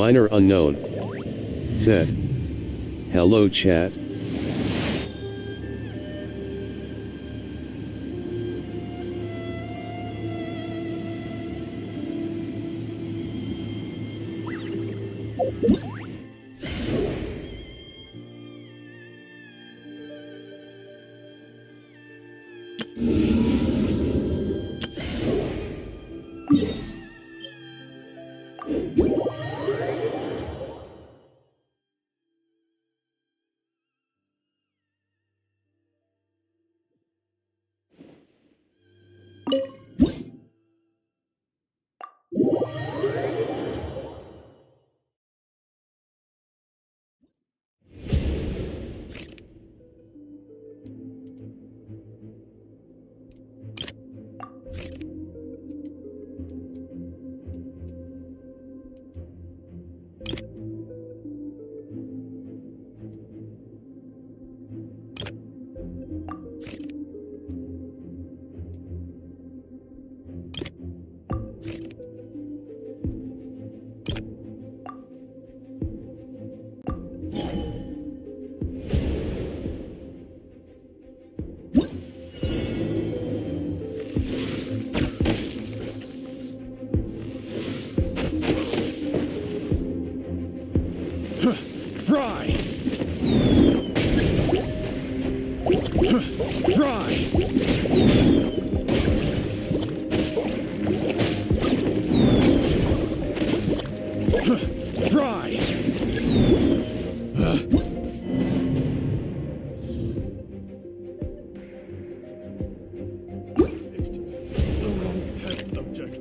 Minor unknown. Said. Hello chat. Fry! Fry! Fry! The wrong test subject.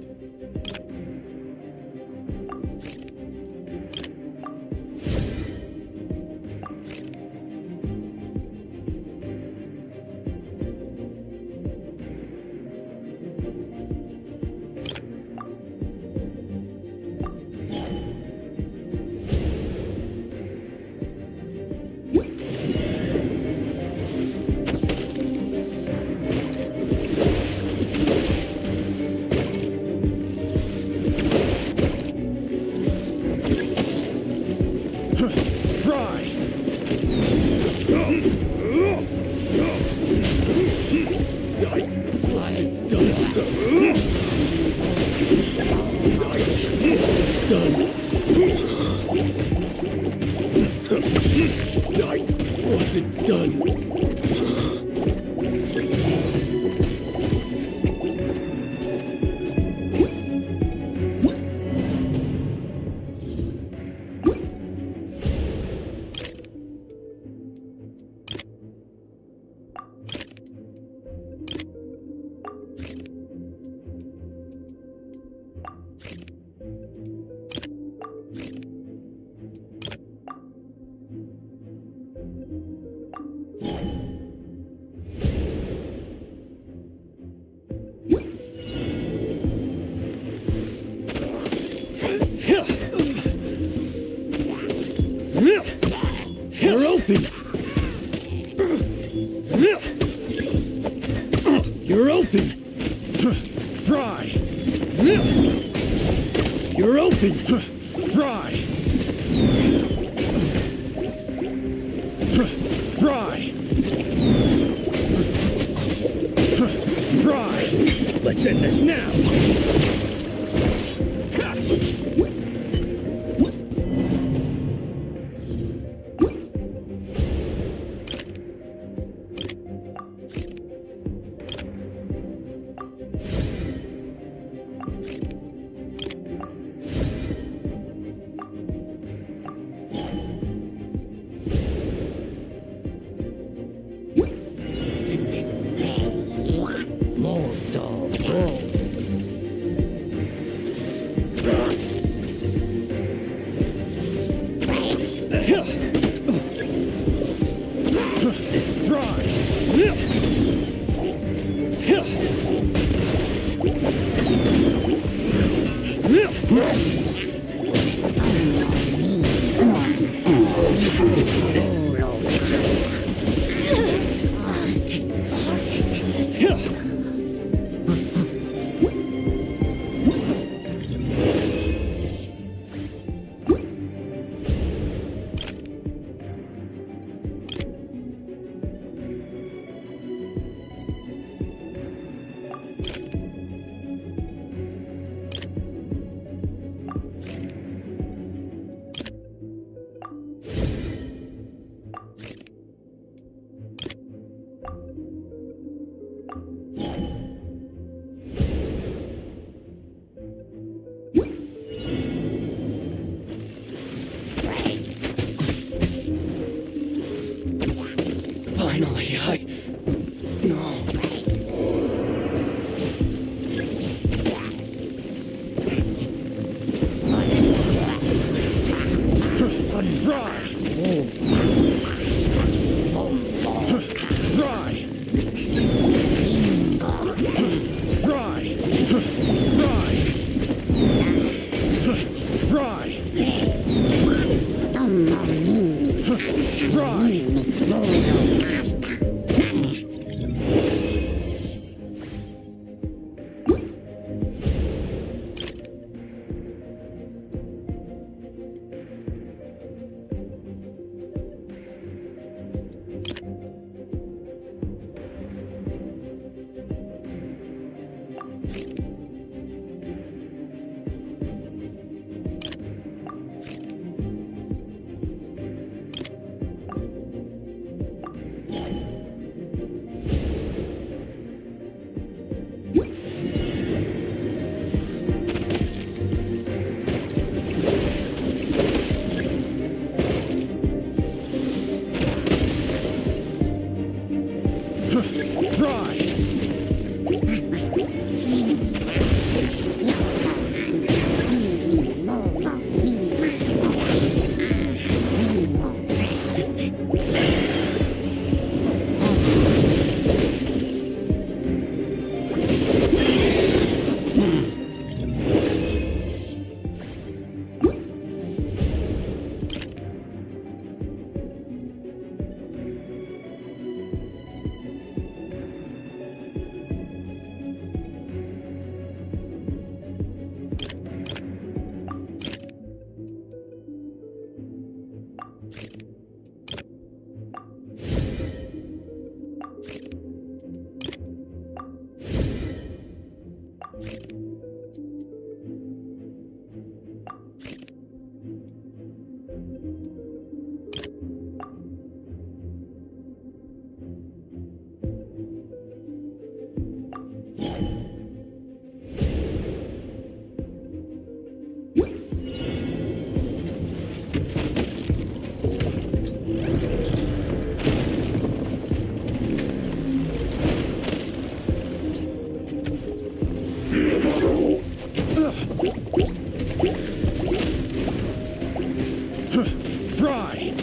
Was it done? You're open! You're open! Fry! You're open! Fry! Fry! Fry! Let's end this now! Finally, No. Fry! Fry! Fry! Fry! Fry!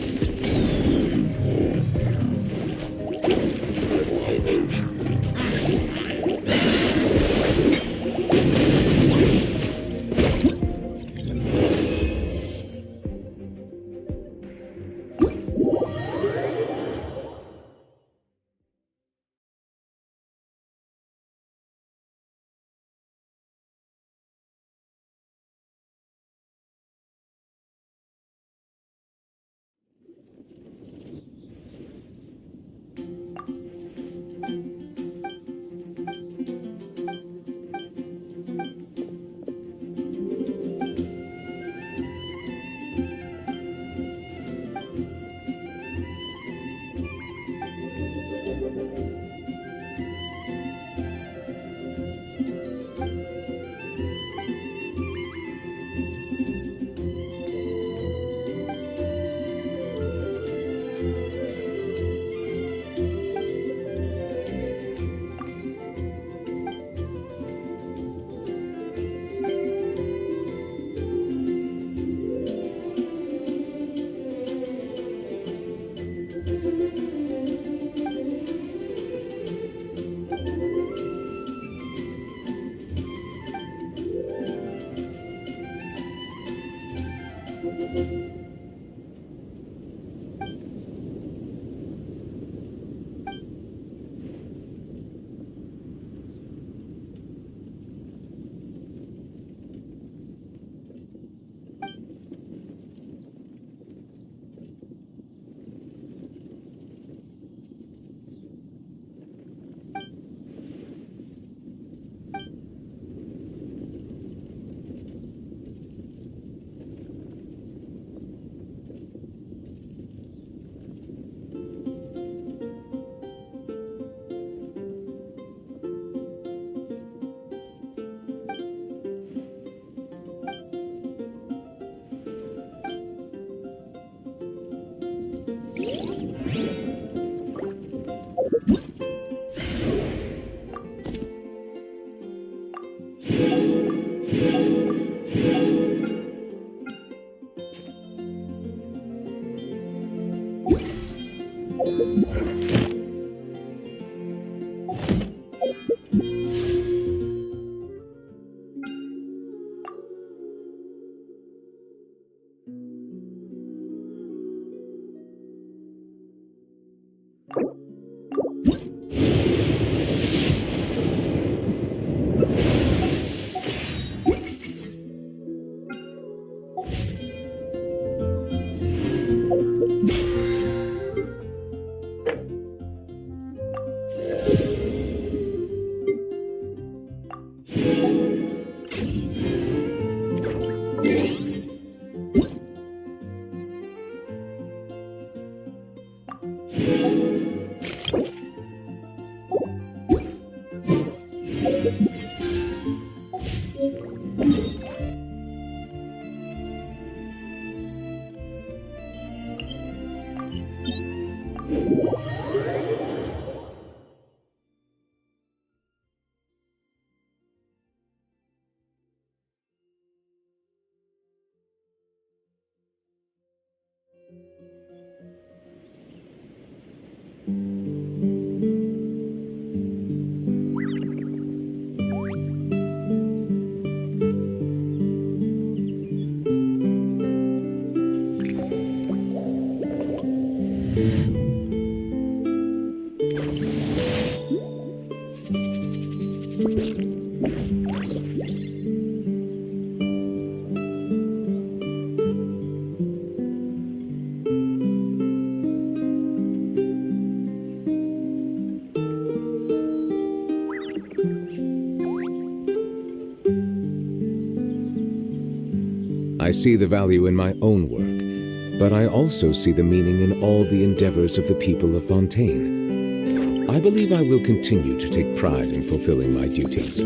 I see the value in my own work, but I also see the meaning in all the endeavors of the people of Fontaine. I believe I will continue to take pride in fulfilling my duties.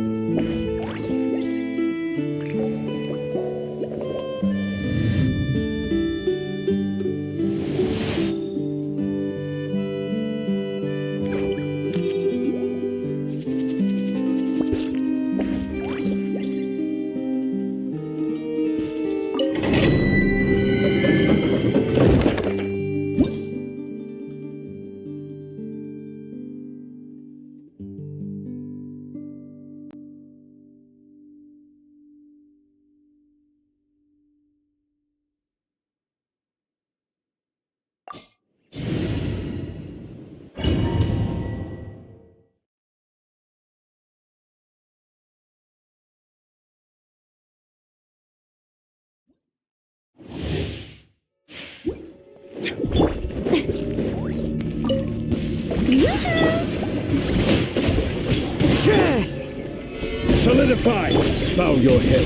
Solidify! Bow your head.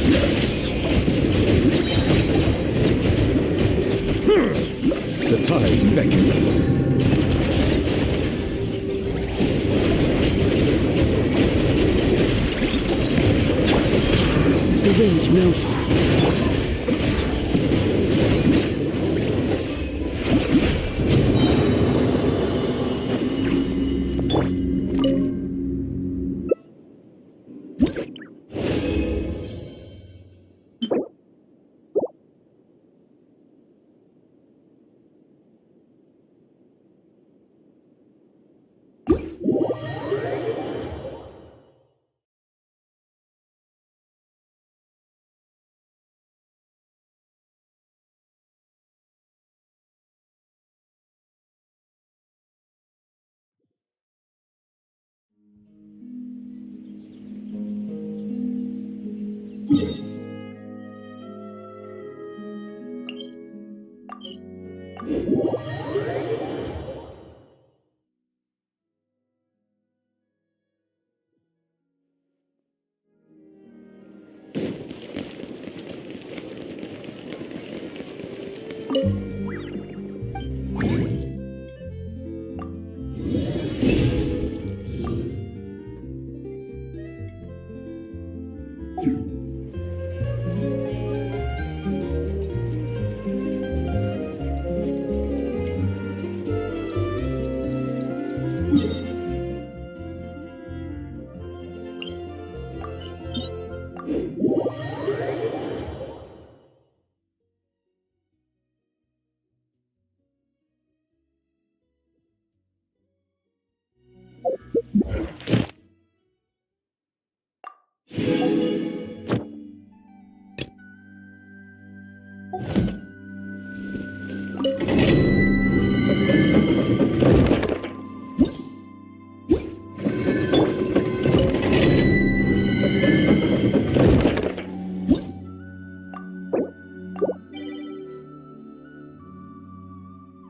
The tides beckon. The wind knows her.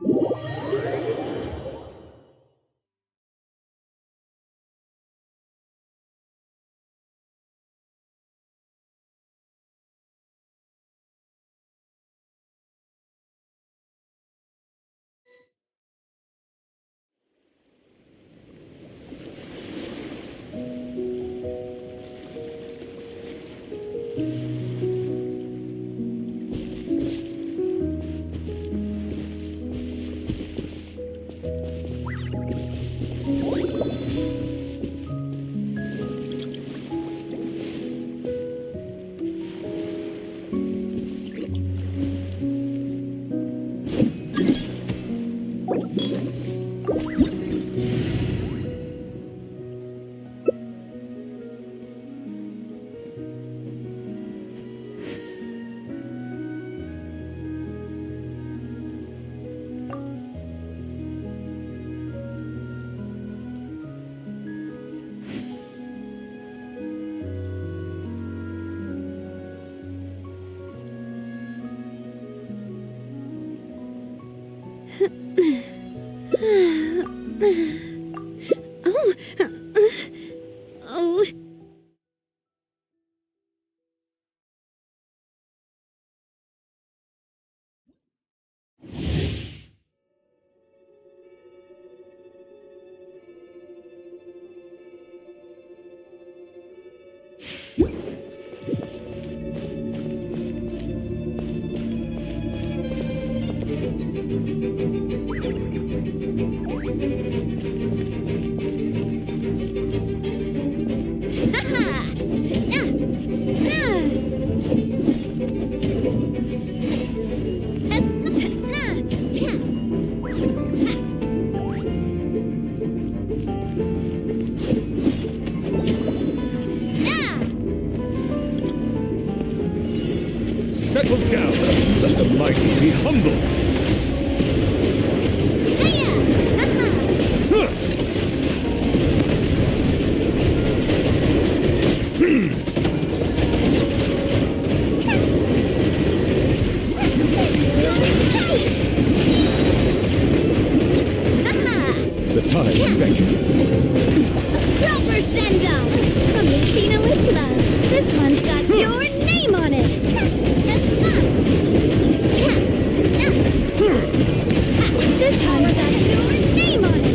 Oh. Settle down. Let the mighty be humble. The time's beckoning. Proper send-off from the Cena with love. This one's got your name on it. This one's got your name on it.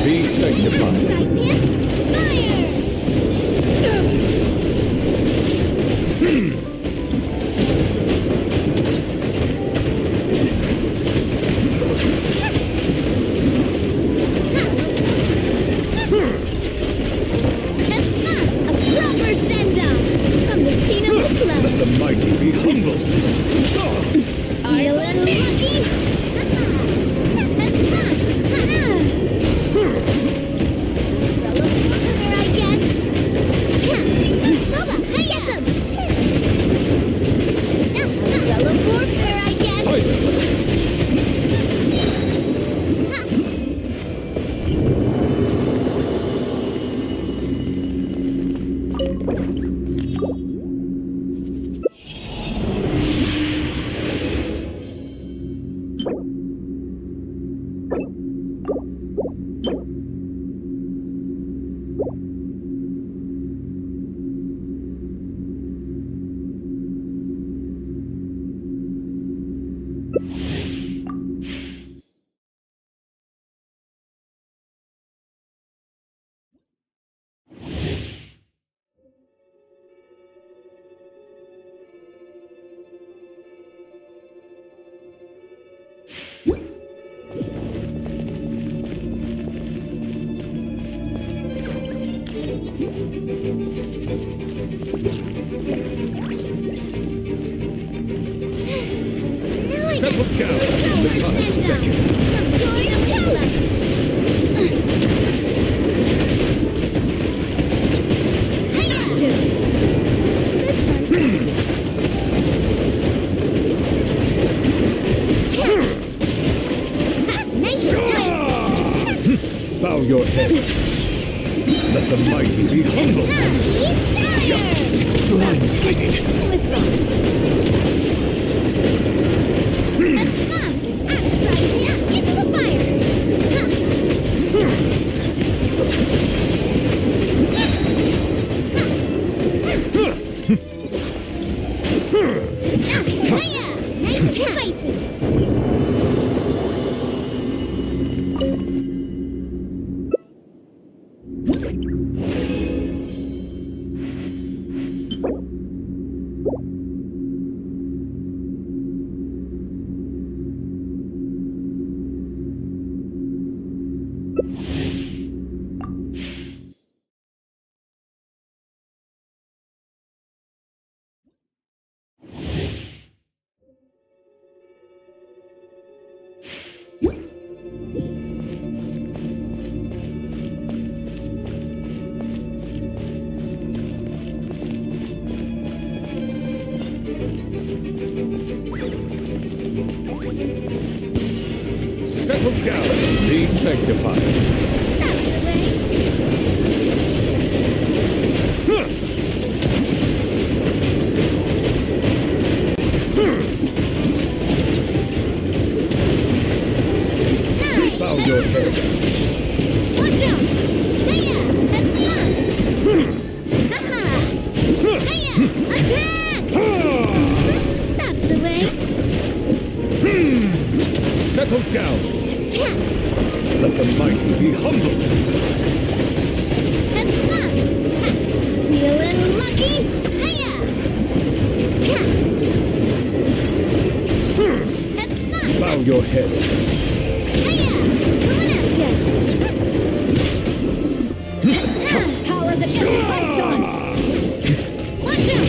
Be sanctified. Let the mighty be humble. You little monkey! I guess. I guess. Silence. Settle down. The time's beckoning. From glory to power. Bow your head. Let the mighty be humble. Justice is blindsided. Into the fire. Nice and spicy. Settle down. Be sanctified. That's the way. Bow your head. Watch out! Hiya! That's fun! Haha! Hiya! Attack! That's the way. Settle down. Tap! Let the mighty be humble. That's fun! Ha! Feeling lucky? Hiya! Tap! That's fun! Bow your head. Hiya! Coming at ya! Power the Python! Watch out!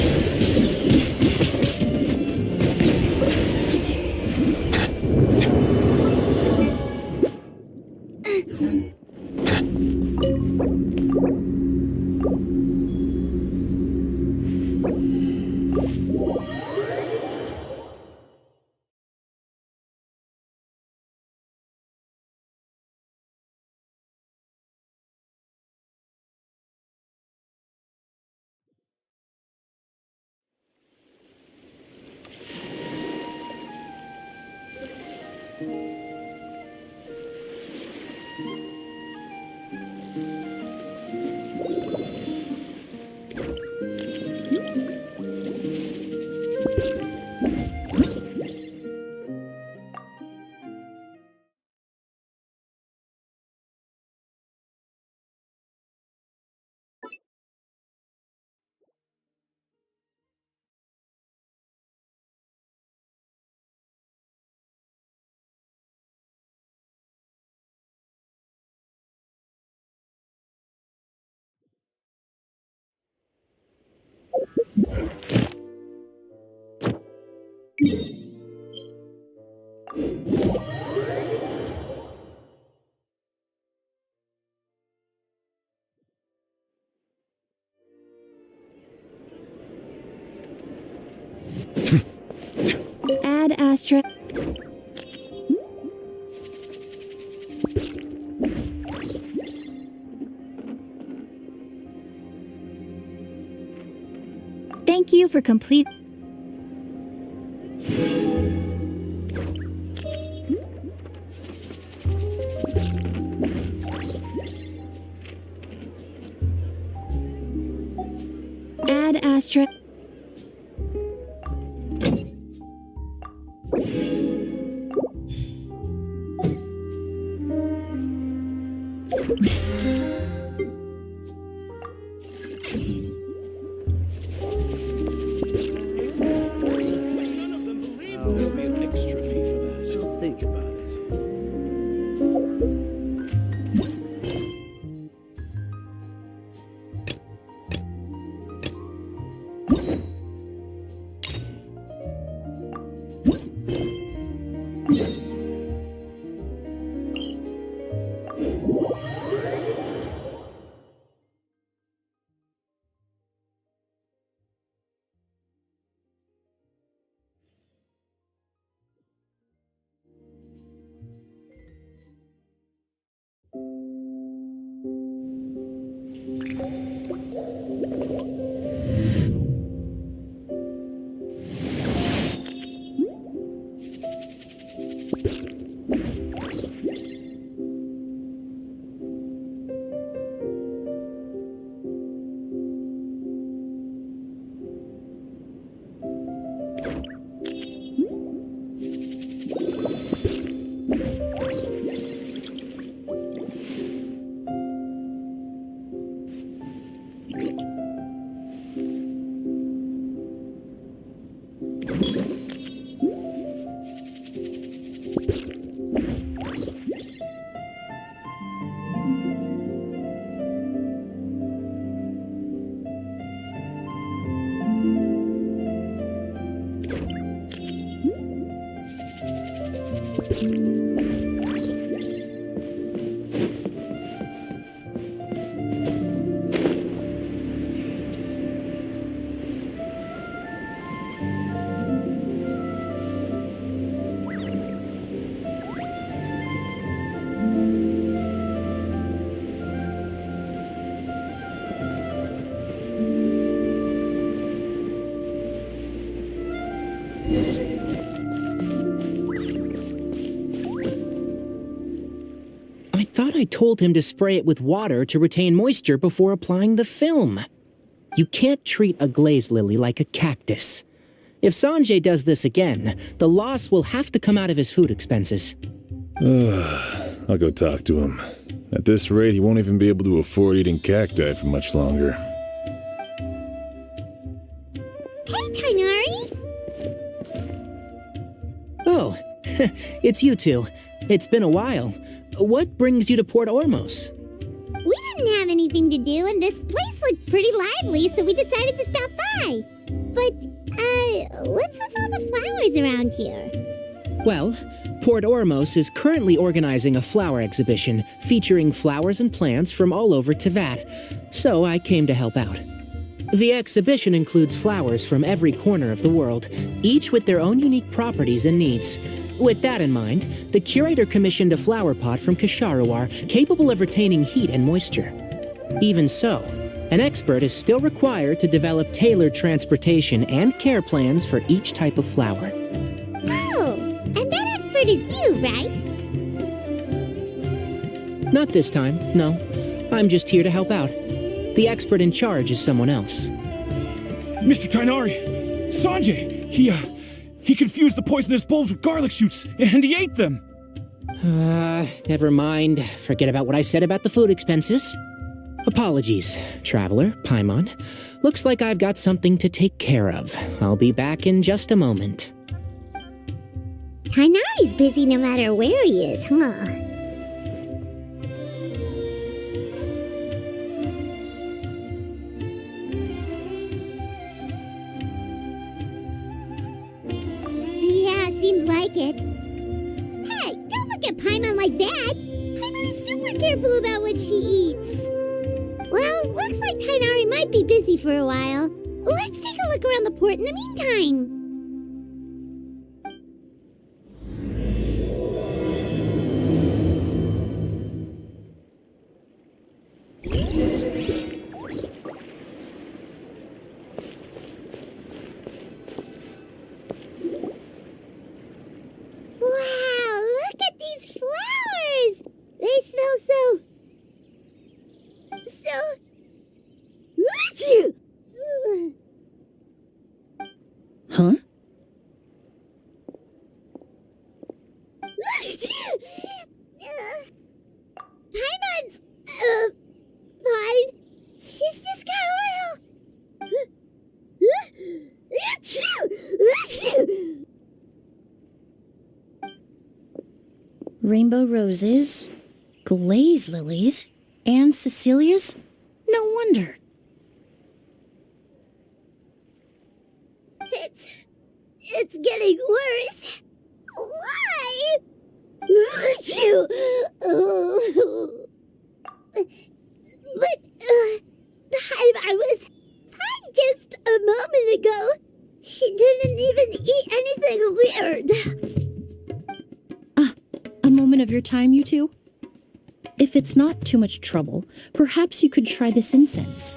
Ad Astra. Thank you for complete. Ad Astra. There'll be an extra fee for that. So think about it. I thought I told him to spray it with water to retain moisture before applying the film. You can't treat a glaze lily like a cactus. If Sanjay does this again, the loss will have to come out of his food expenses. I'll go talk to him. At this rate, he won't even be able to afford eating cacti for much longer. Hey, Tainari! Oh, it's you two. It's been a while. What brings you to Port Ormos? We didn't have anything to do, and this place looked pretty lively, so we decided to stop by. But, what's with all the flowers around here? Well, Port Ormos is currently organizing a flower exhibition featuring flowers and plants from all over Teyvat, so I came to help out. The exhibition includes flowers from every corner of the world, each with their own unique properties and needs. With that in mind, the curator commissioned a flower pot from Kasharuar capable of retaining heat and moisture. Even so, an expert is still required to develop tailored transportation and care plans for each type of flower. Oh, and that expert is you, right? Not this time, no. I'm just here to help out. The expert in charge is someone else. Mr. Tainari! Sanjay! He confused the poisonous bulbs with garlic shoots, and he ate them! Never mind. Forget about what I said about the food expenses. Apologies, Traveler, Paimon. Looks like I've got something to take care of. I'll be back in just a moment. Tainari's busy no matter where he is, huh? Yeah, seems like it. Hey, don't look at Paimon like that! Paimon is super careful about what she eats. Well, looks like Tainari might be busy for a while. Let's take a look around the port in the meantime. Wow, look at these flowers! They smell so... Huh? Paimon's, fine. She's just got a little... Rainbow roses, glaze lilies, and Cecilia's? No wonder. It's getting worse. Why? But, I was fine just a moment ago. She didn't even eat anything weird. A moment of your time, you two? If it's not too much trouble, perhaps you could try this incense.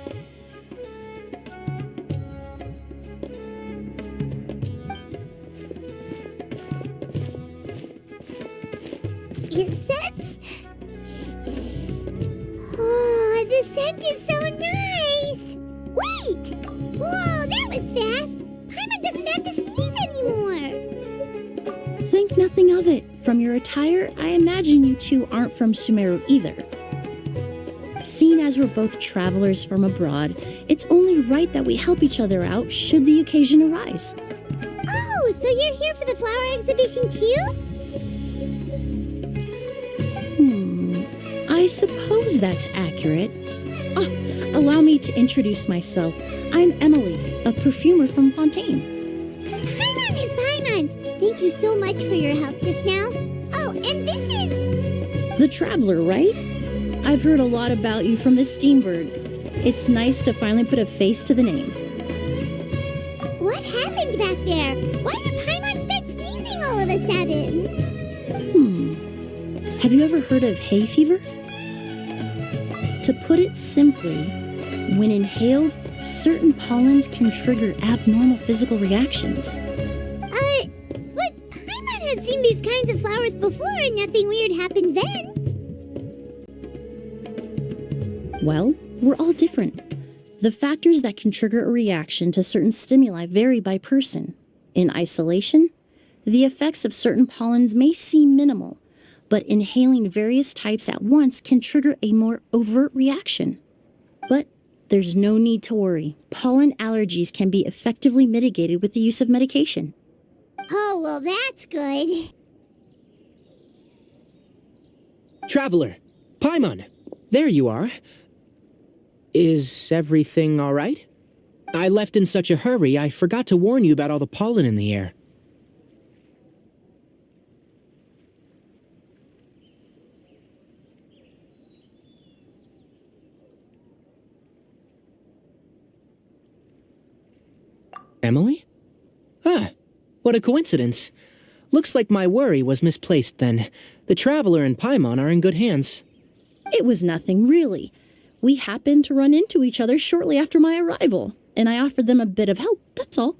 Incense? Oh, the scent is so nice! Wait! Whoa, that was fast! Paimon doesn't have to sneeze anymore! Think nothing of it. From your attire, I imagine you two aren't from Sumeru either. Seeing as we're both travelers from abroad, it's only right that we help each other out should the occasion arise. Oh, so you're here for the flower exhibition too? I suppose that's accurate. Oh, allow me to introduce myself. I'm Emily, a perfumer from Fontaine. Paimon is Paimon! Thank you so much for your help just now. And this is... The Traveler, right? I've heard a lot about you from the Steambird. It's nice to finally put a face to the name. What happened back there? Why did Paimon start sneezing all of a sudden? Have you ever heard of hay fever? To put it simply, when inhaled, certain pollens can trigger abnormal physical reactions. But Paimon has seen these kinds of flowers before and nothing weird happened then. Well, we're all different. The factors that can trigger a reaction to certain stimuli vary by person. In isolation, the effects of certain pollens may seem minimal, but inhaling various types at once can trigger a more overt reaction. But there's no need to worry. Pollen allergies can be effectively mitigated with the use of medication. Oh, well, that's good. Traveler, Paimon, there you are. Is everything all right? I left in such a hurry, I forgot to warn you about all the pollen in the air. Emily? Ah, what a coincidence. Looks like my worry was misplaced then. The Traveler and Paimon are in good hands. It was nothing, really. We happened to run into each other shortly after my arrival, and I offered them a bit of help, that's all.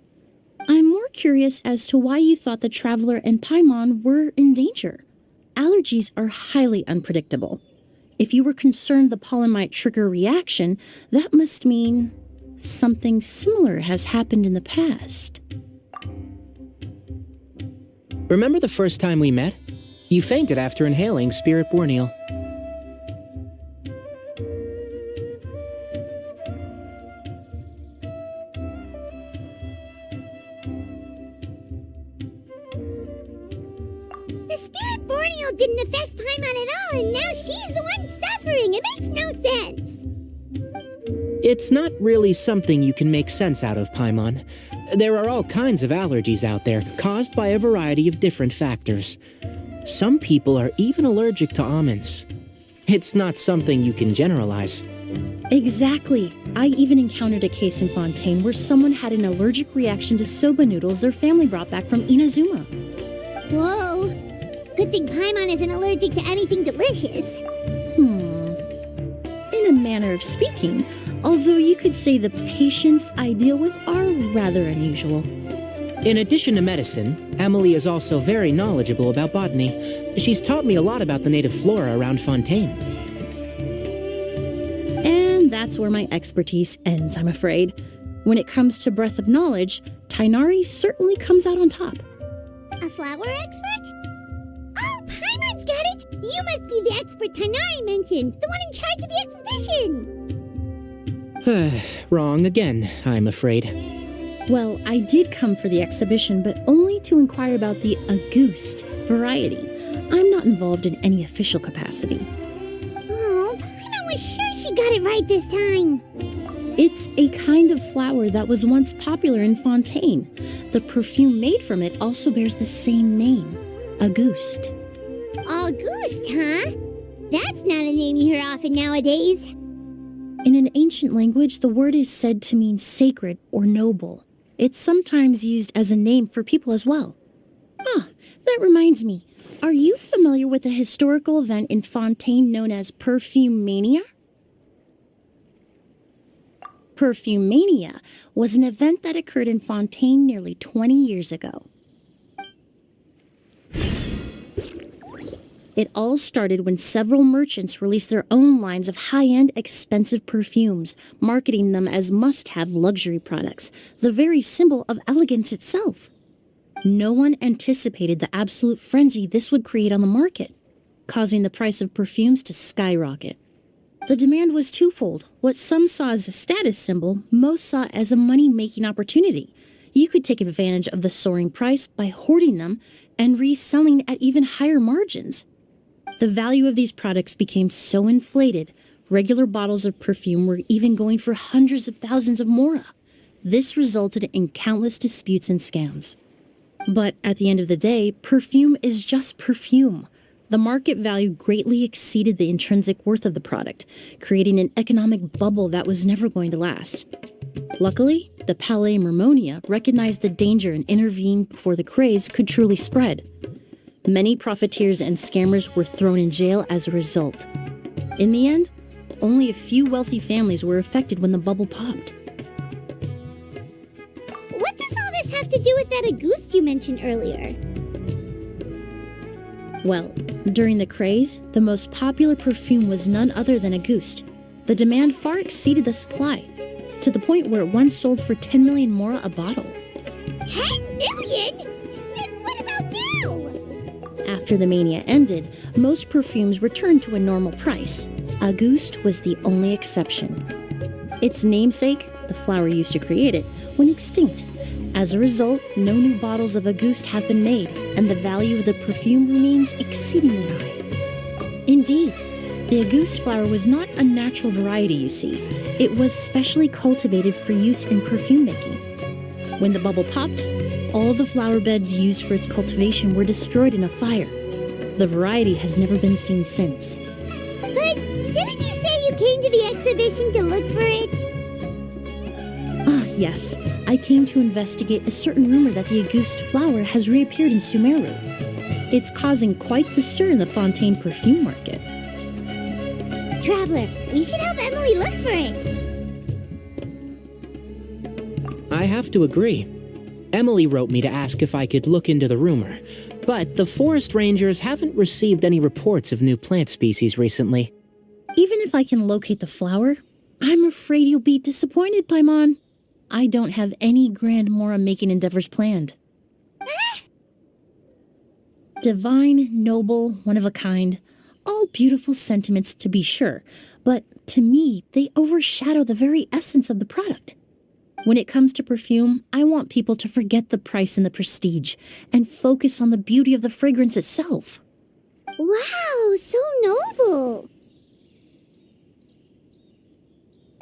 I'm more curious as to why you thought the Traveler and Paimon were in danger. Allergies are highly unpredictable. If you were concerned the pollen might trigger a reaction, that must mean something similar has happened in the past. Remember the first time we met? You fainted after inhaling Spirit Borneal. The Spirit Borneal didn't affect Paimon at all, and now she's the one suffering. It makes no sense. It's not really something you can make sense out of, Paimon. There are all kinds of allergies out there, caused by a variety of different factors. Some people are even allergic to almonds. It's not something you can generalize. Exactly. I even encountered a case in Fontaine where someone had an allergic reaction to soba noodles their family brought back from Inazuma. Whoa. Good thing Paimon isn't allergic to anything delicious. In a manner of speaking, although you could say the patients I deal with are rather unusual. In addition to medicine, Emily is also very knowledgeable about botany. She's taught me a lot about the native flora around Fontaine. And that's where my expertise ends, I'm afraid. When it comes to breadth of knowledge, Tainari certainly comes out on top. A flower expert? Oh, Paimon's got it! You must be the expert Tainari mentioned, the one in charge of the exhibition! Wrong again, I'm afraid. Well, I did come for the exhibition, but only to inquire about the Auguste variety. I'm not involved in any official capacity. Oh, Paimon was sure she got it right this time. It's a kind of flower that was once popular in Fontaine. The perfume made from it also bears the same name, Auguste. Auguste, huh? That's not a name you hear often nowadays. In an ancient language, the word is said to mean sacred or noble. It's sometimes used as a name for people as well. That reminds me. Are you familiar with a historical event in Fontaine known as Perfume Mania? Perfume Mania was an event that occurred in Fontaine nearly 20 years ago. It all started when several merchants released their own lines of high-end, expensive perfumes, marketing them as must-have luxury products, the very symbol of elegance itself. No one anticipated the absolute frenzy this would create on the market, causing the price of perfumes to skyrocket. The demand was twofold. What some saw as a status symbol, most saw as a money-making opportunity. You could take advantage of the soaring price by hoarding them and reselling at even higher margins. The value of these products became so inflated, regular bottles of perfume were even going for hundreds of thousands of mora. This resulted in countless disputes and scams. But at the end of the day, perfume is just perfume. The market value greatly exceeded the intrinsic worth of the product, creating an economic bubble that was never going to last. Luckily, the Palais Mermonia recognized the danger and intervened before the craze could truly spread. Many profiteers and scammers were thrown in jail as a result. In the end, only a few wealthy families were affected when the bubble popped. What does all this have to do with that Auguste you mentioned earlier? Well, during the craze, the most popular perfume was none other than Auguste. The demand far exceeded the supply, to the point where it once sold for 10 million mora a bottle. 10 million? Then what about now? After the mania ended, most perfumes returned to a normal price. Auguste was the only exception. Its namesake, the flower used to create it, went extinct. As a result, no new bottles of Auguste have been made, and the value of the perfume remains exceedingly high. Indeed, the Auguste flower was not a natural variety, you see. It was specially cultivated for use in perfume making. When the bubble popped, all the flower beds used for its cultivation were destroyed in a fire. The variety has never been seen since. But didn't you say you came to the exhibition to look for it? Ah, yes. I came to investigate a certain rumor that the Auguste flower has reappeared in Sumeru. It's causing quite the stir in the Fontaine perfume market. Traveler, we should help Emily look for it. I have to agree. Emily wrote me to ask if I could look into the rumor, but the forest rangers haven't received any reports of new plant species recently. Even if I can locate the flower, I'm afraid you'll be disappointed, Paimon. I don't have any grand Mora-making endeavors planned. Divine, noble, one of a kind, all beautiful sentiments to be sure, but to me, they overshadow the very essence of the product. When it comes to perfume, I want people to forget the price and the prestige, and focus on the beauty of the fragrance itself. Wow, so noble.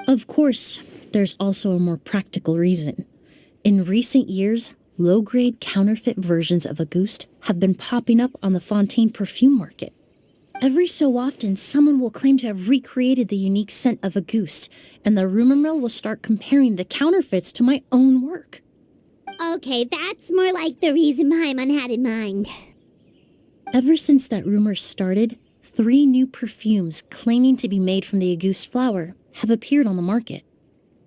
Of course, there's also a more practical reason. In recent years, low-grade counterfeit versions of Auguste have been popping up on the Fontaine perfume market. Every so often, someone will claim to have recreated the unique scent of Auguste, and the rumor mill will start comparing the counterfeits to my own work. Okay, that's more like the reason Paimon had in mind. Ever since that rumor started, 3 new perfumes claiming to be made from the Auguste flower have appeared on the market.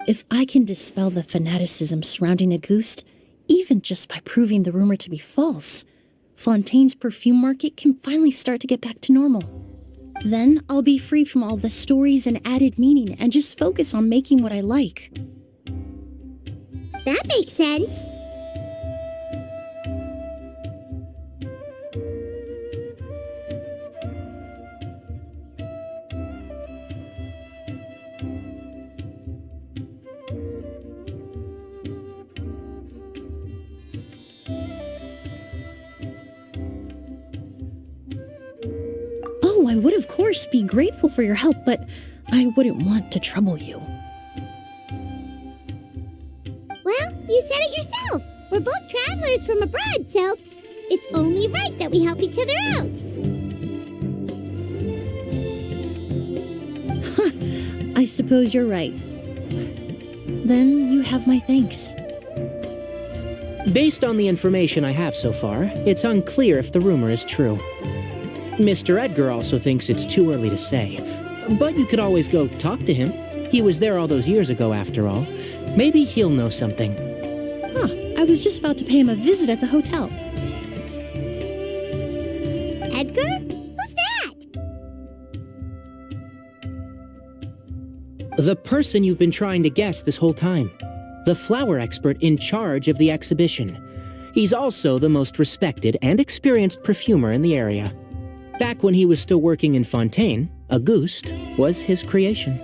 If I can dispel the fanaticism surrounding Auguste, even just by proving the rumor to be false, Fontaine's perfume market can finally start to get back to normal. Then I'll be free from all the stories and added meaning and just focus on making what I like. That makes sense. Oh, I would of course be grateful for your help, but I wouldn't want to trouble you. Well, you said it yourself. We're both travelers from abroad, so it's only right that we help each other out. I suppose you're right. Then you have my thanks. Based on the information I have so far, it's unclear if the rumor is true. Mr. Edgar also thinks it's too early to say, but you could always go talk to him. He was there all those years ago, after all. Maybe he'll know something. Huh, I was just about to pay him a visit at the hotel. Edgar? Who's that? The person you've been trying to guess this whole time. The flower expert in charge of the exhibition. He's also the most respected and experienced perfumer in the area. Back when he was still working in Fontaine, Auguste was his creation.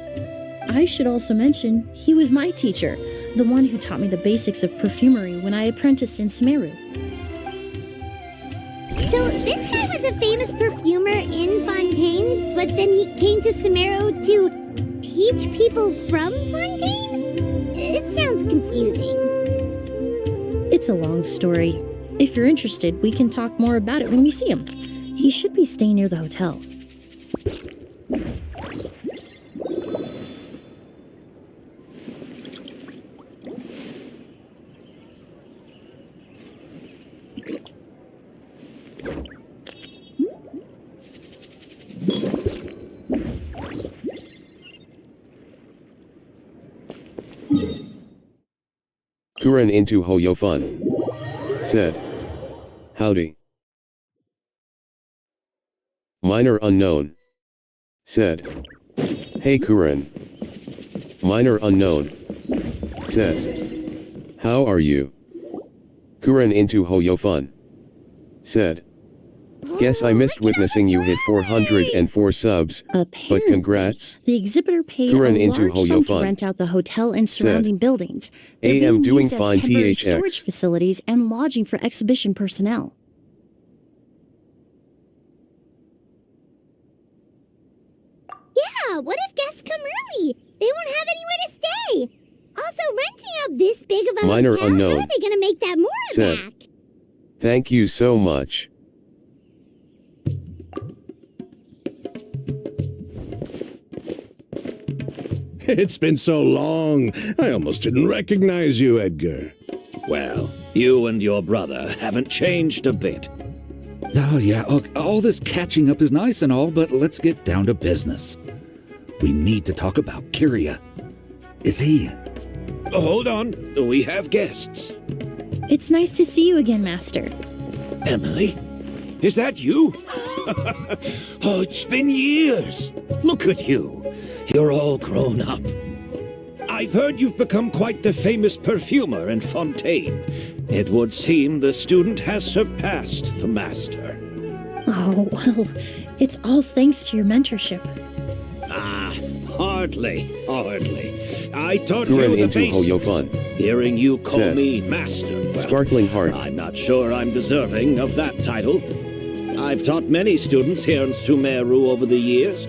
I should also mention, he was my teacher, the one who taught me the basics of perfumery when I apprenticed in Sumeru. So this guy was a famous perfumer in Fontaine, but then he came to Sumeru to teach people from Fontaine? It sounds confusing. It's a long story. If you're interested, we can talk more about it when we see him. He should be staying near the hotel. Kuren into Hoyofun. Said. Howdy. Minor unknown. Said. Hey Kuren. Minor unknown. Said. How are you? Kuren into Hoyofun. Said. Guess I missed witnessing you hit 404 subs, but Apparently, congrats. the exhibitor paid Kuren a into large sum to Hoyofun. rent out the hotel and surrounding buildings. They're AM being doing used as fine temporary THX. storage facilities and lodging for exhibition personnel. Yeah, what if guests come early? They won't have anywhere to stay. Also, renting out this big of a Minor hotel, unknown. how are they gonna make that more Said. back? Thank you so much. It's been so long, I almost didn't recognize you, Edgar. Well, you and your brother haven't changed a bit. Oh, yeah, all this catching up is nice and all, but let's get down to business. We need to talk about Kyria. Is he? Hold on, we have guests. It's nice to see you again, Master. Emily? Is that you? Oh, it's been years. Look at you. You're all grown up. I've heard you've become quite the famous perfumer in Fontaine. It would seem the student has surpassed the master. Oh, well, it's all thanks to your mentorship. Ah, hardly. I taught Kuren you the into basics. Hoyofun. Hearing you call Said. me master. Well, Sparkling heart. I'm not sure I'm deserving of that title. I've taught many students here in Sumeru over the years,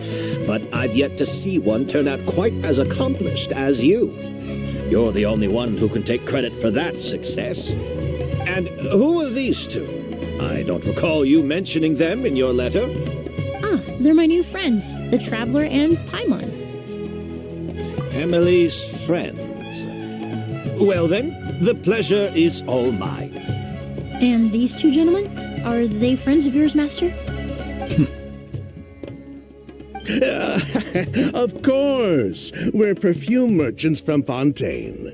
but I've yet to see one turn out quite as accomplished as you. You're the only one who can take credit for that success. And who are these two? I don't recall you mentioning them in your letter. Ah, they're my new friends, the Traveler and Paimon. Emily's friends. Well then, the pleasure is all mine. And these two gentlemen? Are they friends of yours, Master? Of course, we're perfume merchants from Fontaine.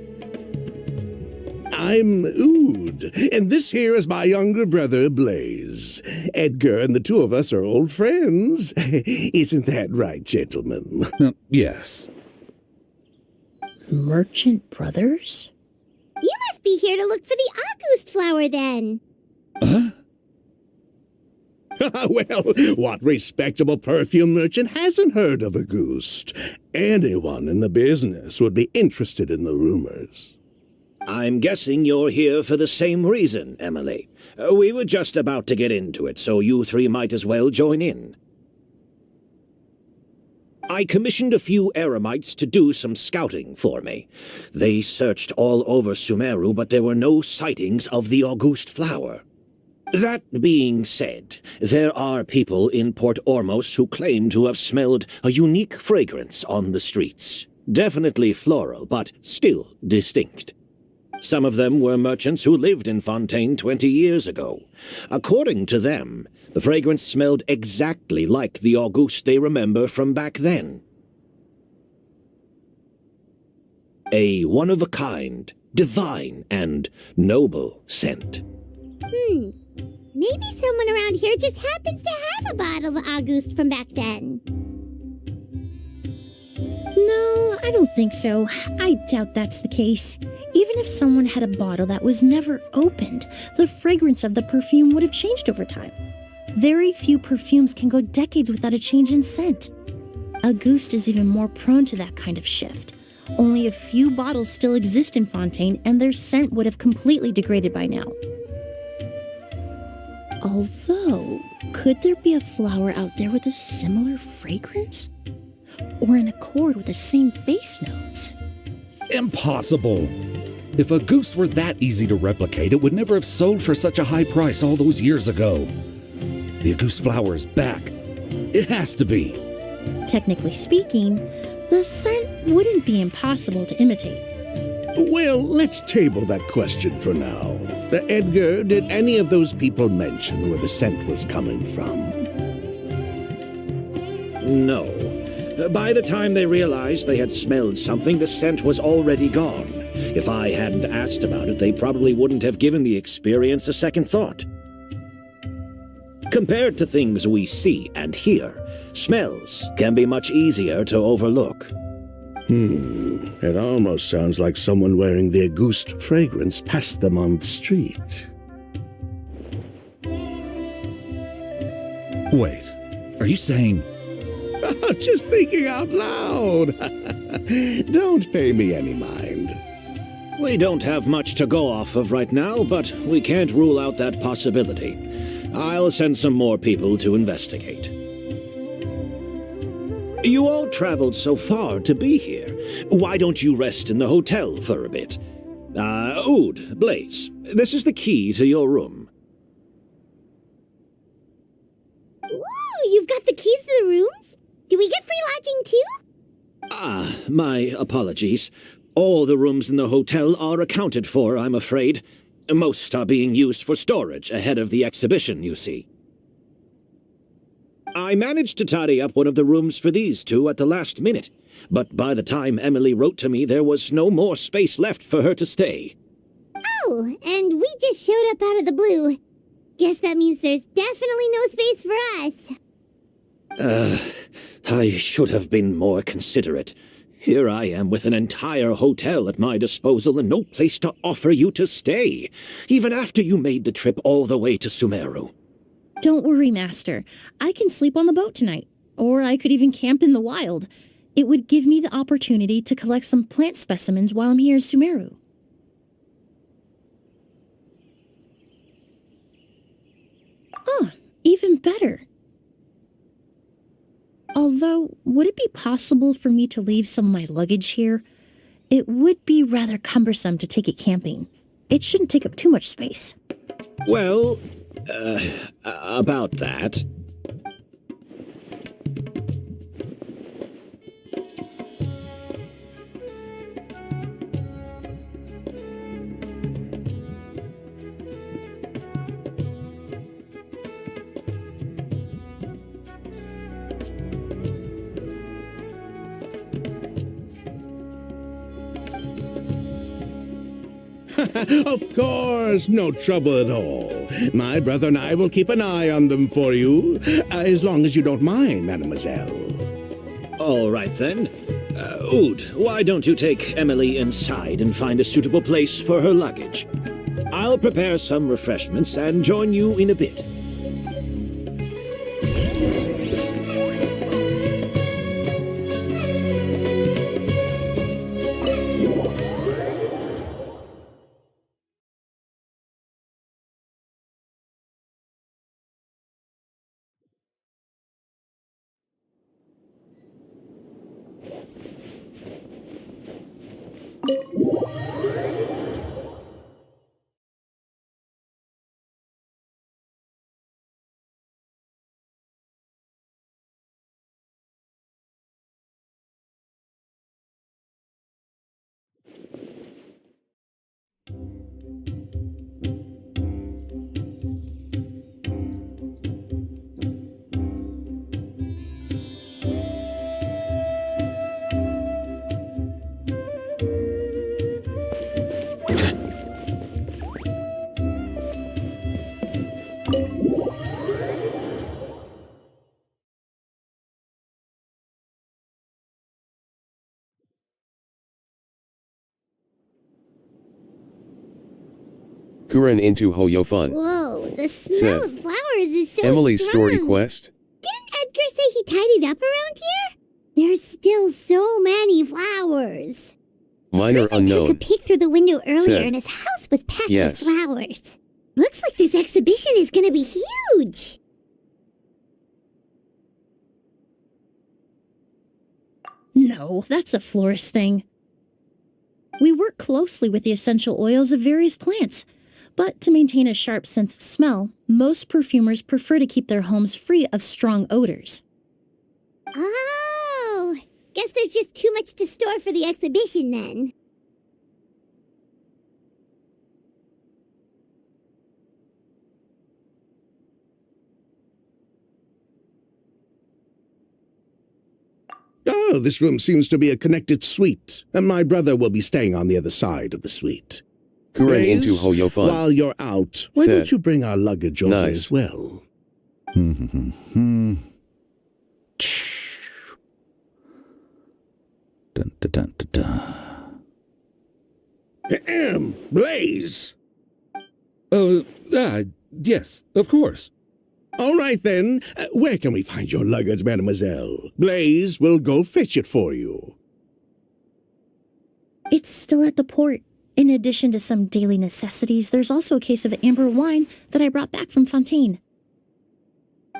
I'm Oud, and this here is my younger brother, Blaze. Edgar and the two of us are old friends. Isn't that right, gentlemen? Yes. Merchant brothers? You must be here to look for the August flower then. Well, what respectable perfume merchant hasn't heard of Auguste? Anyone in the business would be interested in the rumors. I'm guessing you're here for the same reason, Emily. We were just about to get into it, so you three might as well join in. I commissioned a few eremites to do some scouting for me. They searched all over Sumeru, but there were no sightings of the Auguste flower. That being said, there are people in Port Ormos who claim to have smelled a unique fragrance on the streets. Definitely floral, but still distinct. Some of them were merchants who lived in Fontaine 20 years ago. According to them, the fragrance smelled exactly like the Auguste they remember from back then. A one-of-a-kind, divine, and noble scent. Maybe someone around here just happens to have a bottle of Auguste from back then. No, I don't think so. I doubt that's the case. Even if someone had a bottle that was never opened, the fragrance of the perfume would have changed over time. Very few perfumes can go decades without a change in scent. Auguste is even more prone to that kind of shift. Only a few bottles still exist in Fontaine, and their scent would have completely degraded by now. Although, could there be a flower out there with a similar fragrance? Or in accord with the same base notes? Impossible. If Auguste were that easy to replicate, it would never have sold for such a high price all those years ago. The Auguste flower is back. It has to be. Technically speaking, the scent wouldn't be impossible to imitate. Well, let's table that question for now. Edgar, did any of those people mention where the scent was coming from? No. By the time they realized they had smelled something, the scent was already gone. If I hadn't asked about it, they probably wouldn't have given the experience a second thought. Compared to things we see and hear, smells can be much easier to overlook. It almost sounds like someone wearing the Auguste fragrance passed them on the street. Wait, are you saying... Just thinking out loud. Don't pay me any mind. We don't have much to go off of right now, but we can't rule out that possibility. I'll send some more people to investigate. You all traveled so far to be here. Why don't you rest in the hotel for a bit? Oud, Blaze, this is the key to your room. Ooh, you've got the keys to the rooms? Do we get free lodging too? My apologies. All the rooms in the hotel are accounted for, I'm afraid. Most are being used for storage ahead of the exhibition, you see. I managed to tidy up one of the rooms for these two at the last minute, but by the time Emily wrote to me, there was no more space left for her to stay. Oh, and we just showed up out of the blue. Guess that means there's definitely no space for us. I should have been more considerate. Here I am with an entire hotel at my disposal and no place to offer you to stay, even after you made the trip all the way to Sumeru. Don't worry, Master. I can sleep on the boat tonight, or I could even camp in the wild. It would give me the opportunity to collect some plant specimens while I'm here in Sumeru. Even better. Although, would it be possible for me to leave some of my luggage here? It would be rather cumbersome to take it camping. It shouldn't take up too much space. Well, about that. Of course, no trouble at all. My brother and I will keep an eye on them for you, as long as you don't mind, mademoiselle. All right, then. Oud, why don't you take Emily inside and find a suitable place for her luggage? I'll prepare some refreshments and join you in a bit. Kuren into Hoyofun. Whoa, the smell Said, of flowers is so Emily's strong. story quest. Didn't Edgar say he tidied up around here? There's still so many flowers. Minor I took a unknown. peek through the window earlier Said, and his house was packed yes. with flowers. Looks like this exhibition is gonna be huge. No, that's a florist thing. We work closely with the essential oils of various plants, But to maintain a sharp sense of smell, most perfumers prefer to keep their homes free of strong odors. Oh, guess there's just too much to store for the exhibition then. Oh, this room seems to be a connected suite, and my brother will be staying on the other side of the suite. Kuren Blaze, into Hoyofun. while you're out, why Said. don't you bring our luggage over Nice. as well? Dun, dun, dun, dun, dun. Blaze! Yes, of course. All right, then. Where can we find your luggage, mademoiselle? Blaze will go fetch it for you. It's still at the port. In addition to some daily necessities, there's also a case of amber wine that I brought back from Fontaine.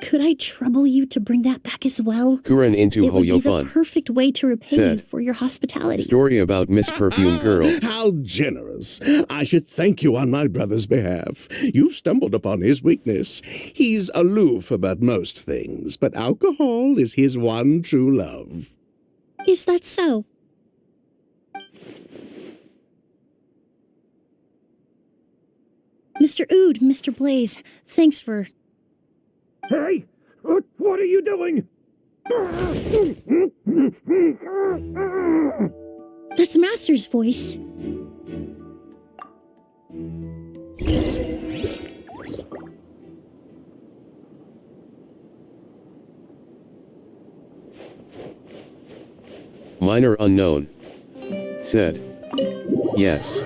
Could I trouble you to bring that back as well? Kuren into It would be the Hoyofun. perfect way to repay you Said. for your hospitality. Story about Miss Perfume Girl. How generous. I should thank you on my brother's behalf. You stumbled upon his weakness. He's aloof about most things, but alcohol is his one true love. Is that so? Mr. Ood, Mr. Blaze, thanks for... Hey! What are you doing? That's Master's voice. Minor unknown. Said. Yes.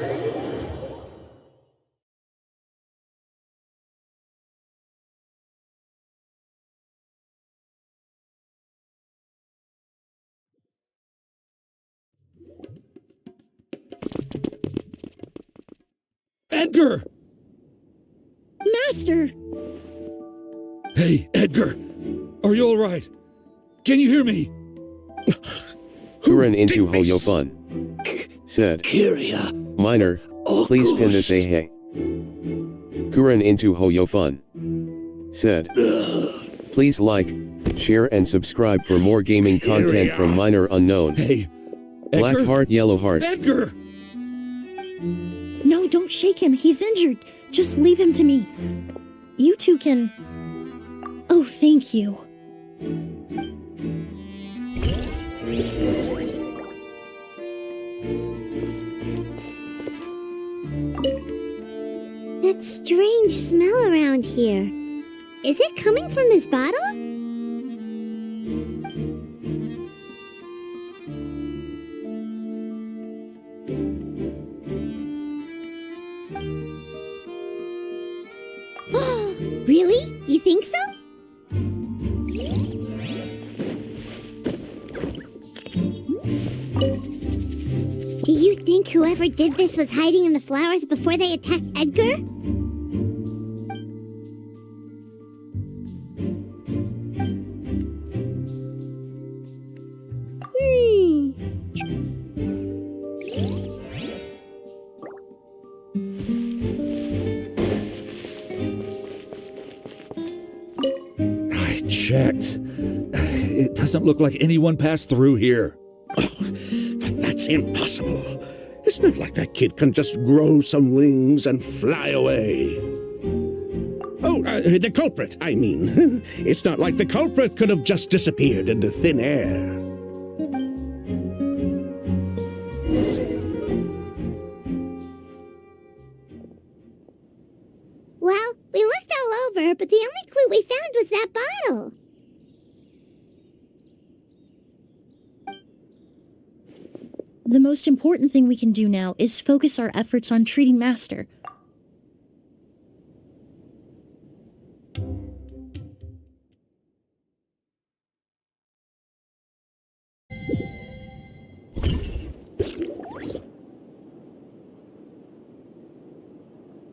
Edgar! Master! Hey, Edgar! Are you all right? Can you hear me? Kuren into did this? Hoyofun. Said. Kyria. Minor, please pin this a hey. Kuren into Hoyofun. Said. Please like, share and subscribe for more gaming content from Minor Unknown. Hey, Black Edgar? heart, yellow heart. Edgar! No, don't shake him. He's injured. Just leave him to me. You two can... Oh, thank you. That strange smell around here. Is it coming from this bottle? Really? You think so? Do you think whoever did this was hiding in the flowers before they attacked Edgar? I checked. It doesn't look like anyone passed through here. But that's impossible. It's not like that kid can just grow some wings and fly away. Oh, the culprit, I mean. It's not like the culprit could have just disappeared into thin air. Well, we looked all over, but the only clue we found was that bottle. The most important thing we can do now is focus our efforts on treating Master.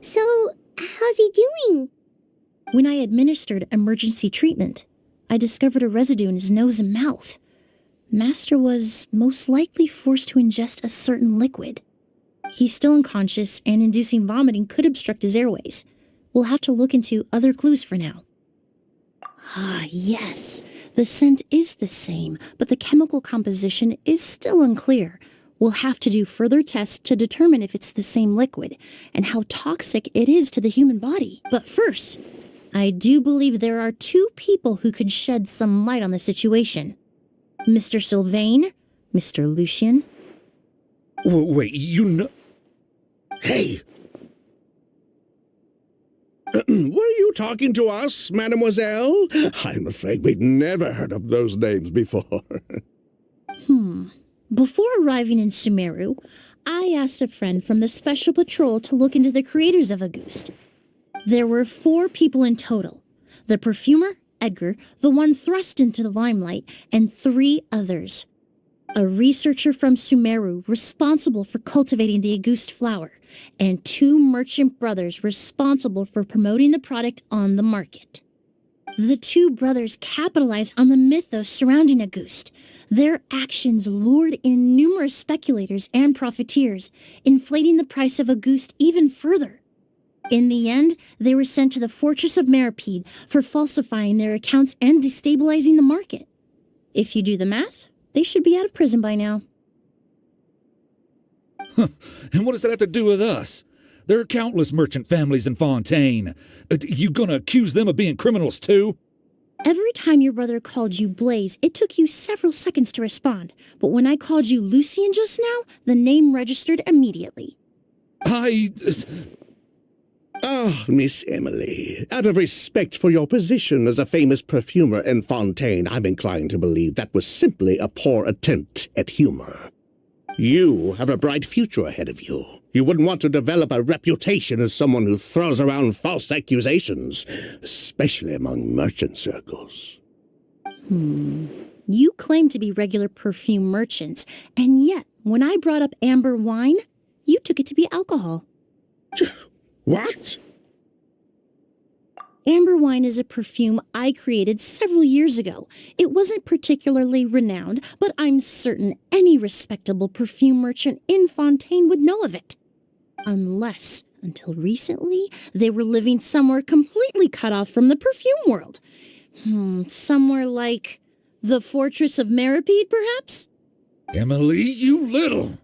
So, how's he doing? When I administered emergency treatment, I discovered a residue in his nose and mouth. Master was most likely forced to ingest a certain liquid. He's still unconscious, and inducing vomiting could obstruct his airways. We'll have to look into other clues for now. Ah, yes. The scent is the same, but the chemical composition is still unclear. We'll have to do further tests to determine if it's the same liquid and how toxic it is to the human body. But first, I do believe there are two people who could shed some light on the situation. Mr. Sylvain, Mr. Lucien. Wait, you know... Hey! Were you talking to us, mademoiselle? I'm afraid we'd never heard of those names before. Before arriving in Sumeru, I asked a friend from the Special Patrol to look into the creators of Auguste. There were 4 people in total. The perfumer, Edgar, the one thrust into the limelight, and 3 others. A researcher from Sumeru responsible for cultivating the Auguste flower, and 2 merchant brothers responsible for promoting the product on the market. The 2 brothers capitalized on the mythos surrounding Auguste. Their actions lured in numerous speculators and profiteers, inflating the price of Auguste even further. In the end, they were sent to the fortress of Meripede for falsifying their accounts and destabilizing the market. If you do the math, they should be out of prison by now. And what does that have to do with us? There are countless merchant families in Fontaine. You gonna accuse them of being criminals too? Every time your brother called you Blaze, it took you several seconds to respond. But when I called you Lucien just now, the name registered immediately. Ah, Miss Emily, out of respect for your position as a famous perfumer in Fontaine, I'm inclined to believe that was simply a poor attempt at humor. You have a bright future ahead of you. You wouldn't want to develop a reputation as someone who throws around false accusations, especially among merchant circles. You claim to be regular perfume merchants, and yet, when I brought up amber wine, you took it to be alcohol. What? Amber wine is a perfume I created several years ago. It wasn't particularly renowned, but I'm certain any respectable perfume merchant in Fontaine would know of it. Unless, until recently, they were living somewhere completely cut off from the perfume world. Somewhere like the fortress of Meripede, perhaps? Emily, you little...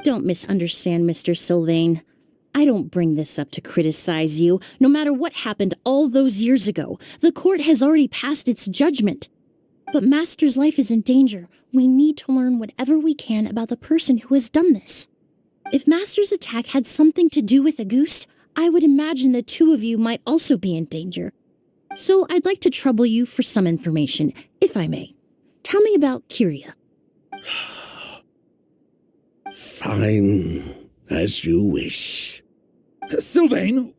Don't misunderstand, Mr. Sylvain. I don't bring this up to criticize you. No matter what happened all those years ago, the court has already passed its judgment. But Master's life is in danger. We need to learn whatever we can about the person who has done this. If Master's attack had something to do with Auguste, I would imagine the 2 of you might also be in danger. So I'd like to trouble you for some information, if I may. Tell me about Kyria. Fine, as you wish. Sylvain...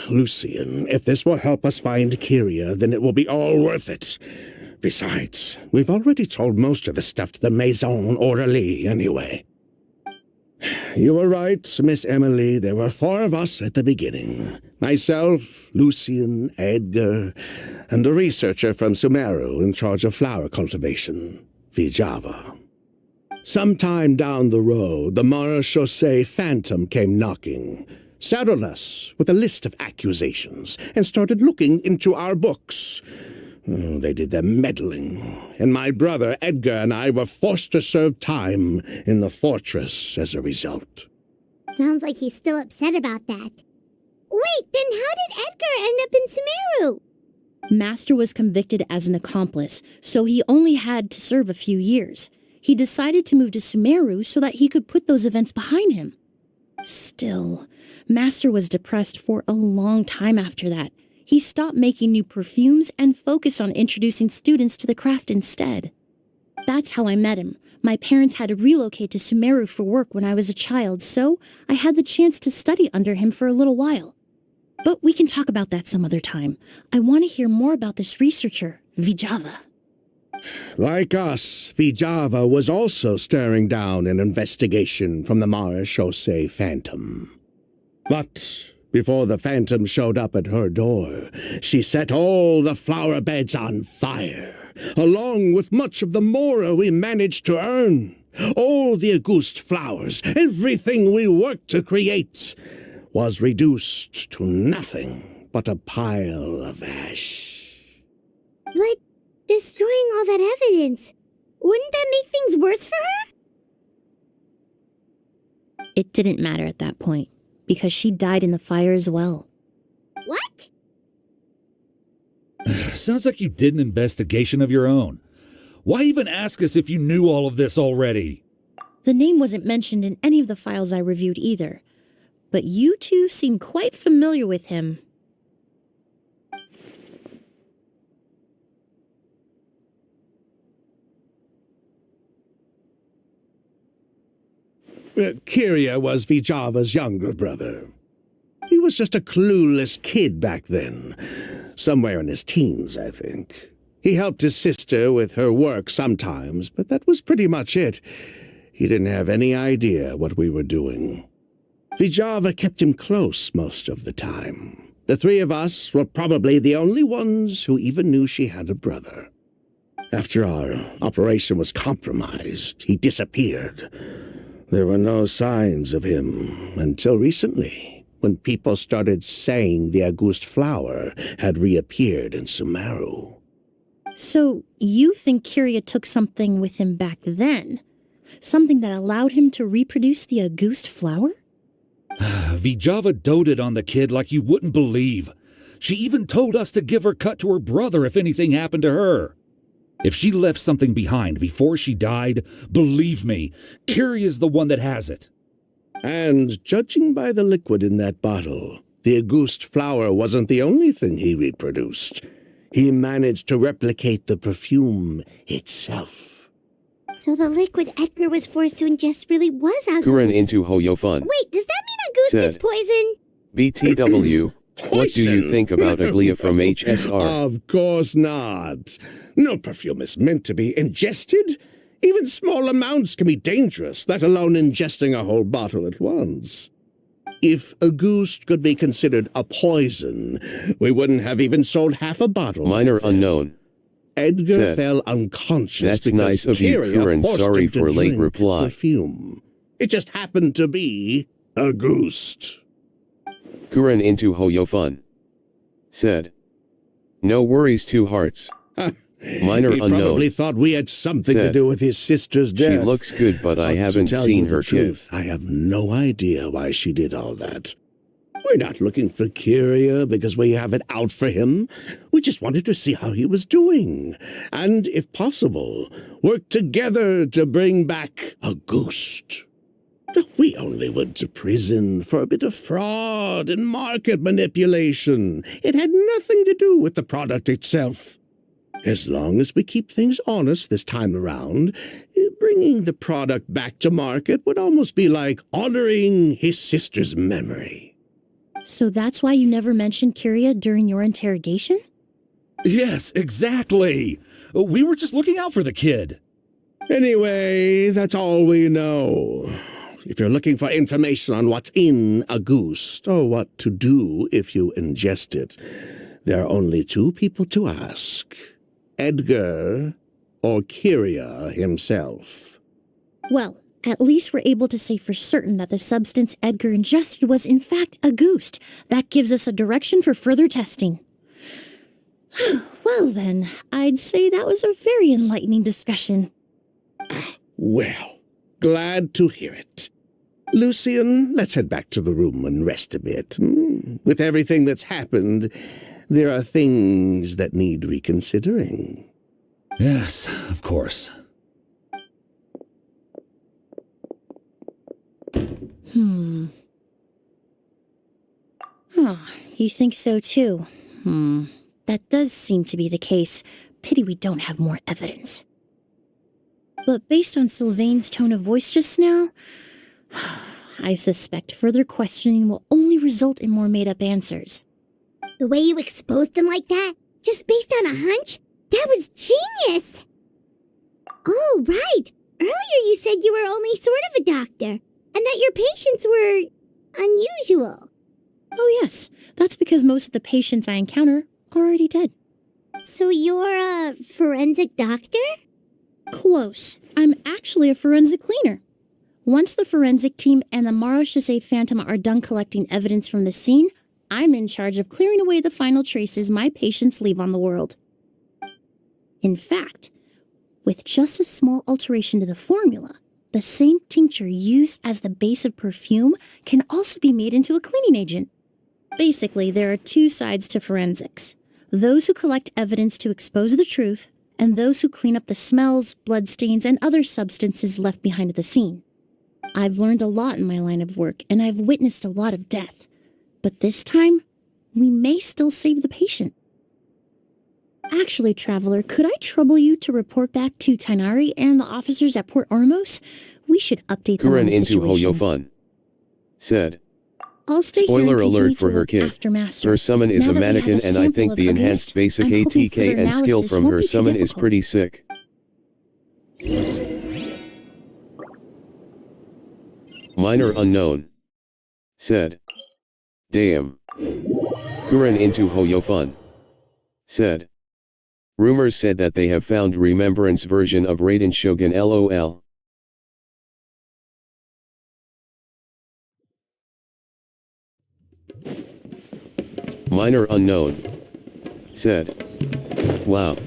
Lucien, if this will help us find Kyria, then it will be all worth it. Besides, we've already told most of the stuff to the Maison Orderly anyway. You were right, Miss Emily. There were 4 of us at the beginning. Myself, Lucien, Edgar, and the researcher from Sumeru in charge of flower cultivation, Vijava. Sometime down the road, the Marechaussee Phantom came knocking, saddled us with a list of accusations, and started looking into our books. They did their meddling, and my brother Edgar and I were forced to serve time in the fortress as a result. Sounds like he's still upset about that. Wait, then how did Edgar end up in Sumeru? Master was convicted as an accomplice, so he only had to serve a few years. He decided to move to Sumeru so that he could put those events behind him. Still, Master was depressed for a long time after that. He stopped making new perfumes and focused on introducing students to the craft instead. That's how I met him. My parents had to relocate to Sumeru for work when I was a child, so I had the chance to study under him for a little while. But we can talk about that some other time. I want to hear more about this researcher, Vijava. Like us, Vijava was also staring down an investigation from the Marechaussee Phantom. But before the Phantom showed up at her door, she set all the flower beds on fire along with much of the mora we managed to earn. All the Auguste flowers, everything we worked to create, was reduced to nothing but a pile of ash. But destroying all that evidence, wouldn't that make things worse for her? It didn't matter at that point, because she died in the fire as well. What? Sounds like you did an investigation of your own. Why even ask us if you knew all of this already? The name wasn't mentioned in any of the files I reviewed either, but you two seem quite familiar with him. Kyria was Vijava's younger brother. He was just a clueless kid back then, somewhere in his teens, I think. He helped his sister with her work sometimes, but that was pretty much it. He didn't have any idea what we were doing. Vijava kept him close most of the time. The three of us were probably the only ones who even knew she had a brother. After our operation was compromised, he disappeared. There were no signs of him until recently, when people started saying the Auguste flower had reappeared in Sumeru. So, you think Kyria took something with him back then? Something that allowed him to reproduce the Auguste flower? Vijava doted on the kid like you wouldn't believe. She even told us to give her cut to her brother if anything happened to her. If she left something behind before she died, believe me, Kyria's the one that has it. And judging by the liquid in that bottle, the Auguste flower wasn't the only thing he reproduced. He managed to replicate the perfume itself. So the liquid Edgar was forced to ingest really was Auguste. Kuren into Hoyofun. Wait, does that mean Auguste is Said. poison? BTW, what do you think about Aglia from HSR? Of course not. No perfume is meant to be ingested. Even small amounts can be dangerous, let alone ingesting a whole bottle at once. If Auguste could be considered a poison, we wouldn't have even sold half a bottle. Minor unknown. Edgar Said. fell unconscious. That's because nice of you, Kyria Kuren. forced Sorry him to for late drink reply. Perfume. It just happened to be Auguste. Kuren into Hoyofun. Said. No worries, two hearts. Minor He unknown. probably thought we had something to Said. do with his sister's death. She looks good, but I To haven't tell seen you the her truth, kid. I have no idea why she did all that. We're not looking for Kyria because we have it out for him. We just wanted to see how he was doing. And, if possible, work together to bring back Auguste. We only went to prison for a bit of fraud and market manipulation. It had nothing to do with the product itself. As long as we keep things honest this time around, bringing the product back to market would almost be like honoring his sister's memory. So that's why you never mentioned Kyria during your interrogation? Yes, exactly. We were just looking out for the kid. Anyway, that's all we know. If you're looking for information on what's in Auguste, or what to do if you ingest it, there are only two people to ask. Edgar or Kyria himself. Well, at least we're able to say for certain that the substance Edgar ingested was in fact Auguste. That gives us a direction for further testing. Well then, I'd say that was a very enlightening discussion. Well, glad to hear it. Lucian, let's head back to the room and rest a bit. With everything that's happened, there are things that need reconsidering. Yes, of course. You think so too? That does seem to be the case. Pity we don't have more evidence. But based on Sylvain's tone of voice just now, I suspect further questioning will only result in more made-up answers. The way you exposed them like that, just based on a hunch? That was genius! Oh, right. Earlier you said you were only sort of a doctor, and that your patients were unusual. Oh yes, that's because most of the patients I encounter are already dead. So you're a forensic doctor? Close. I'm actually a forensic cleaner. Once the forensic team and the Marochisei Phantom are done collecting evidence from the scene, I'm in charge of clearing away the final traces my patients leave on the world. In fact, with just a small alteration to the formula, the same tincture used as the base of perfume can also be made into a cleaning agent. Basically, there are two sides to forensics: those who collect evidence to expose the truth, and those who clean up the smells, bloodstains, and other substances left behind at the scene. I've learned a lot in my line of work, and I've witnessed a lot of death. But this time, we may still save the patient. Actually, Traveler, could I trouble you to report back to Tainari and the officers at Port Ormos? We should update them on Kuren the into situation. Hoyofun said. I'll stay Spoiler here and alert continue for to her look kid. after Master. Her summon is Now a that we have mannequin, and I sample think of the enhanced Auguste, basic I'm hoping ATK further and skill analysis from won't her be too summon is difficult. pretty sick. Minor unknown said. Damn. Kuren into Hoyofun said. Rumors said that they have found remembrance version of Raiden Shogun LOL. Minor unknown said. Wow.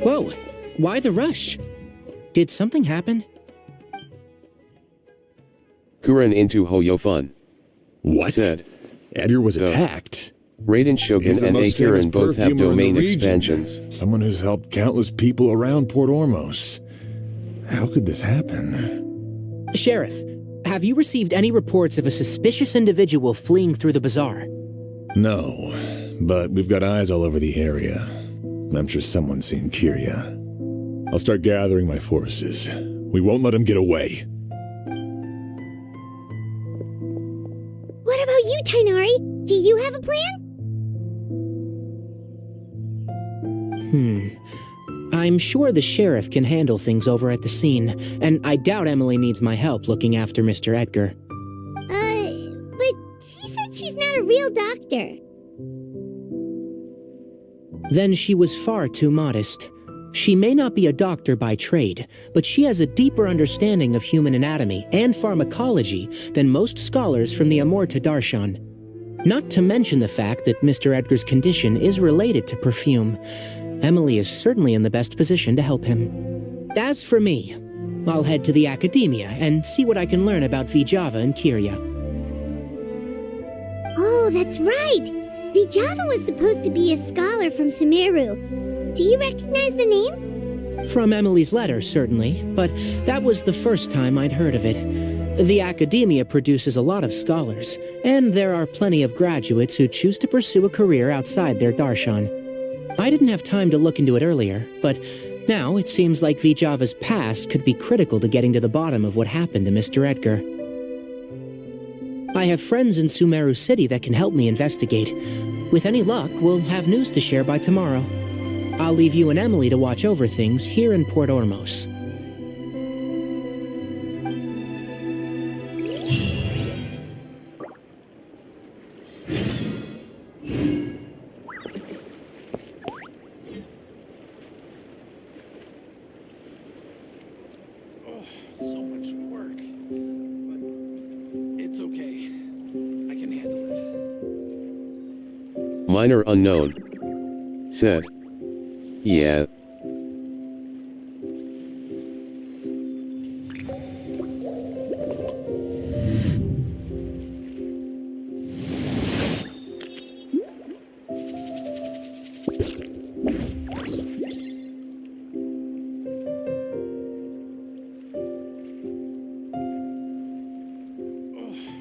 Whoa, why the rush? Did something happen? Kuren into Hoyofun What? said. Edgar was Duh. attacked. Raiden Shogun He's the and most famous Akiran both have perfumer in the domain region. expansions. Someone who's helped countless people around Port Ormos. How could this happen? Sheriff, have you received any reports of a suspicious individual fleeing through the bazaar? No, but we've got eyes all over the area. I'm sure someone's seen Kiria. I'll start gathering my forces. We won't let him get away. What about you, Tainari? Do you have a plan? I'm sure the sheriff can handle things over at the scene, and I doubt Emily needs my help looking after Mr. Edgar. But she said she's not a real doctor. Then she was far too modest. She may not be a doctor by trade, but she has a deeper understanding of human anatomy and pharmacology than most scholars from the Amorta Darshan. Not to mention the fact that Mr. Edgar's condition is related to perfume. Emily is certainly in the best position to help him. As for me, I'll head to the academia and see what I can learn about Vijava and Kiria. Oh, that's right! Vijava was supposed to be a scholar from Sumeru. Do you recognize the name? From Emily's letter, certainly, but that was the first time I'd heard of it. The academia produces a lot of scholars, and there are plenty of graduates who choose to pursue a career outside their darshan. I didn't have time to look into it earlier, but now it seems like Vijava's past could be critical to getting to the bottom of what happened to Mr. Edgar. I have friends in Sumeru City that can help me investigate. With any luck, we'll have news to share by tomorrow. I'll leave you and Emily to watch over things here in Port Ormos. So much work. But it's okay. I can handle it. Minor unknown said. Yeah.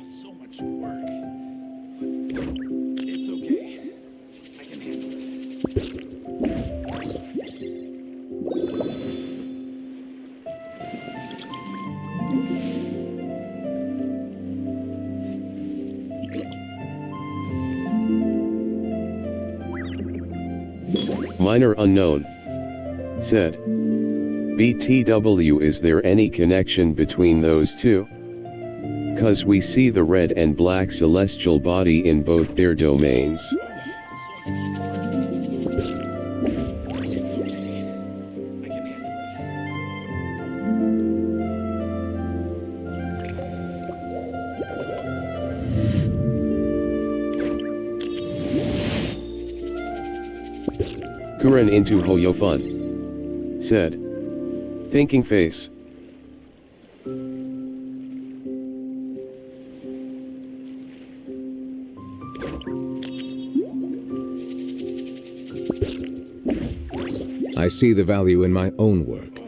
So much work. But it's okay. I can handle it. Minor unknown. Said. BTW, is there any connection between those two? 'Cause we see the red and black celestial body in both their domains. Kuren into Hoyofun. Said. Thinking face. I see the value in my own work,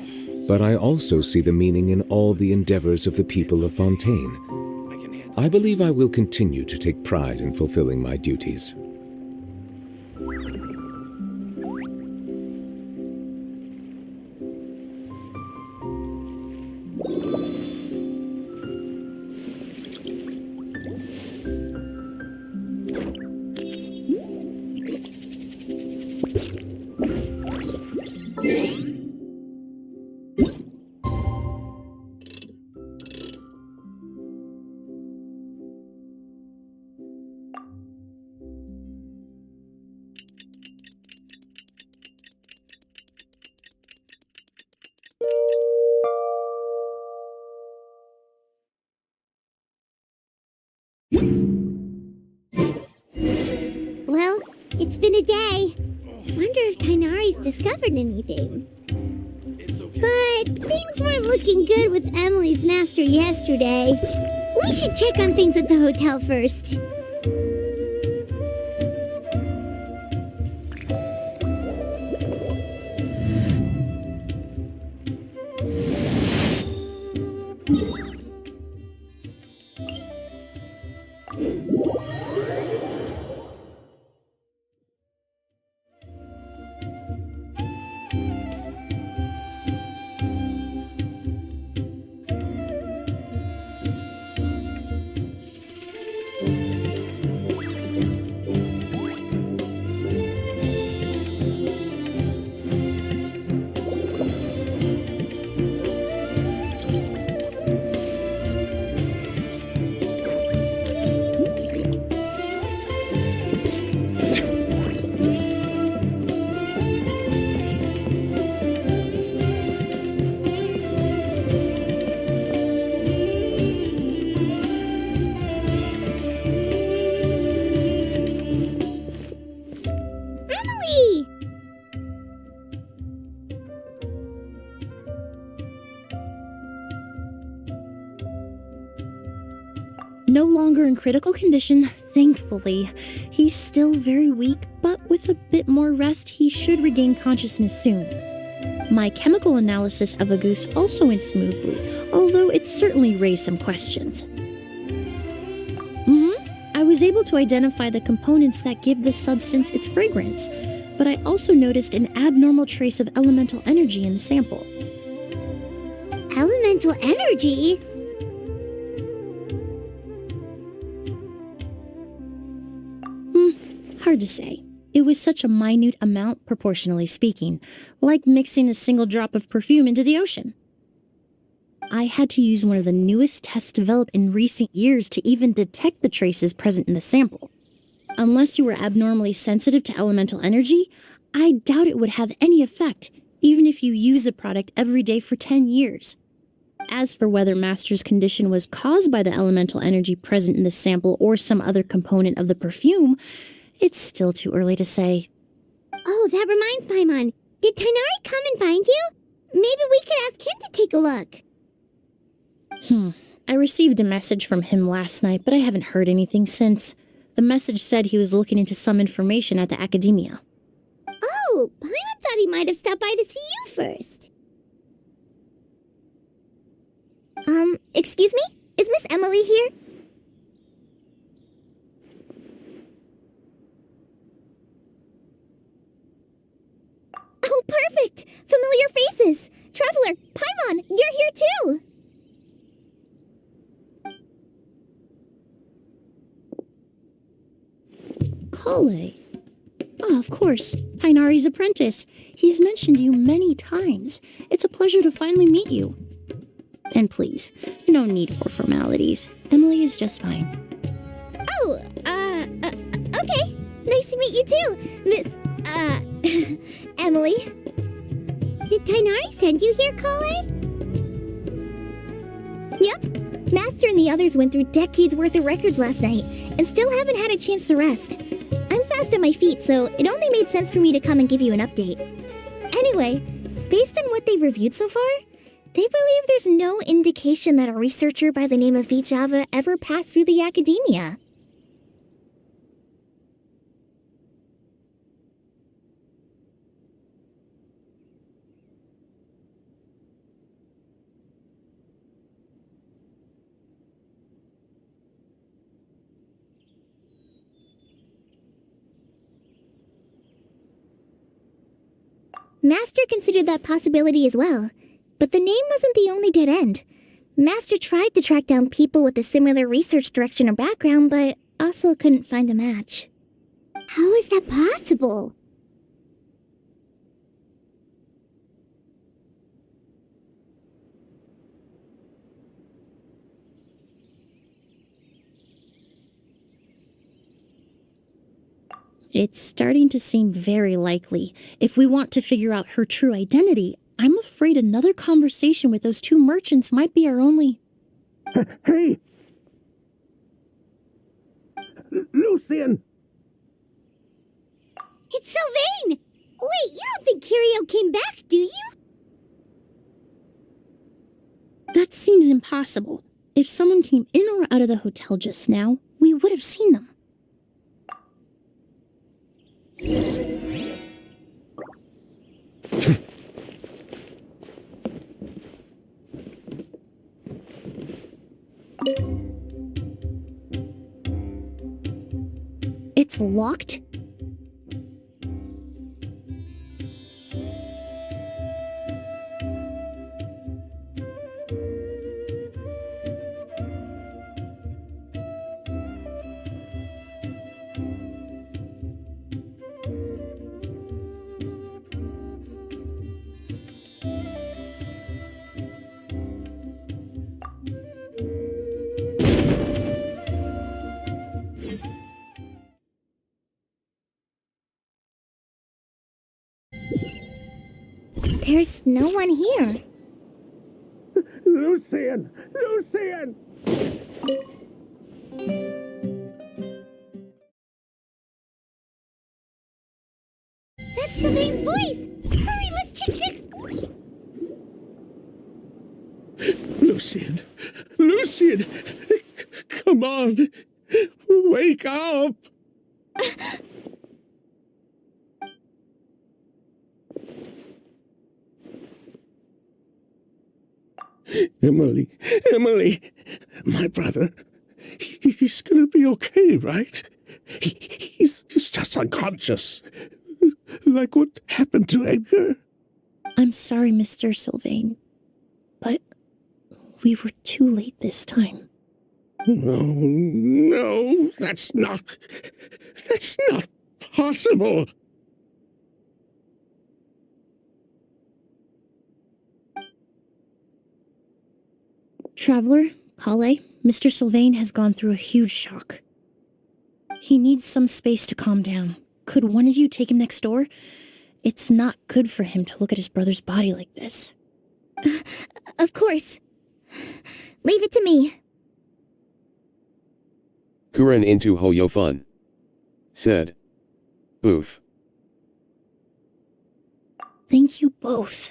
but I also see the meaning in all the endeavors of the people of Fontaine. I believe I will continue to take pride in fulfilling my duties. Well, it's been a day. Wonder if Tainari's discovered anything. But things weren't looking good with Emily's master yesterday. We should check on things at the hotel first. No longer in critical condition, thankfully. He's still very weak, but with a bit more rest, he should regain consciousness soon. My chemical analysis of Auguste also went smoothly, although it certainly raised some questions. I was able to identify the components that give this substance its fragrance, but I also noticed an abnormal trace of elemental energy in the sample. Elemental energy? Hard to say. It was such a minute amount, proportionally speaking, like mixing a single drop of perfume into the ocean. I had to use one of the newest tests developed in recent years to even detect the traces present in the sample. Unless you were abnormally sensitive to elemental energy, I doubt it would have any effect, even if you use the product every day for 10 years. As for whether Master's condition was caused by the elemental energy present in the sample or some other component of the perfume, it's still too early to say. Oh, that reminds Paimon. Did Tainari come and find you? Maybe we could ask him to take a look. I received a message from him last night, but I haven't heard anything since. The message said he was looking into some information at the academia. Oh, Paimon thought he might have stopped by to see you first. Excuse me? Is Miss Emily here? Oh, perfect! Familiar faces! Traveler, Paimon, you're here too! Kale. Of course. Tainari's apprentice. He's mentioned you many times. It's a pleasure to finally meet you. And please, no need for formalities. Emily is just fine. Oh, okay. Nice to meet you too, Miss, Emily. Did Tainari send you here, Kale? Yep. Master and the others went through decades worth of records last night, and still haven't had a chance to rest. I'm fast on my feet, so it only made sense for me to come and give you an update. Anyway, based on what they've reviewed so far, they believe there's no indication that a researcher by the name of Vijava ever passed through the academia. Master considered that possibility as well, but the name wasn't the only dead end. Master tried to track down people with a similar research direction or background, but also couldn't find a match. How is that possible? It's starting to seem very likely. If we want to figure out her true identity, I'm afraid another conversation with those two merchants might be our only... Hey! Lucian! It's Sylvain! Wait, you don't think Curio came back, do you? That seems impossible. If someone came in or out of the hotel just now, we would have seen them. It's locked? There's no one here. Lucian! Lucian! That's Sylvain's voice! Hurry, let's check next. Lucian! Lucian! Come on! Wake up! Emily, Emily, my brother, he's gonna be okay, right? He's just unconscious, like what happened to Edgar. I'm sorry, Mr. Sylvain, but we were too late this time. No, that's not possible. Traveler, Kale, Mr. Sylvain has gone through a huge shock. He needs some space to calm down. Could one of you take him next door? It's not good for him to look at his brother's body like this. Of course. Leave it to me. Kuren into Hoyofun. Said. Oof. Thank you both.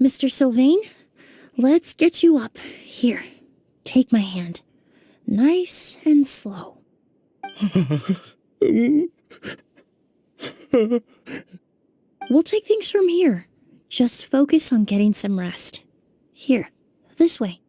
Mr. Sylvain, let's get you up. Here, take my hand. Nice and slow. We'll take things from here. Just focus on getting some rest. Here, this way.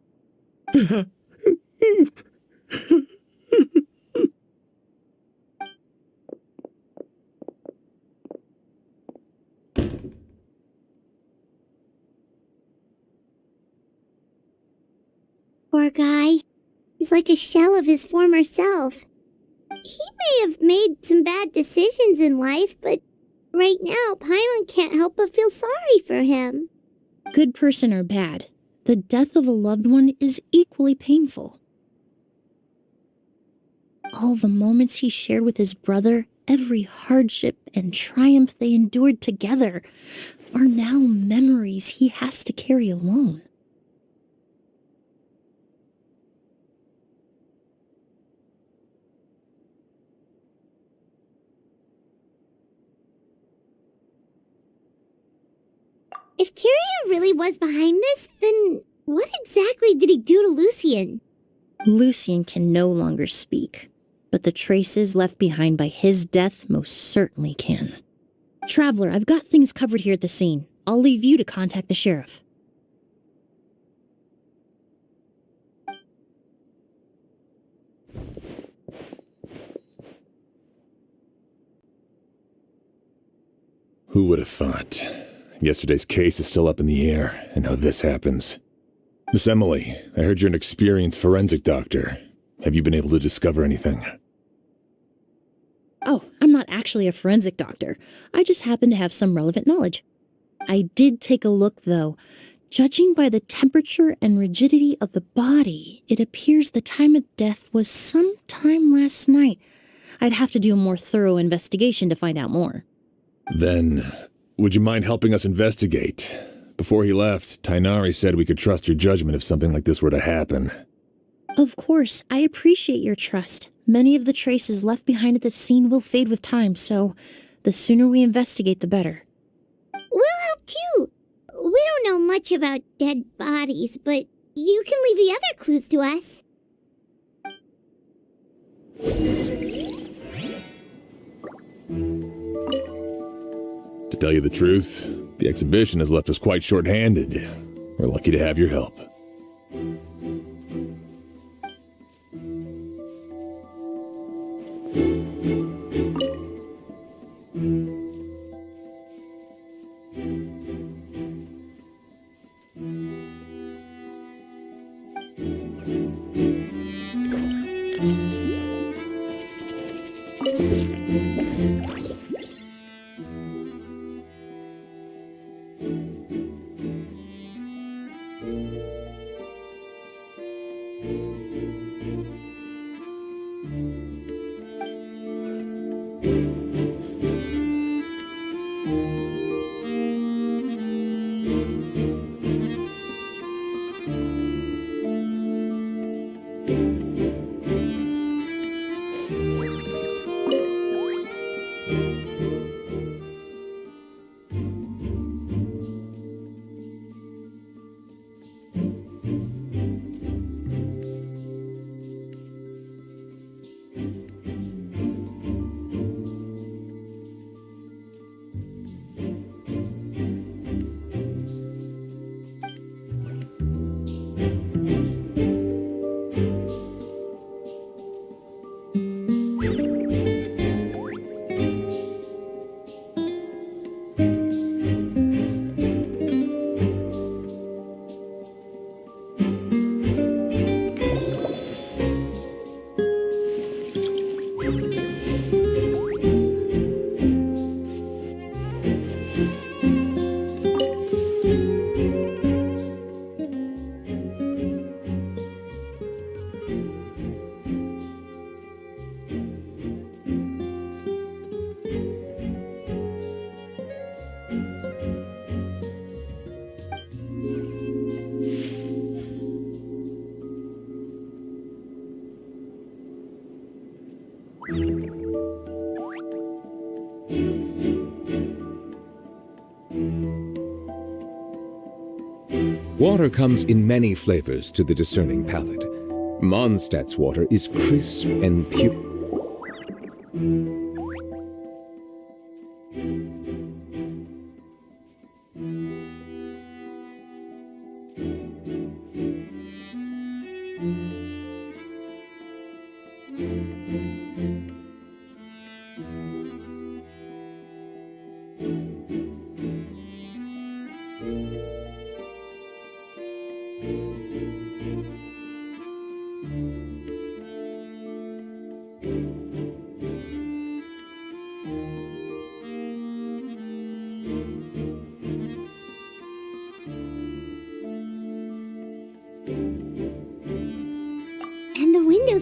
Poor guy. He's like a shell of his former self. He may have made some bad decisions in life, but right now, Paimon can't help but feel sorry for him. Good person or bad, the death of a loved one is equally painful. All the moments he shared with his brother, every hardship and triumph they endured together, are now memories he has to carry alone. If Kyria really was behind this, then what exactly did he do to Lucien? Lucien can no longer speak, but the traces left behind by his death most certainly can. Traveler, I've got things covered here at the scene. I'll leave you to contact the sheriff. Who would have thought? Yesterday's case is still up in the air, and now this happens. Miss Emily, I heard you're an experienced forensic doctor. Have you been able to discover anything? Oh, I'm not actually a forensic doctor. I just happen to have some relevant knowledge. I did take a look, though. Judging by the temperature and rigidity of the body, it appears the time of death was sometime last night. I'd have to do a more thorough investigation to find out more. Then, would you mind helping us investigate? Before he left, Tainari said we could trust your judgment if something like this were to happen. Of course, I appreciate your trust. Many of the traces left behind at the scene will fade with time, so the sooner we investigate, the better. We'll help too. We don't know much about dead bodies, but you can leave the other clues to us. To tell you the truth, the exhibition has left us quite short-handed. We're lucky to have your help. Water comes in many flavors to the discerning palate. Mondstadt's water is crisp and pure.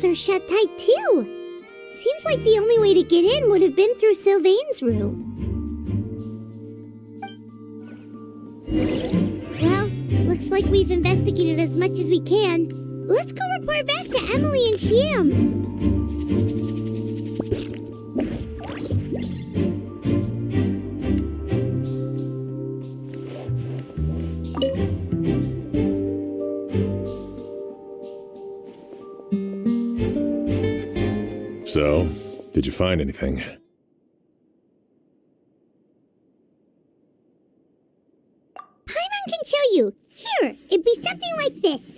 windows are shut tight too. Seems like the only way to get in would have been through Sylvain's room. Well, looks like we've investigated as much as we can. Let's go report back to Emily and Sham. So, did you find anything? Paimon can show you. Here, it'd be something like this.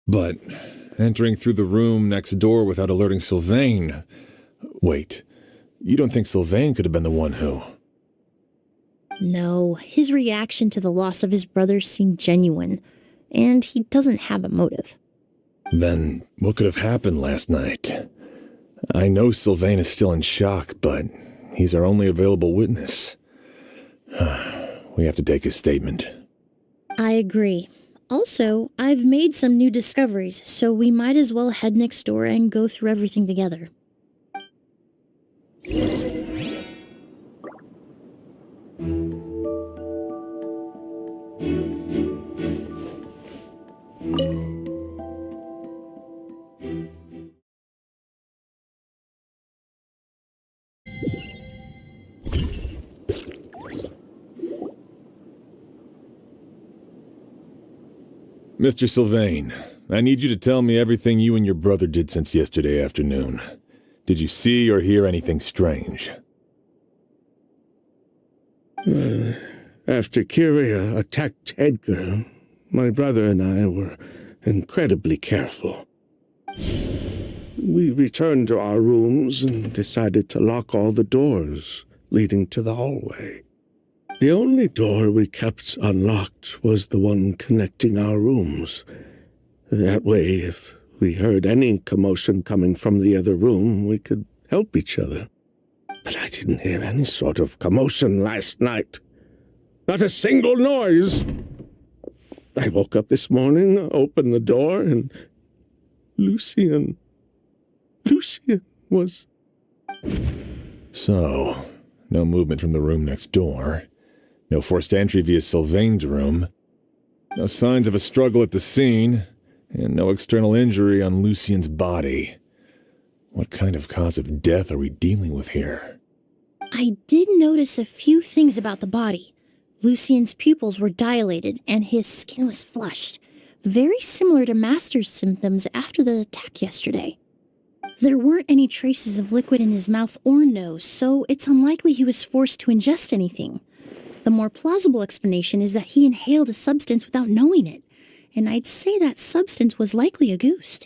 But entering through the room next door without alerting Sylvain... Wait, you don't think Sylvain could have been the one who... No, his reaction to the loss of his brother seemed genuine, and he doesn't have a motive. Then what could have happened last night? I know Sylvain is still in shock, but he's our only available witness. We have to take his statement. I agree. Also, I've made some new discoveries, so we might as well head next door and go through everything together. Mr. Sylvain, I need you to tell me everything you and your brother did since yesterday afternoon. Did you see or hear anything strange? After Kyria attacked Edgar, my brother and I were incredibly careful. We returned to our rooms and decided to lock all the doors leading to the hallway. The only door we kept unlocked was the one connecting our rooms. That way, if we heard any commotion coming from the other room, we could help each other. But I didn't hear any sort of commotion last night. Not a single noise. I woke up this morning, opened the door, and Lucian was... So, no movement from the room next door. No forced entry via Sylvain's room. No signs of a struggle at the scene. And no external injury on Lucian's body. What kind of cause of death are we dealing with here? I did notice a few things about the body. Lucian's pupils were dilated, and his skin was flushed. Very similar to Master's symptoms after the attack yesterday. There weren't any traces of liquid in his mouth or nose, so it's unlikely he was forced to ingest anything. The more plausible explanation is that he inhaled a substance without knowing it, and I'd say that substance was likely a goose.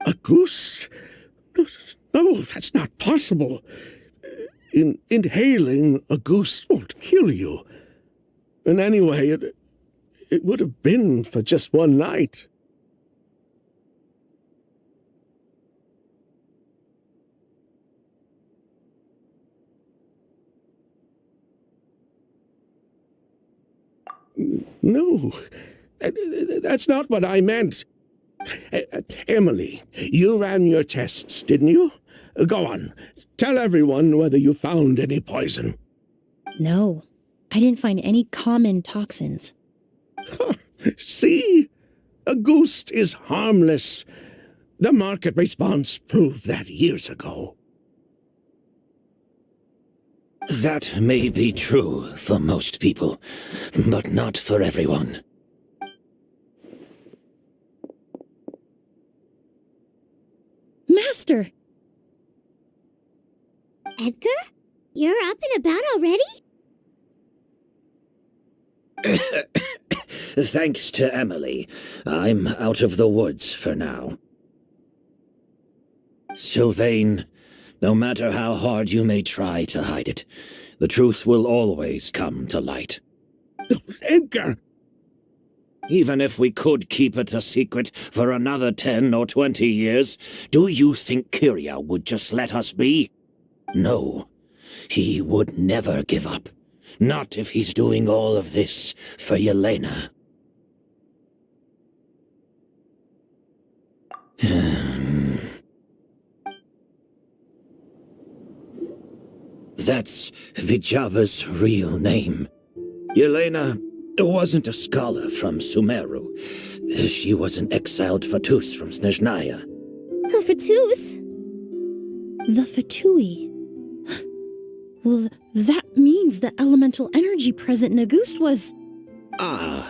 A goose? No, that's not possible. Inhaling a goose won't kill you. And anyway, it would have been for just one night. No, that's not what I meant. Emily, you ran your tests, didn't you? Go on, tell everyone whether you found any poison. No, I didn't find any common toxins. See? A goose is harmless. The market response proved that years ago. That may be true for most people, but not for everyone. Master! Edgar? You're up and about already? Thanks to Emily, I'm out of the woods for now. Sylvain, no matter how hard you may try to hide it, the truth will always come to light. Edgar! Even if we could keep it a secret for another 10 or 20 years, do you think Kyria would just let us be? No, he would never give up. Not if he's doing all of this for Yelena. That's Vijava's real name. Yelena wasn't a scholar from Sumeru. She was an exiled Fatus from Snezhnaya. A Fatus? The Fatui. Well, that means the elemental energy present in August was... Ah,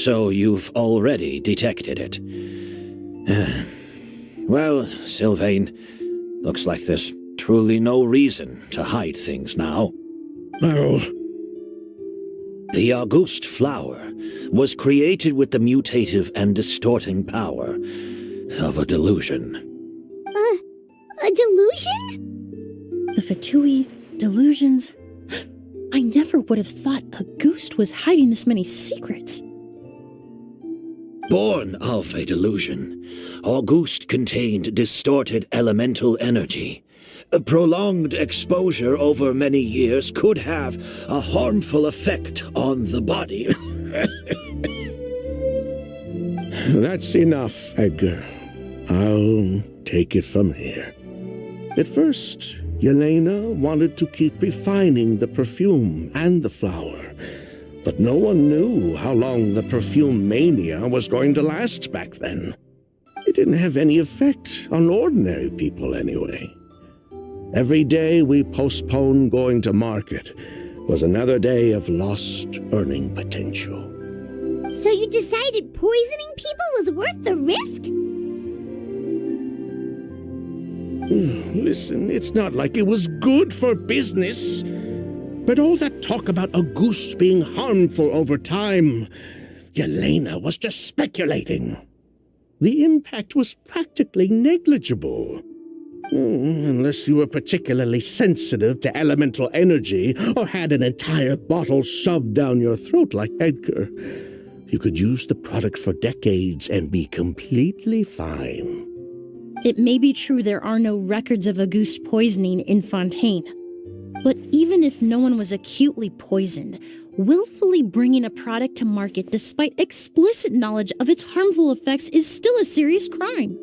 so you've already detected it. Well, Sylvain, looks like there's truly no reason to hide things now. Oh, The August flower was created with the mutative and distorting power of a delusion. A delusion? The Fatui, delusions... I never would have thought August was hiding this many secrets. Born of a delusion, August contained distorted elemental energy. A prolonged exposure over many years could have a harmful effect on the body. that's enough, Edgar. I'll take it from here. At first, Yelena wanted to keep refining the perfume and the flower, but no one knew how long the perfume mania was going to last back then. It didn't have any effect on ordinary people anyway. Every day we postponed going to market was another day of lost earning potential. So you decided poisoning people was worth the risk? Listen, it's not like it was good for business. But all that talk about August being harmful over time, Yelena was just speculating. The impact was practically negligible. Unless you were particularly sensitive to elemental energy or had an entire bottle shoved down your throat like Edgar. You could use the product for decades and be completely fine. It may be true there are no records of August poisoning in Fontaine. But even if no one was acutely poisoned, willfully bringing a product to market despite explicit knowledge of its harmful effects is still a serious crime.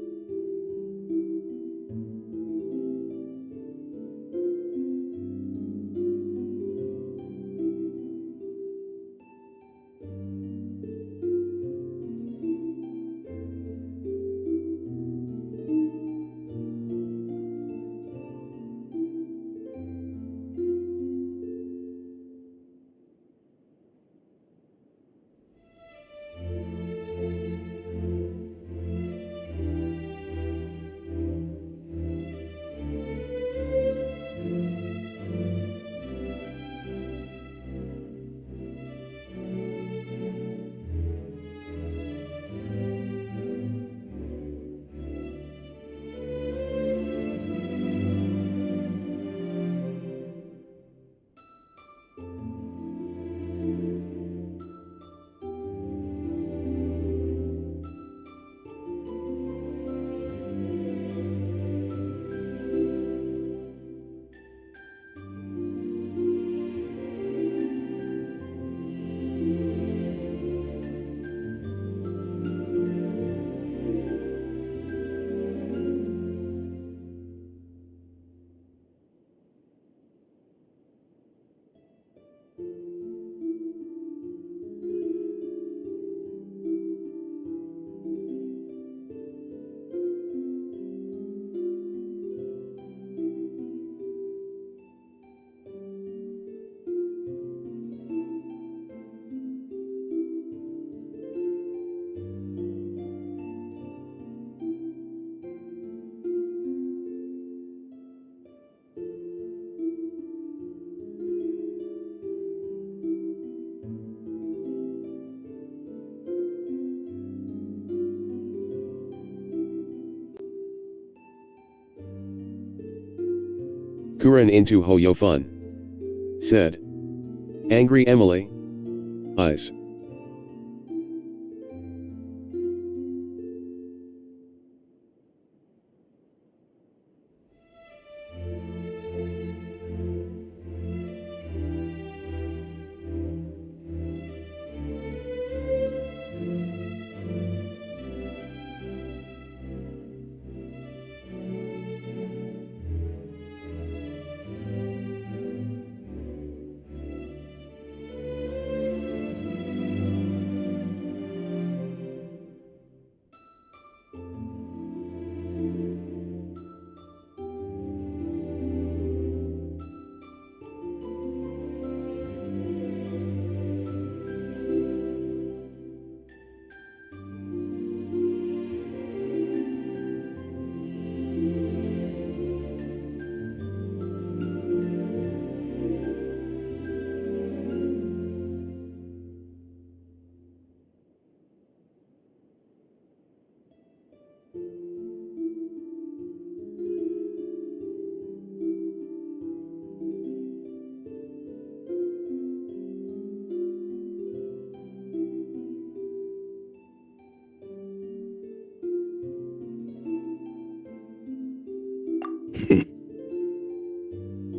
Kuren into Hoyofun. Said. Angry Emily. Eyes.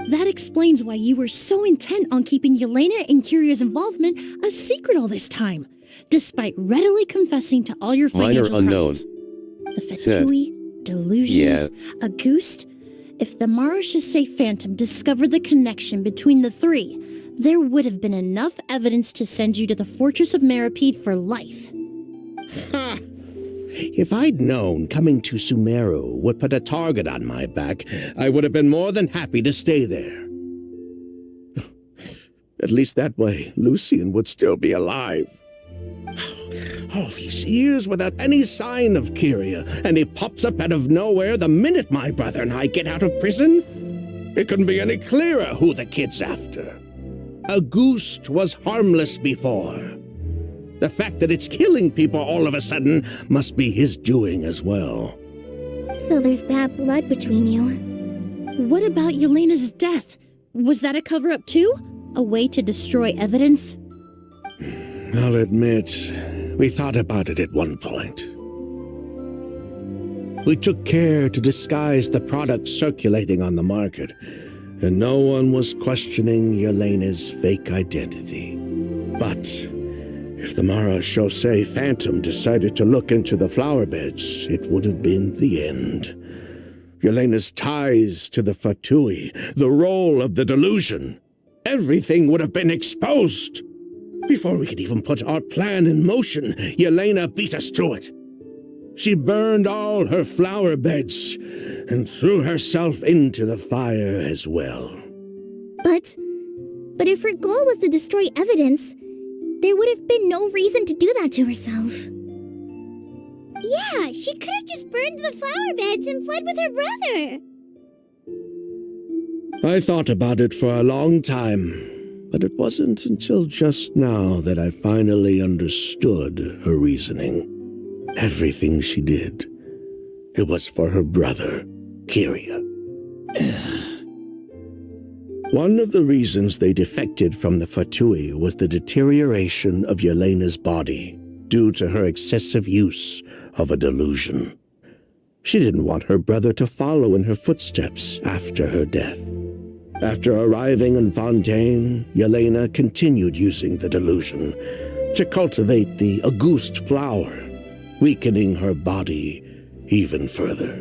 That explains why you were so intent on keeping Yelena and Kiria's involvement a secret all this time, despite readily confessing to all your financial Minor unknown. crimes. The Fatui, delusions, Auguste. If the Maréchaussée Phantom discovered the connection between the three, there would have been enough evidence to send you to the Fortress of Meripede for life. Ha! If I'd known coming to Sumeru would put a target on my back, I would have been more than happy to stay there. At least that way, Lucien would still be alive. All these years without any sign of Kyria, and he pops up out of nowhere the minute my brother and I get out of prison? It couldn't be any clearer who the kid's after. Auguste was harmless before. The fact that it's killing people all of a sudden must be his doing as well. So there's bad blood between you. What about Yelena's death? Was that a cover-up too? A way to destroy evidence? I'll admit, we thought about it at one point. We took care to disguise the products circulating on the market, and no one was questioning Yelena's fake identity. But if the Maréchaussée Phantom decided to look into the flower beds, it would have been the end. Yelena's ties to the Fatui, the role of the delusion, everything would have been exposed. Before we could even put our plan in motion, Yelena beat us to it. She burned all her flower beds and threw herself into the fire as well. But if her goal was to destroy evidence, there would have been no reason to do that to herself. Yeah, she could have just burned the flower beds and fled with her brother. I thought about it for a long time, but it wasn't until just now that I finally understood her reasoning. Everything she did, it was for her brother, Kyria. One of the reasons they defected from the Fatui was the deterioration of Yelena's body due to her excessive use of a delusion. She didn't want her brother to follow in her footsteps after her death. After arriving in Fontaine, Yelena continued using the delusion to cultivate the Auguste flower, weakening her body even further.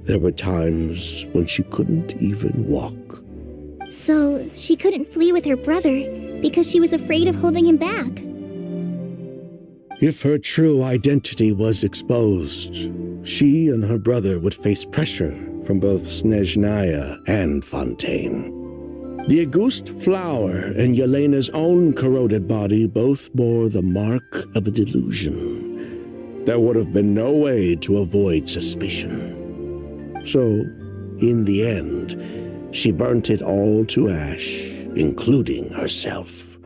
There were times when she couldn't even walk. So she couldn't flee with her brother because she was afraid of holding him back. If her true identity was exposed, she and her brother would face pressure from both Snezhnaya and Fontaine. The Auguste flower and Yelena's own corroded body both bore the mark of a delusion. There would have been no way to avoid suspicion. So, in the end, she burnt it all to ash, including herself.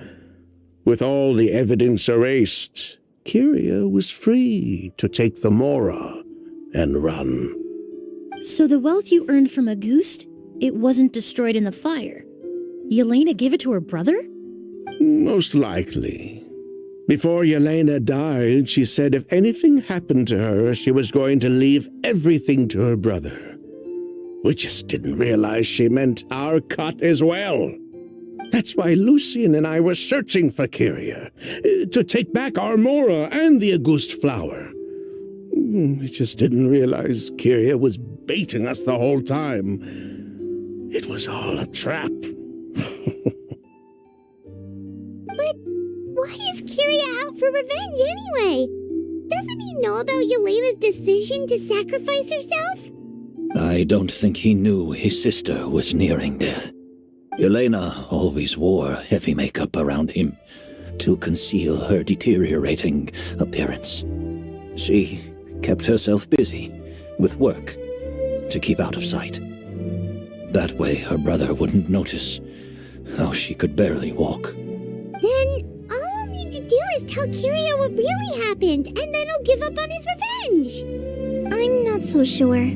With all the evidence erased, Kyria was free to take the Mora and run. So the wealth you earned from Auguste, it wasn't destroyed in the fire. Yelena gave it to her brother? Most likely. Before Yelena died, she said if anything happened to her, she was going to leave everything to her brother. We just didn't realize she meant our cut as well. That's why Lucian and I were searching for Kyria, to take back Armora and the August flower. We just didn't realize Kyria was baiting us the whole time. It was all a trap. But why is Kyria out for revenge anyway? Doesn't he know about Yelena's decision to sacrifice herself? I don't think he knew his sister was nearing death. Yelena always wore heavy makeup around him to conceal her deteriorating appearance. She kept herself busy with work to keep out of sight. That way her brother wouldn't notice how she could barely walk. Then all we'll need to do is tell Kyria what really happened, and then he'll give up on his revenge. I'm not so sure.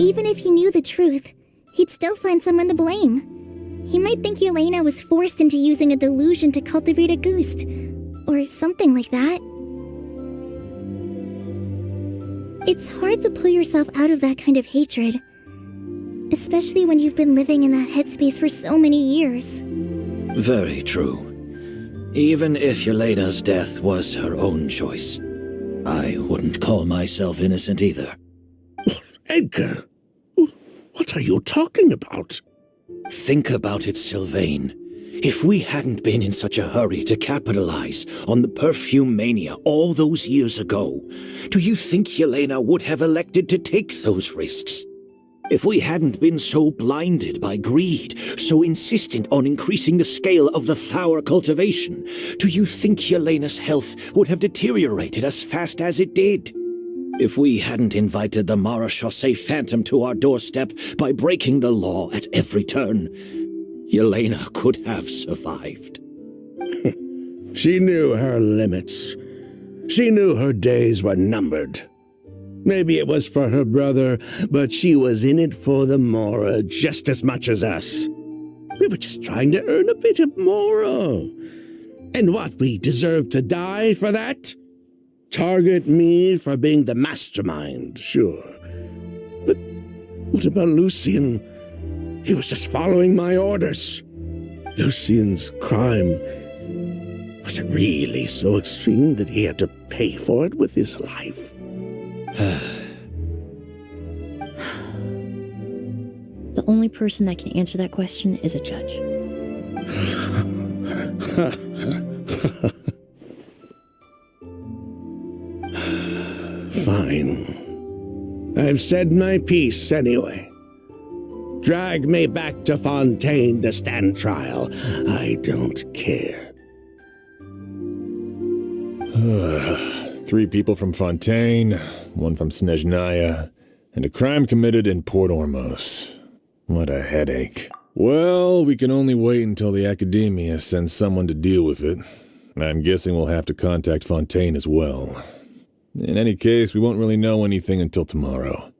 Even if he knew the truth, he'd still find someone to blame. He might think Yelena was forced into using a delusion to cultivate a goose, or something like that. It's hard to pull yourself out of that kind of hatred, especially when you've been living in that headspace for so many years. Very true. Even if Yelena's death was her own choice, I wouldn't call myself innocent either. Edgar, what are you talking about? Think about it, Sylvain. If we hadn't been in such a hurry to capitalize on the perfume mania all those years ago, do you think Yelena would have elected to take those risks? If we hadn't been so blinded by greed, so insistent on increasing the scale of the flower cultivation, do you think Yelena's health would have deteriorated as fast as it did? If we hadn't invited the Marechaussee Phantom to our doorstep by breaking the law at every turn, Yelena could have survived. She knew her limits. She knew her days were numbered. Maybe it was for her brother, but she was in it for the Mora just as much as us. We were just trying to earn a bit of Mora. And what, we deserve to die for that? Target me for being the mastermind, sure. But what about Lucian? He was just following my orders. Lucian's crime, was it really so extreme that he had to pay for it with his life? The only person that can answer that question is a judge. Fine. I've said my piece anyway. Drag me back to Fontaine to stand trial. I don't care. 3 people from Fontaine, 1 from Snezhnaya, and a crime committed in Port Ormos. What a headache. Well, we can only wait until the Academia sends someone to deal with it. I'm guessing we'll have to contact Fontaine as well. In any case, we won't really know anything until tomorrow.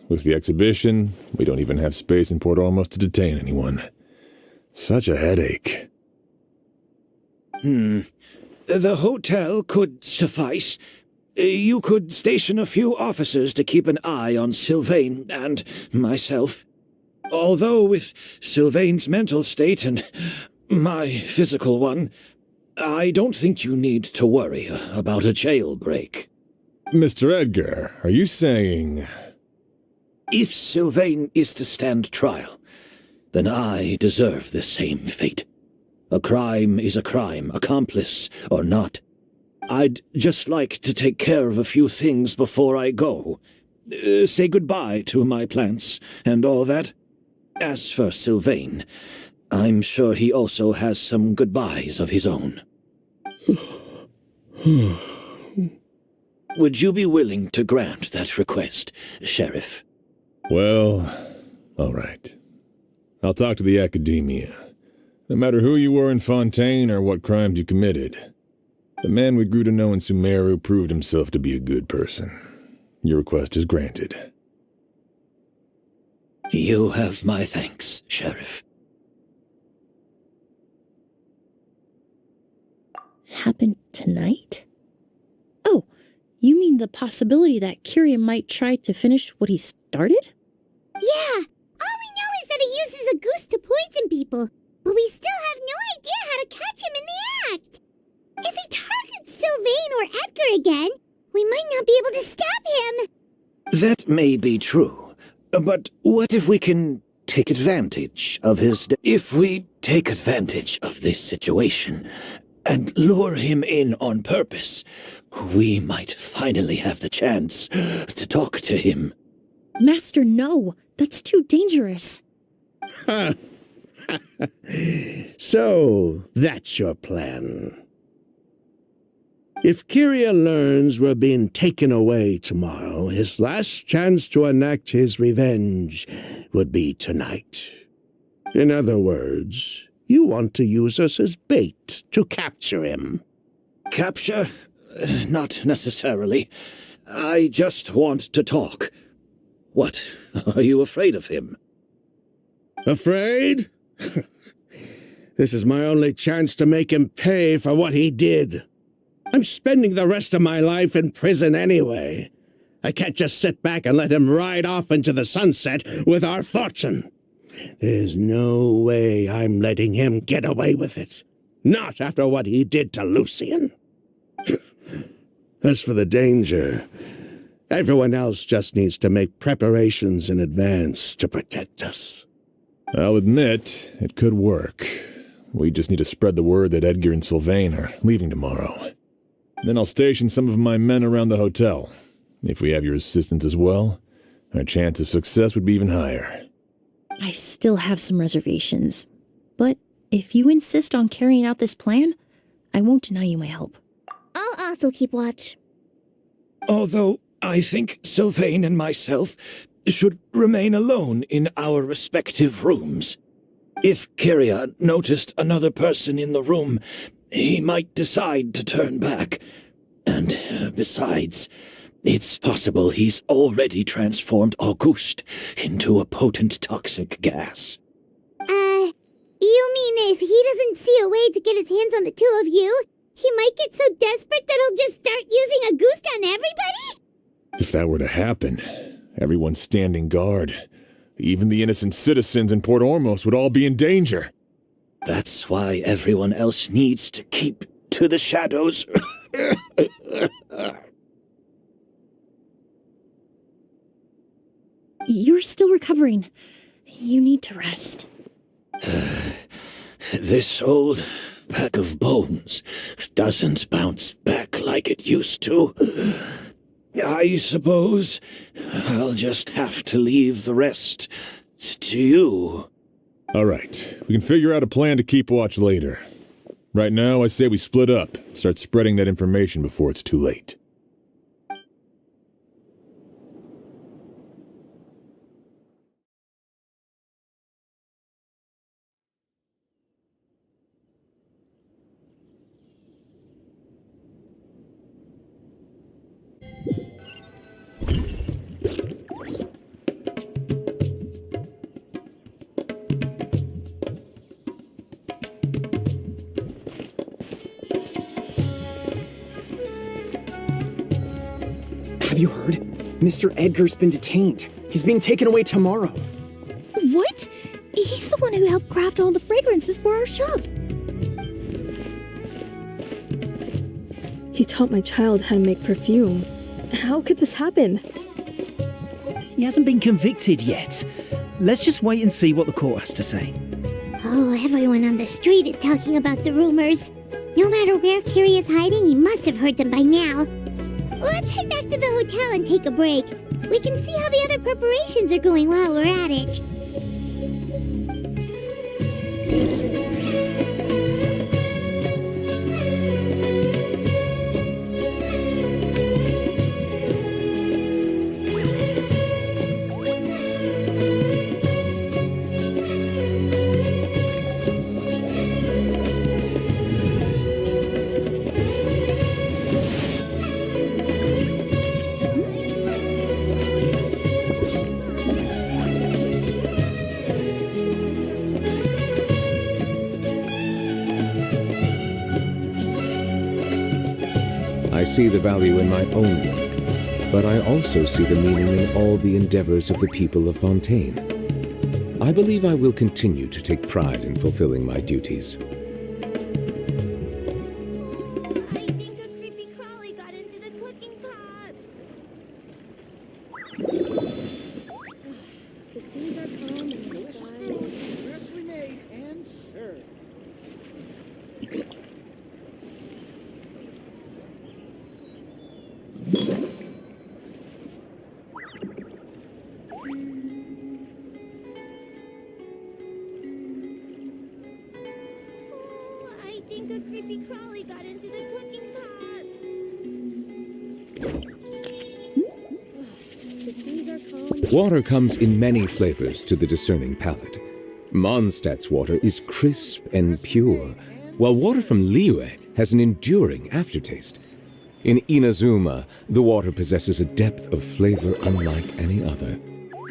With the exhibition, we don't even have space in Port Ormos to detain anyone. Such a headache. The hotel could suffice. You could station a few officers to keep an eye on Sylvain and myself. Although with Sylvain's mental state and my physical one, I don't think you need to worry about a jailbreak. Mr. Edgar, are you saying... If Sylvain is to stand trial, then I deserve the same fate. A crime is a crime, accomplice or not. I'd just like to take care of a few things before I go. Say goodbye to my plants and all that. As for Sylvain, I'm sure he also has some goodbyes of his own. Would you be willing to grant that request, Sheriff? Well, all right. I'll talk to the Academia. No matter who you were in Fontaine or what crimes you committed, the man we grew to know in Sumeru proved himself to be a good person. Your request is granted. You have my thanks, Sheriff. Happened tonight? Oh, you mean the possibility that Kyria might try to finish what he started? Yeah, all we know is that he uses a goose to poison people, but we still have no idea how to catch him in the act. If he targets Sylvain or Edgar again, we might not be able to stop him. That may be true, but what if we can take advantage of his... If we take advantage of this situation and lure him in on purpose, we might finally have the chance to talk to him. Master, no. That's too dangerous. So, that's your plan. If Kyria learns we're being taken away tomorrow, his last chance to enact his revenge would be tonight. In other words, you want to use us as bait to capture him. Capture? Not necessarily. I just want to talk. What? Are you afraid of him? Afraid? This is my only chance to make him pay for what he did. I'm spending the rest of my life in prison anyway. I can't just sit back and let him ride off into the sunset with our fortune. There's no way I'm letting him get away with it. Not after what he did to Lucian. As for the danger, everyone else just needs to make preparations in advance to protect us. I'll admit, it could work. We just need to spread the word that Edgar and Sylvain are leaving tomorrow. Then I'll station some of my men around the hotel. If we have your assistance as well, our chance of success would be even higher. I still have some reservations. But if you insist on carrying out this plan, I won't deny you my help. I'll also keep watch. Although I think Sylvain and myself should remain alone in our respective rooms. If Kyria noticed another person in the room, he might decide to turn back. And besides, it's possible he's already transformed Auguste into a potent toxic gas. You mean if he doesn't see a way to get his hands on the two of you, he might get so desperate that he'll just start using Auguste on everybody? If that were to happen, everyone's standing guard. Even the innocent citizens in Port Ormos would all be in danger. That's why everyone else needs to keep to the shadows. You're still recovering. You need to rest. This old bag of bones doesn't bounce back like it used to. I suppose I'll just have to leave the rest to you. All right, we can figure out a plan to keep watch later. Right now, I say we split up, start spreading that information before it's too late. Have you heard? Mr. Edgar's been detained. He's being taken away tomorrow. What? He's the one who helped craft all the fragrances for our shop. He taught my child how to make perfume. How could this happen? He hasn't been convicted yet. Let's just wait and see what the court has to say. Oh, everyone on the street is talking about the rumors. No matter where Kyria is hiding, he must have heard them by now. Let's head back to the hotel and take a break. We can see how the other preparations are going while we're at it. see the value in my own work, but I also see the meaning in all the endeavors of the people of Fontaine. I believe I will continue to take pride in fulfilling my duties. I think a creepy crawly got into the cooking pot. The seas are calm and the sky is Freshly made and served. Oh, I think a creepy crawly got into the cooking pot. the seas are calm. Water comes in many flavors to the discerning palate. Mondstadt's water is crisp and pure, while water from Liyue has an enduring aftertaste. In Inazuma, the water possesses a depth of flavor unlike any other.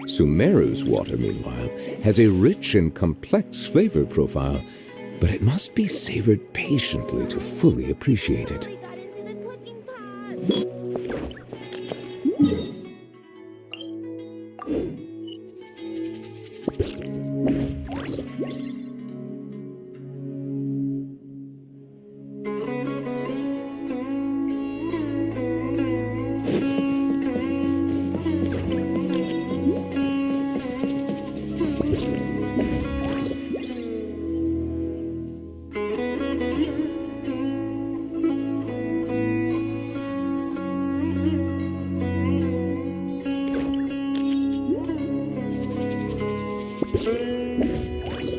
Sumeru's water, meanwhile, has a rich and complex flavor profile, but it must be savored patiently to fully appreciate it. We got into the cooking pot.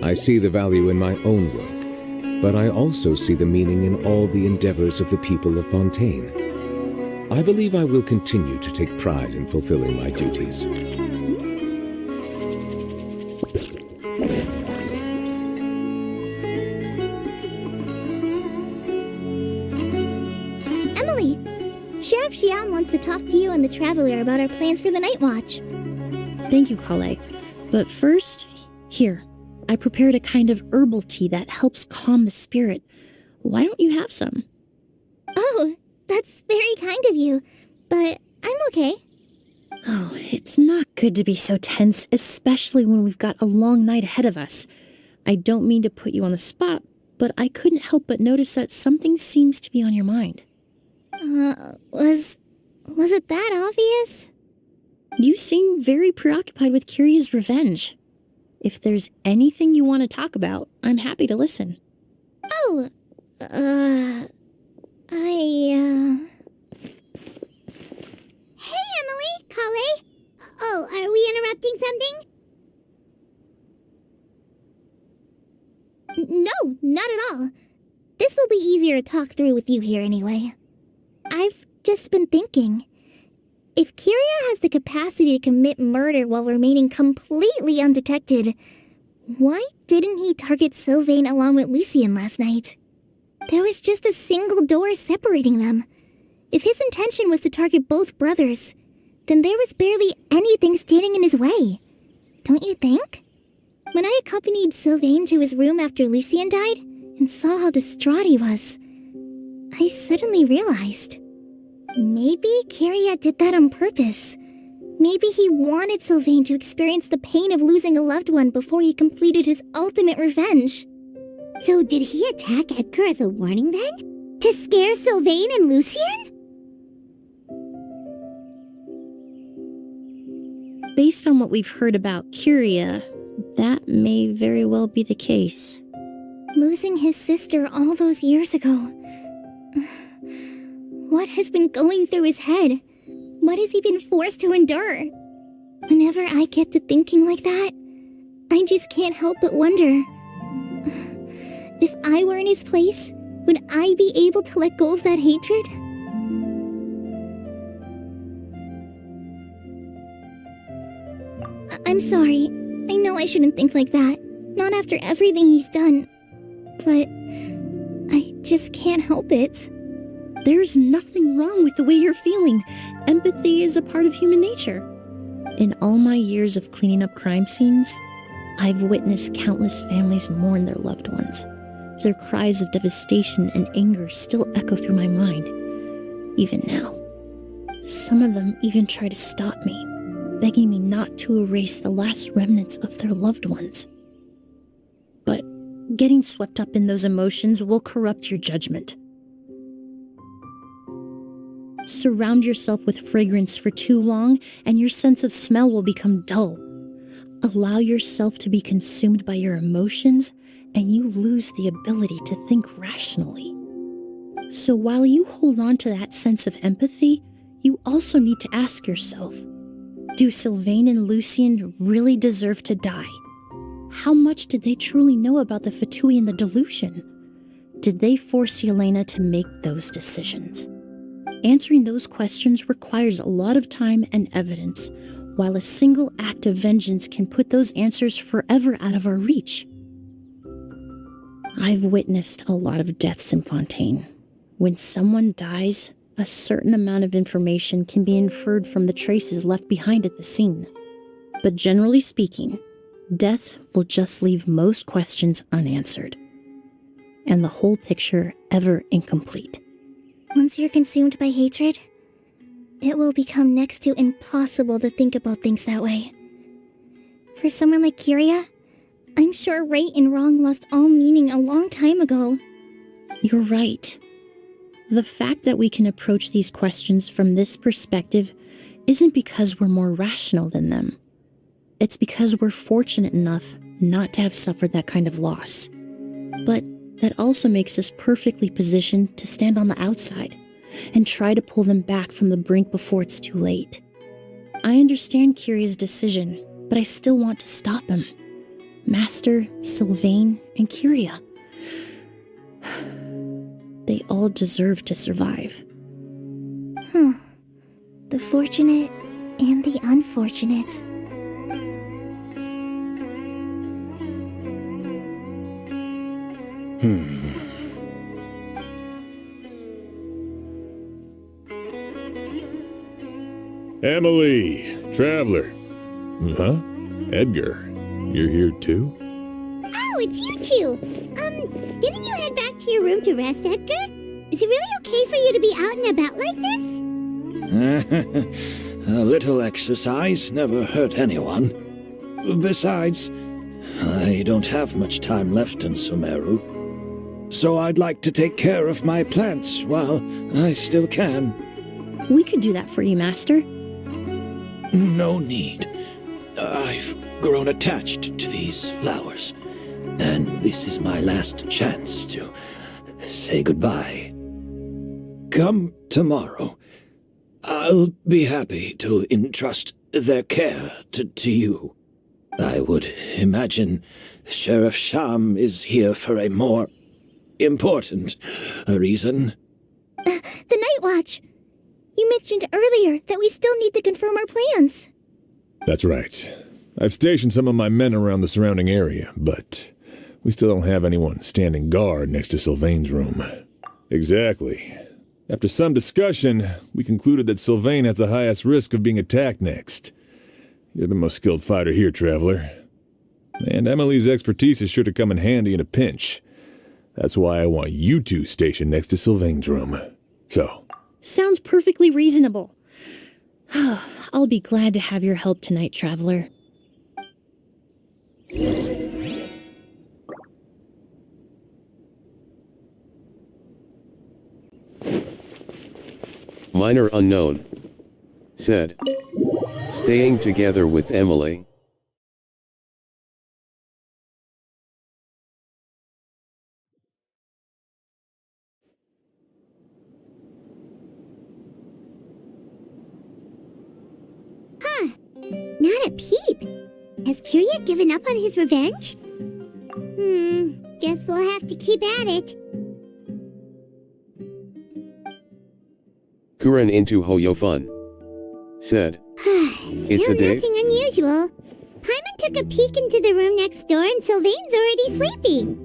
I see the value in my own work, but I also see the meaning in all the endeavors of the people of Fontaine. I believe I will continue to take pride in fulfilling my duties. Emily, Sheriff Xian wants to talk to you and the Traveler about our plans for the night watch. Thank you, Kale. But first, here, I prepared a kind of herbal tea that helps calm the spirit. Why don't you have some? Oh, that's very kind of you, but I'm okay. Oh, it's not good to be so tense, especially when we've got a long night ahead of us. I don't mean to put you on the spot, but I couldn't help but notice that something seems to be on your mind. Was it that obvious? You seem very preoccupied with Kiria's revenge. If there's anything you want to talk about, I'm happy to listen. Oh, Hey, Emily, Kale. Oh, are we interrupting something? No, not at all. This will be easier to talk through with you here anyway. I've just been thinking. If Kiria has the capacity to commit murder while remaining completely undetected, why didn't he target Sylvain along with Lucien last night? There was just a single door separating them. If his intention was to target both brothers, then there was barely anything standing in his way. Don't you think? When I accompanied Sylvain to his room after Lucien died and saw how distraught he was, I suddenly realized. Maybe Kiria did that on purpose. Maybe he wanted Sylvain to experience the pain of losing a loved one before he completed his ultimate revenge. So did he attack Edgar as a warning then? To scare Sylvain and Lucien? Based on what we've heard about Kiria, that may very well be the case. Losing his sister all those years ago. What has been going through his head? What has he been forced to endure? Whenever I get to thinking like that, I just can't help but wonder. If I were in his place, would I be able to let go of that hatred? I'm sorry. I know I shouldn't think like that. Not after everything he's done. But I just can't help it. There's nothing wrong with the way you're feeling. Empathy is a part of human nature. In all my years of cleaning up crime scenes, I've witnessed countless families mourn their loved ones. Their cries of devastation and anger still echo through my mind. even now. Some of them even try to stop me, begging me not to erase the last remnants of their loved ones. But getting swept up in those emotions will corrupt your judgment. Surround yourself with fragrance for too long, and your sense of smell will become dull. Allow yourself to be consumed by your emotions, and you lose the ability to think rationally. So while you hold on to that sense of empathy, you also need to ask yourself, do Sylvain and Lucien really deserve to die? How much did they truly know about the Fatui and the delusion? Did they force Yelena to make those decisions? Answering those questions requires a lot of time and evidence, while a single act of vengeance can put those answers forever out of our reach. I've witnessed a lot of deaths in Fontaine. When someone dies, a certain amount of information can be inferred from the traces left behind at the scene. But generally speaking, death will just leave most questions unanswered, and the whole picture ever incomplete. Once you're consumed by hatred, it will become next to impossible to think about things that way. For someone like Kyria, I'm sure right and wrong lost all meaning a long time ago. You're right. The fact that we can approach these questions from this perspective isn't because we're more rational than them. It's because we're fortunate enough not to have suffered that kind of loss. But that also makes us perfectly positioned to stand on the outside and try to pull them back from the brink before it's too late. I understand Kyria's decision, but I still want to stop him. Master, Sylvain, and Kyria. They all deserve to survive. The fortunate and the unfortunate. Emily, Traveler. Huh? Edgar, you're here too? Oh, it's you two! Didn't you head back to your room to rest, Edgar? Is it really okay for you to be out and about like this? A little exercise never hurt anyone. Besides, I don't have much time left in Sumeru, so I'd like to take care of my plants while I still can. We could do that for you, Master. No need. I've grown attached to these flowers, and this is my last chance to say goodbye. Come tomorrow. I'll be happy to entrust their care to you. I would imagine Sheriff Sham is here for a more important reason. The Night Watch! You mentioned earlier that we still need to confirm our plans. That's right. I've stationed some of my men around the surrounding area, but we still don't have anyone standing guard next to Sylvain's room. Exactly. After some discussion, we concluded that Sylvain has the highest risk of being attacked next. You're the most skilled fighter here, Traveler. And Emily's expertise is sure to come in handy in a pinch. That's why I want you two stationed next to Sylvain's room. So... Sounds perfectly reasonable. I'll be glad to have your help tonight, Traveler. Minor unknown. Said. Staying together with Emily. Not a peep. Has Kyria given up on his revenge? Guess we'll have to keep at it. Kuren into Hoyofun. Said. It's a date? Nothing unusual. Paimon took a peek into the room next door and Sylvain's already sleeping.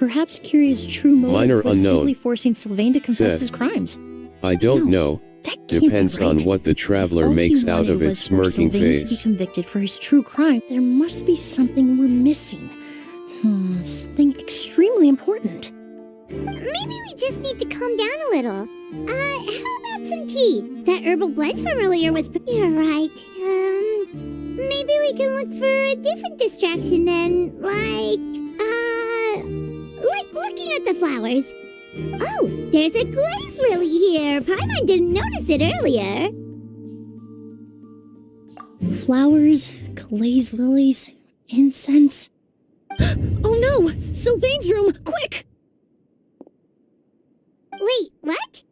Perhaps Curia's true motive Minor was unknown. simply forcing Sylvain to confess Said, his crimes. I don't No, know. That can't be Depends on right. what the traveler If all makes he out wanted of its was for smirking Sylvain to be face. convicted for his true crime, there must be something we're missing. Something extremely important. Maybe we just need to calm down a little. How about some tea? That herbal blend from earlier was You're right. Maybe we can look for a different distraction then, like looking at the flowers. Oh, there's a glaze lily here. Paimon didn't notice it earlier. Flowers, glaze lilies, incense. Oh no! Sylvain's room! Quick! Wait, what?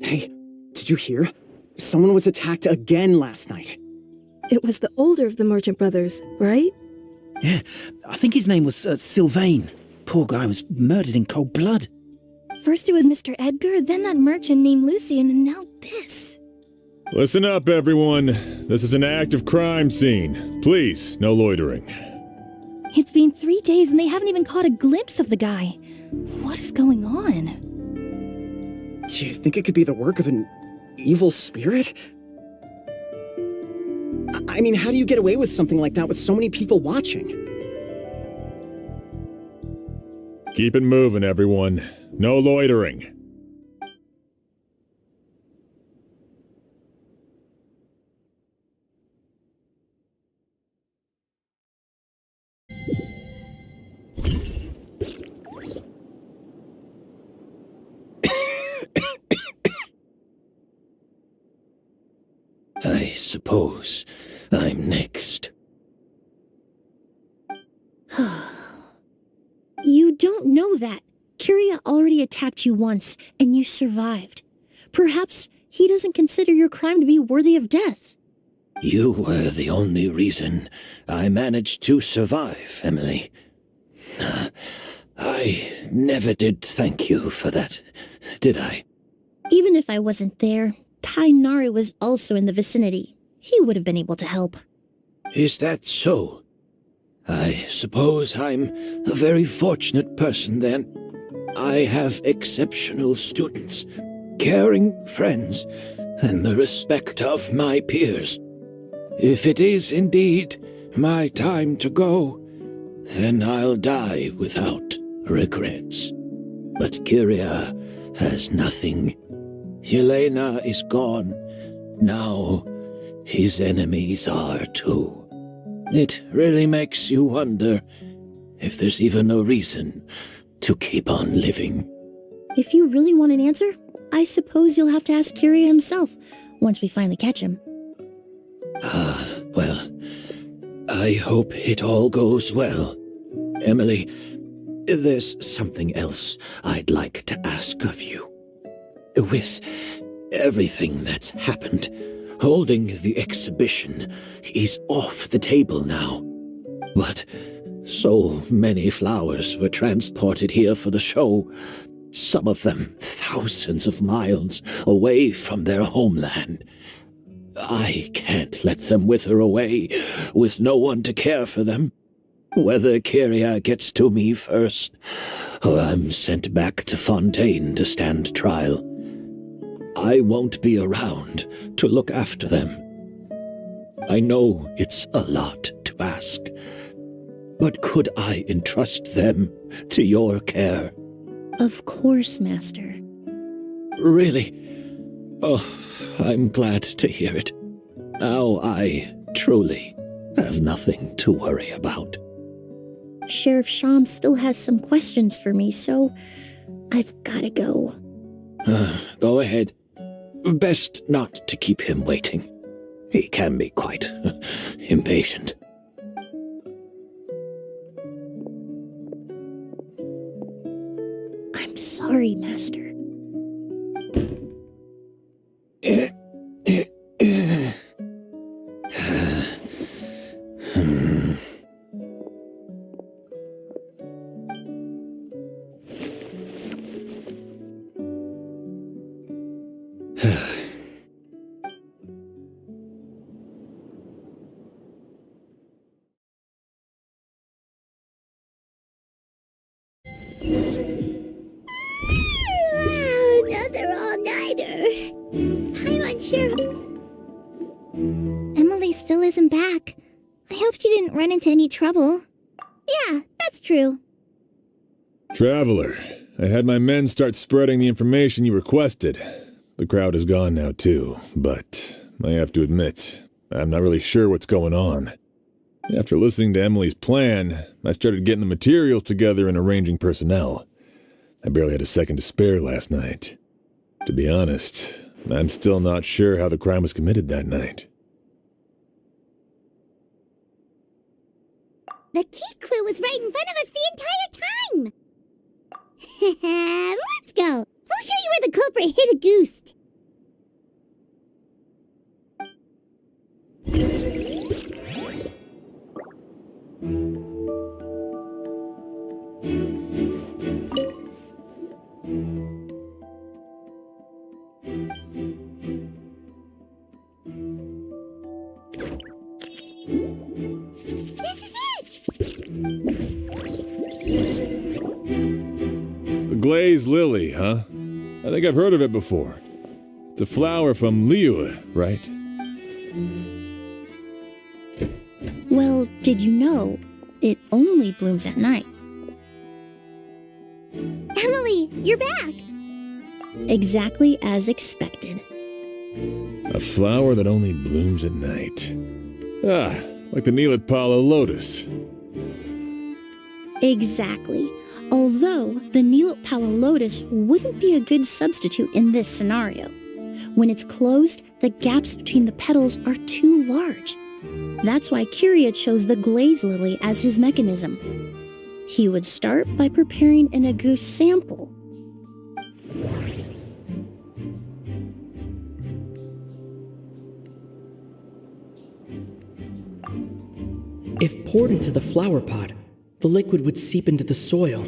Hey, did you hear? Someone was attacked again last night. It was the older of the merchant brothers, right? Yeah, I think his name was Sylvain. Poor guy was murdered in cold blood. First it was Mr. Edgar, then that merchant named Lucian, and now this. Listen up, everyone. This is an active crime scene. Please, no loitering. It's been 3 days and they haven't even caught a glimpse of the guy. What is going on? Do you think it could be the work of an evil spirit? I mean, how do you get away with something like that with so many people watching? Keep it moving, everyone. No loitering. I suppose I'm next. You don't know that. Curia already attacked you once, and you survived. Perhaps he doesn't consider your crime to be worthy of death. You were the only reason I managed to survive, Emily. I never did thank you for that, did I? Even if I wasn't there, Tainari was also in the vicinity. He would have been able to help. Is that so? I suppose I'm a very fortunate person then. I have exceptional students, caring friends, and the respect of my peers. If it is indeed my time to go, then I'll die without regrets. But Curia has nothing. Yelena is gone. Now his enemies are too. It really makes you wonder if there's even a reason to keep on living. If you really want an answer, I suppose you'll have to ask Curia himself, once we finally catch him. Well, I hope it all goes well. Emily, there's something else I'd like to ask of you. With everything that's happened, holding the exhibition is off the table now. But so many flowers were transported here for the show, some of them thousands of miles away from their homeland. I can't let them wither away with no one to care for them. Whether Curia gets to me first, or I'm sent back to Fontaine to stand trial, I won't be around to look after them. I know it's a lot to ask, but could I entrust them to your care? Of course, Master. Really? Oh, I'm glad to hear it. Now I truly have nothing to worry about. Sheriff Sham still has some questions for me, so I've gotta go. Go ahead. Best not to keep him waiting. He can be quite impatient. I'm sorry, Master. Another all-nighter. I'm unsure. Emily still isn't back. I hope she didn't run into any trouble. Yeah, that's true. Traveler, I had my men start spreading the information you requested. The crowd is gone now too, but I have to admit, I'm not really sure what's going on. After listening to Emily's plan, I started getting the materials together and arranging personnel. I barely had a second to spare last night. To be honest, I'm still not sure how the crime was committed that night. The key clue was right in front of us the entire time! Let's go! I'll show you where the culprit hid a goose. This is it! The glazed lily, huh? I think I've heard of it before. It's a flower from Liyue, right? Well, did you know it only blooms at night? Emily, you're back! Exactly as expected. A flower that only blooms at night. Ah, like the Neuvillette Palo lotus. Exactly. Although the Neuvillette Palo lotus wouldn't be a good substitute in this scenario. When it's closed, the gaps between the petals are too large. That's why Curia chose the glaze lily as his mechanism. He would start by preparing an agouti sample. If poured into the flower pot, the liquid would seep into the soil.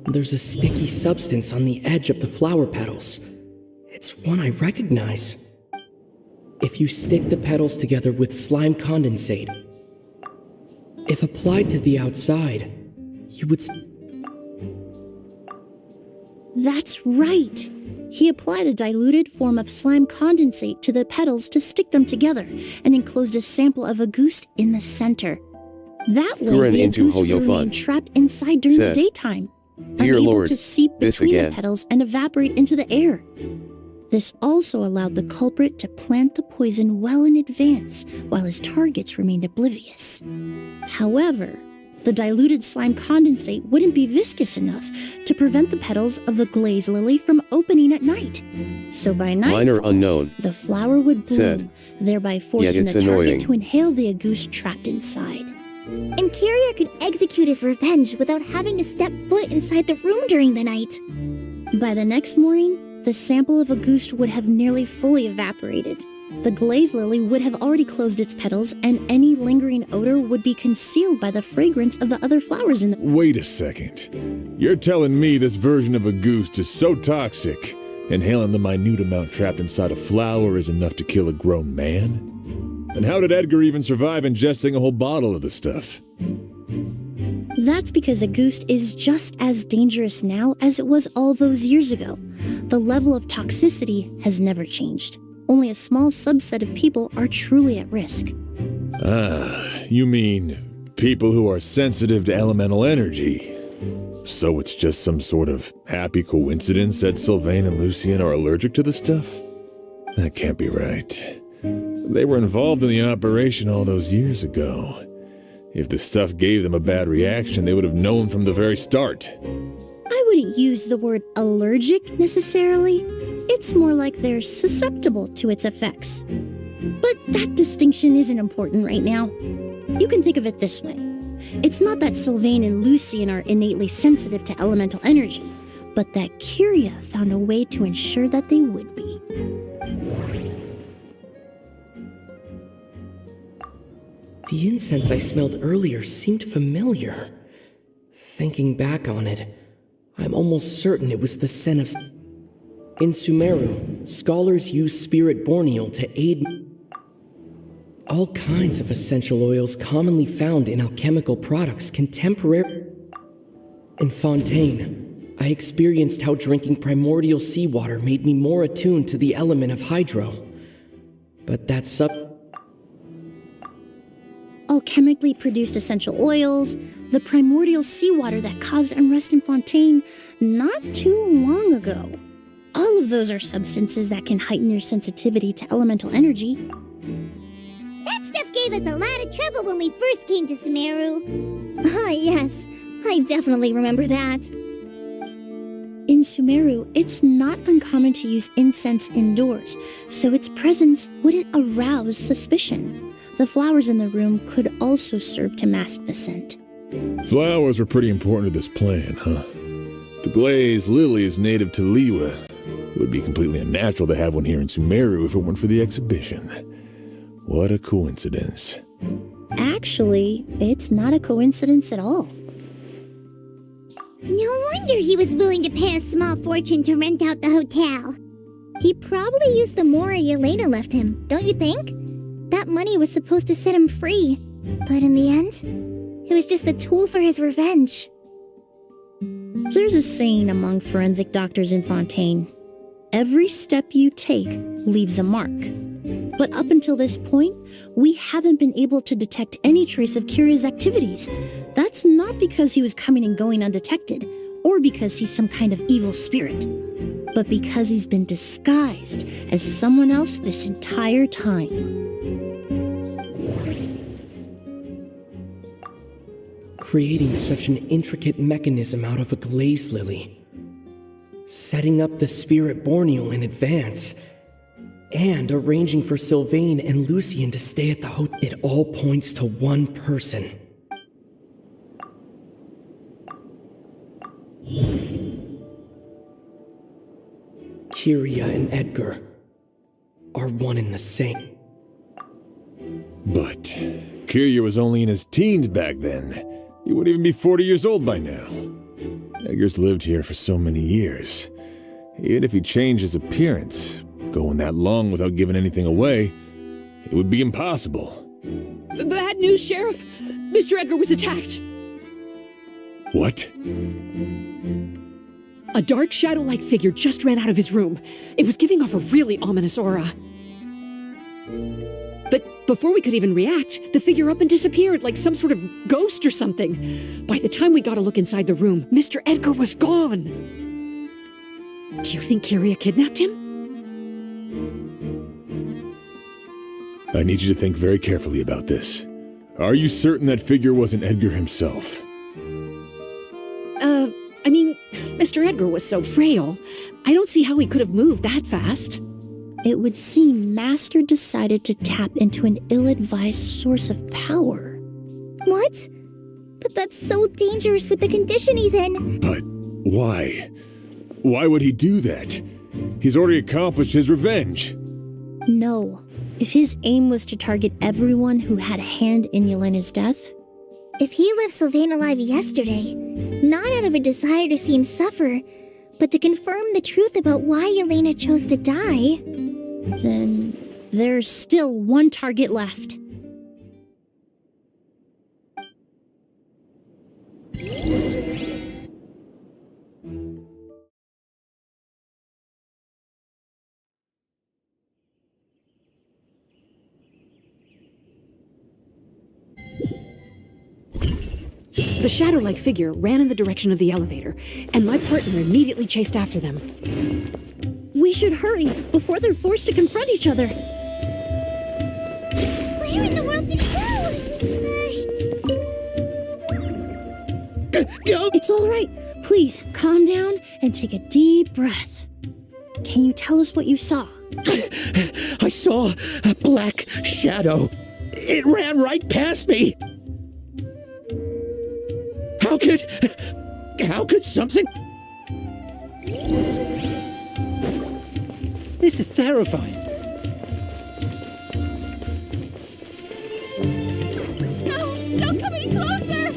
There's a sticky substance on the edge of the flower petals. It's one I recognize. If you stick the petals together with slime condensate, if applied to the outside, you would... That's right! He applied a diluted form of slime condensate to the petals to stick them together and enclosed a sample of agouti in the center. That way, the agouti would remain trapped inside during the daytime, unable to seep between the petals and evaporate into the air. This also allowed the culprit to plant the poison well in advance, while his targets remained oblivious. However, the diluted slime condensate wouldn't be viscous enough to prevent the petals of the glaze lily from opening at night. So by nightfall, the flower would bloom, thereby forcing the target to inhale the agouti trapped inside. And Curia could execute his revenge without having to step foot inside the room during the night. By the next morning, the sample of agouti would have nearly fully evaporated. The glaze lily would have already closed its petals, and any lingering odor would be concealed by the fragrance of the other flowers in the... Wait a second. You're telling me this version of agouti is so toxic, inhaling the minute amount trapped inside a flower is enough to kill a grown man? And how did Edgar even survive ingesting a whole bottle of the stuff? That's because agouti is just as dangerous now as it was all those years ago. The level of toxicity has never changed. Only a small subset of people are truly at risk. Ah, you mean people who are sensitive to elemental energy. So it's just some sort of happy coincidence that Sylvain and Lucien are allergic to the stuff? That can't be right. They were involved in the operation all those years ago. If the stuff gave them a bad reaction, they would have known from the very start. I wouldn't use the word allergic necessarily. It's more like they're susceptible to its effects. But that distinction isn't important right now. You can think of it this way. It's not that Sylvain and Lucien are innately sensitive to elemental energy, but that Curia found a way to ensure that they would be. The incense I smelled earlier seemed familiar. Thinking back on it, I'm almost certain it was the scent of... In Sumeru, scholars use spirit borneal to aid all kinds of essential oils commonly found in alchemical products contemporary. In Fontaine, I experienced how drinking primordial seawater made me more attuned to the element of hydro. But that Alchemically produced essential oils, the primordial seawater that caused unrest in Fontaine not too long ago. All of those are substances that can heighten your sensitivity to elemental energy. That stuff gave us a lot of trouble when we first came to Sumeru. Ah, yes. I definitely remember that. In Sumeru, it's not uncommon to use incense indoors, so its presence wouldn't arouse suspicion. The flowers in the room could also serve to mask the scent. Flowers were pretty important to this plan, huh? The glazed lily is native to Liwa. It would be completely unnatural to have one here in Sumeru if it weren't for the exhibition. What a coincidence. Actually, it's not a coincidence at all. No wonder he was willing to pay a small fortune to rent out the hotel. He probably used the mora Yelena left him, don't you think? That money was supposed to set him free, but in the end, it was just a tool for his revenge. There's a saying among forensic doctors in Fontaine: every step you take leaves a mark. But up until this point, we haven't been able to detect any trace of Kiria's activities. That's not because he was coming and going undetected, or because he's some kind of evil spirit, but because he's been disguised as someone else this entire time. Creating such an intricate mechanism out of a glaze lily, setting up the spirit borneal in advance, and arranging for Sylvain and Lucien to stay at the hotel. It all points to one person. Kiria and Edgar are one and the same. But Kiria was only in his teens back then. He wouldn't even be 40 years old by now. Edgar's lived here for so many years. Even if he changed his appearance, going that long without giving anything away, it would be impossible. Bad news, Sheriff. Mr. Edgar was attacked. What? A dark shadow-like figure just ran out of his room. It was giving off a really ominous aura. But before we could even react, the figure up and disappeared like some sort of ghost or something. By the time we got a look inside the room, Mr. Edgar was gone. Do you think Kiria kidnapped him? I need you to think very carefully about this. Are you certain that figure wasn't Edgar himself? I mean, Mr. Edgar was so frail. I don't see how he could have moved that fast. It would seem Master decided to tap into an ill-advised source of power. What? But that's so dangerous with the condition he's in. But why? Why would he do that? He's already accomplished his revenge. No. If his aim was to target everyone who had a hand in Yelena's death... If he left Sylvain alive yesterday, not out of a desire to see him suffer, but to confirm the truth about why Yelena chose to die... Then there's still one target left. The shadow-like figure ran in the direction of the elevator, and my partner immediately chased after them. We should hurry before they're forced to confront each other. Where in the world did he go? It's all right. Please, calm down and take a deep breath. Can you tell us what you saw? I saw a black shadow. It ran right past me. How could something... This is terrifying. No! Don't come any closer!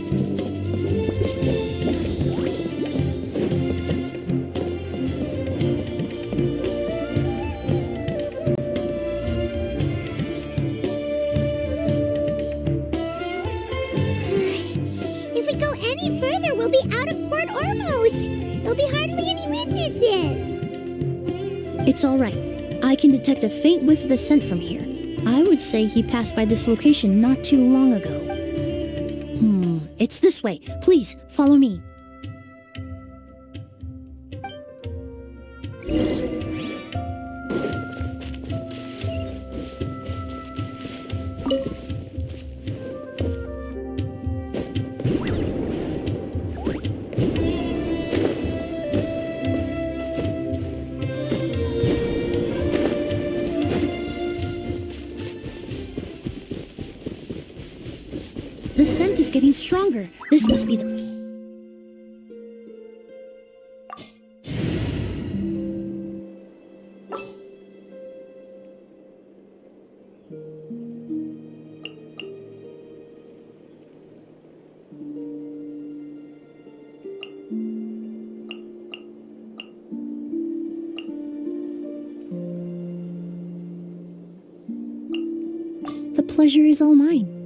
any further, we'll be out of Port Ormos. There'll be hardly any witnesses. It's all right. I can detect a faint whiff of the scent from here. I would say he passed by this location not too long ago. It's this way. Please, follow me. The scent is getting stronger. This must be the... The pleasure is all mine.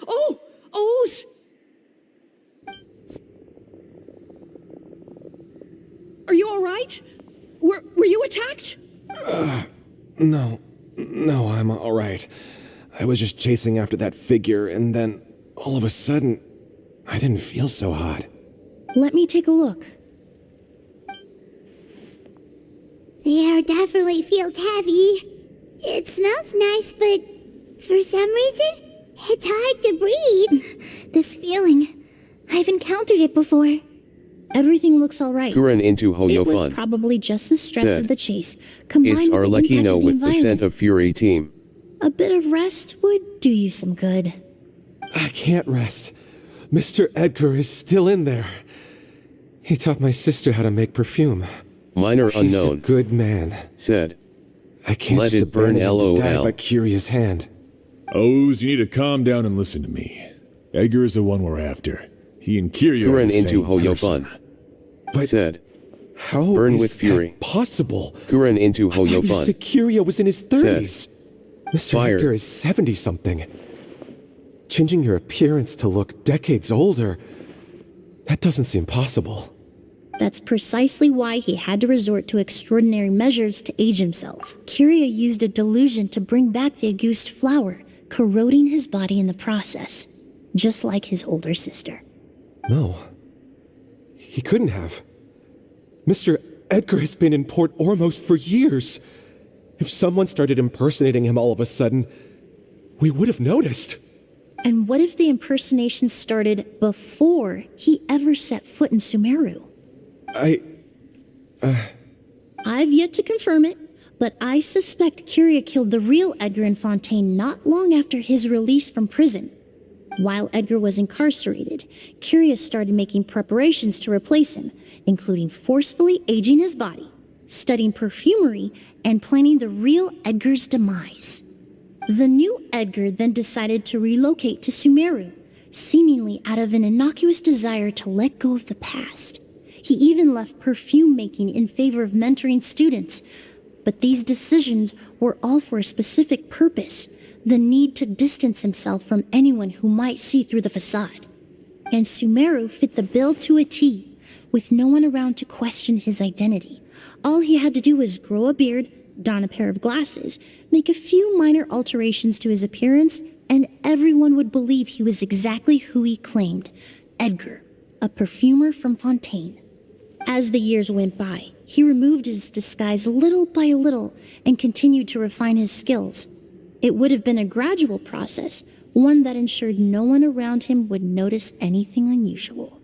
Oh! Oz! Are you all right? Were you attacked? No, I'm all right. I was just chasing after that figure, and then all of a sudden, I didn't feel so hot. Let me take a look. The air definitely feels heavy. It smells nice, but for some reason, it's hard to breathe. This feeling, I've encountered it before. Everything looks all right. Kuren into It was Hoyofun. probably just the stress Said, of the chase, combined It's with our the impact Lekino of the with the scent environment. of Fury team. A bit of rest would do you some good. I can't rest. Mr. Edgar is still in there. He taught my sister how to make perfume. Minor He's unknown. a good man. Said. I can't Let just it burn, abandon him to die LOL. by Curia's hand. Oz, you need to calm down and listen to me. Edgar is the one we're after. He and Kiria are Kuren the into same person. Hoyofun. But Said. how Burn is with that fury. possible? Kuren into I thought you Hoyofun. said Curia was in his 30s. Mr. Fire. Edgar is 70-something. Changing your appearance to look decades older, that doesn't seem possible. That's precisely why he had to resort to extraordinary measures to age himself. Curia used a delusion to bring back the Auguste flower, corroding his body in the process, just like his older sister. No. He couldn't have. Mr. Edgar has been in Port Ormos for years. If someone started impersonating him all of a sudden, we would have noticed. And what if the impersonation started before he ever set foot in Sumeru? I've yet to confirm it, but I suspect Curia killed the real Edgar in Fontaine not long after his release from prison. While Edgar was incarcerated, Curia started making preparations to replace him, including forcefully aging his body, studying perfumery, and planning the real Edgar's demise. The new Edgar then decided to relocate to Sumeru, seemingly out of an innocuous desire to let go of the past. He even left perfume making in favor of mentoring students. But these decisions were all for a specific purpose, the need to distance himself from anyone who might see through the facade. And Sumeru fit the bill to a T, with no one around to question his identity. All he had to do was grow a beard, don a pair of glasses, make a few minor alterations to his appearance, and everyone would believe he was exactly who he claimed, Edgar, a perfumer from Fontaine. As the years went by, he removed his disguise little by little and continued to refine his skills. It would have been a gradual process, one that ensured no one around him would notice anything unusual.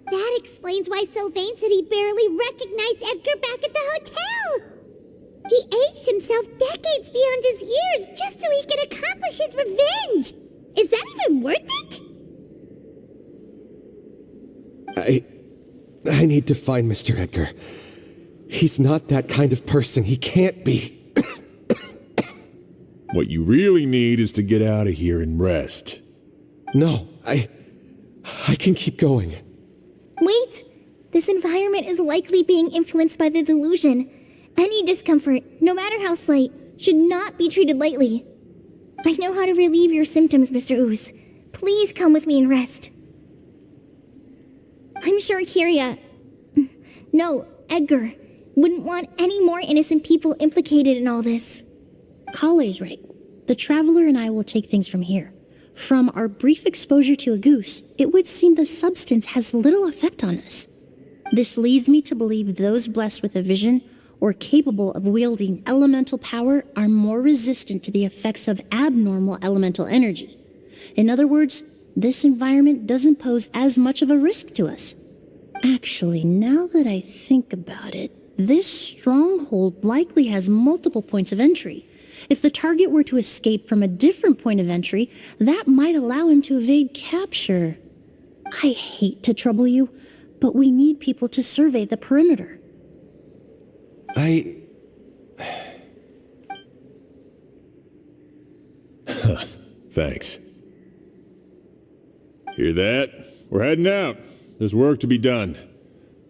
That explains why Sylvain said he barely recognized Edgar back at the hotel. He aged himself decades beyond his years just so he could accomplish his revenge. Is that even worth it? I need to find Mr. Edgar. He's not that kind of person. He can't be. What you really need is to get out of here and rest. No, I can keep going. Wait! This environment is likely being influenced by the delusion. Any discomfort, no matter how slight, should not be treated lightly. I know how to relieve your symptoms, Mr. Ooze. Please come with me and rest. I'm sure Edgar wouldn't want any more innocent people implicated in all this. Kale's right. The Traveler and I will take things from here. From our brief exposure to a goose, it would seem the substance has little effect on us. This leads me to believe those blessed with a vision or capable of wielding elemental power are more resistant to the effects of abnormal elemental energy. In other words, this environment doesn't pose as much of a risk to us. Actually, now that I think about it, this stronghold likely has multiple points of entry. If the target were to escape from a different point of entry, that might allow him to evade capture. I hate to trouble you, but we need people to survey the perimeter. Thanks. Hear that? We're heading out. There's work to be done.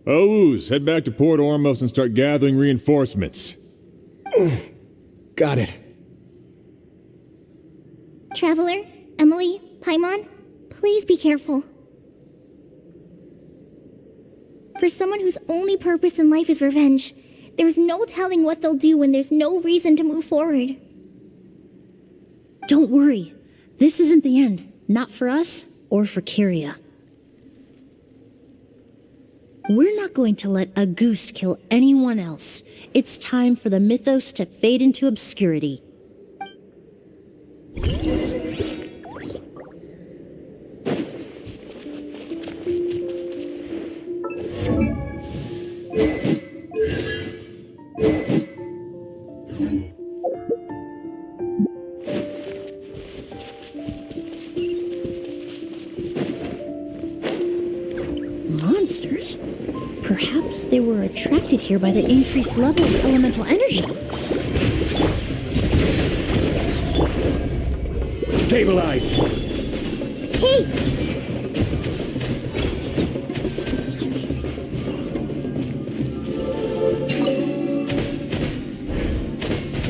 Ooze, head back to Port Ormos and start gathering reinforcements. Got it. Traveler, Emily, Paimon, please be careful. For someone whose only purpose in life is revenge, there's no telling what they'll do when there's no reason to move forward. Don't worry. This isn't the end. Not for us or for Kyria. We're not going to let a goose kill anyone else. It's time for the mythos to fade into obscurity. Monsters? Perhaps they were attracted here by the increased level of elemental energy. Stabilize! Hey!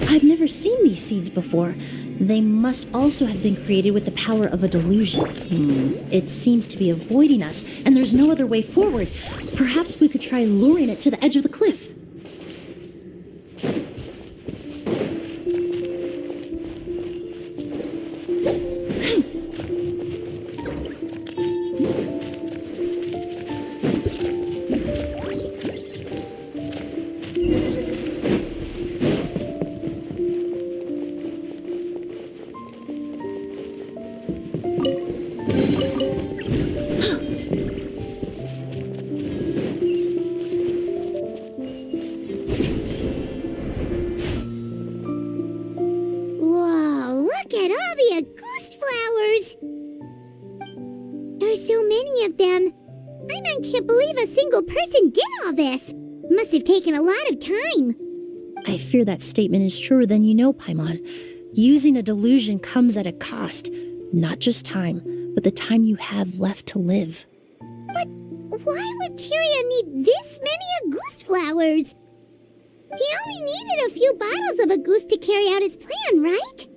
I've never seen these seeds before. They must also have been created with the power of a delusion. It seems to be avoiding us, and there's no other way forward. Perhaps we could try luring it to the edge of the cliff. I fear that statement is truer than you know, Paimon. Using a delusion comes at a cost. Not just time, but the time you have left to live. But why would Kyria need this many Auguste flowers? He only needed a few bottles of Auguste to carry out his plan, right?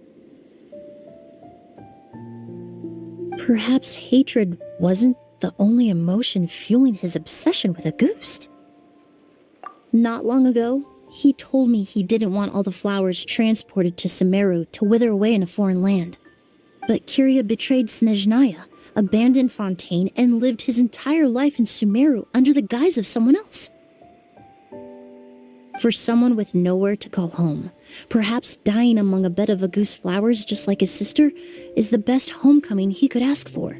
Perhaps hatred wasn't the only emotion fueling his obsession with Auguste. Not long ago, he told me he didn't want all the flowers transported to Sumeru to wither away in a foreign land. But Kyria betrayed Snezhnaya, abandoned Fontaine, and lived his entire life in Sumeru under the guise of someone else. For someone with nowhere to call home, perhaps dying among a bed of Auguste flowers just like his sister is the best homecoming he could ask for.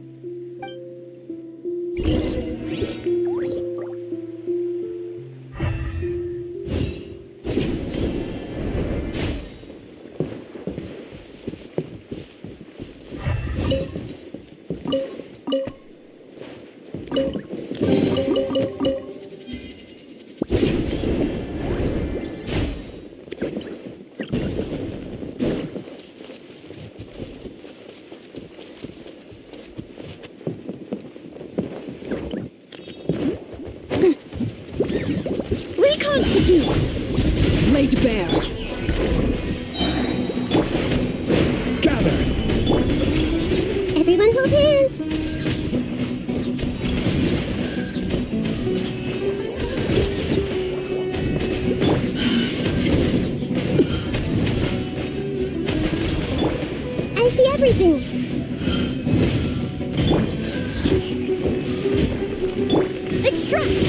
constitute? Laid bare. Gather! Everyone hold hands. I see everything. Extract!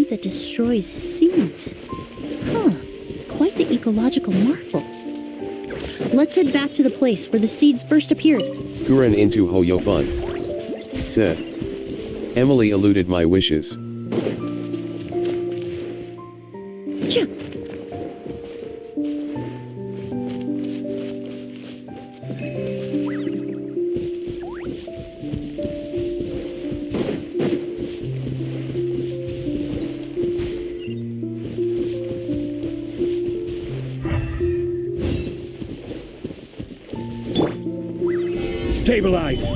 That destroys seeds. Huh. Quite the ecological marvel. Let's head back to the place where the seeds first appeared. Kuren into Hoyofun. Said. Emily eluded my wishes. Yeah. Stabilize!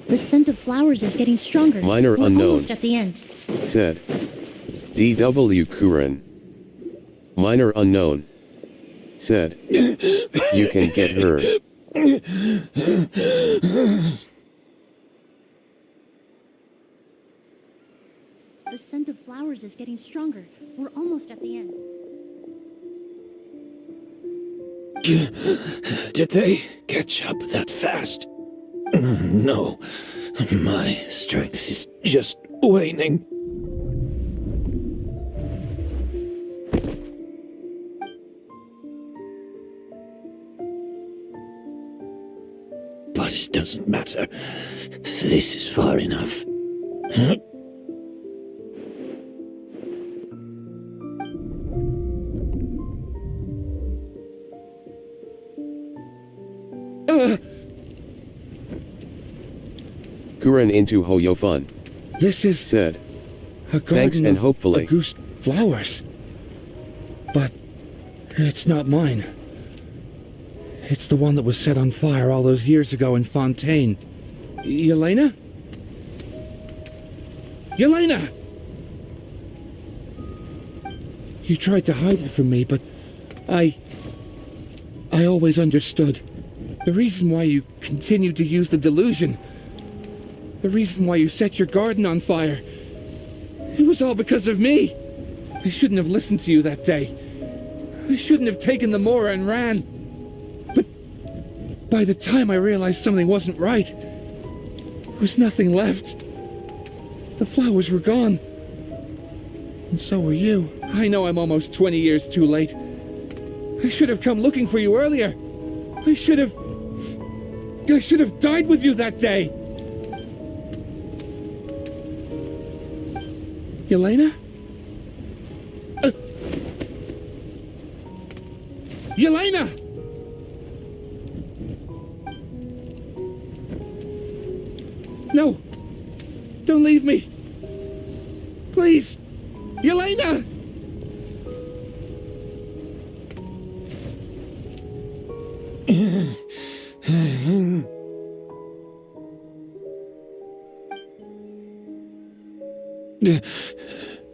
The scent of flowers is getting stronger. Minor We're unknown. almost at the end. Said. DW Kuren. Minor unknown. Said. You can get her. The scent of flowers is getting stronger. We're almost at the end. Did they catch up that fast? No, my strength is just waning. But it doesn't matter. This is far enough. Kuren into Hoyofun. This is Said. a garden Thanks and of hopefully. Auguste flowers. But it's not mine. It's the one that was set on fire all those years ago in Fontaine. Yelena? Yelena! You tried to hide it from me, but I always understood. The reason why you continued to use the delusion, the reason why you set your garden on fire, it was all because of me. I shouldn't have listened to you that day. I shouldn't have taken the Mora and ran. But by the time I realized something wasn't right, there was nothing left. The flowers were gone. And so were you. I know I'm almost 20 years too late. I should have come looking for you earlier. I should have died with you that day. Yelena? Yelena! No! Don't leave me! Please! Yelena!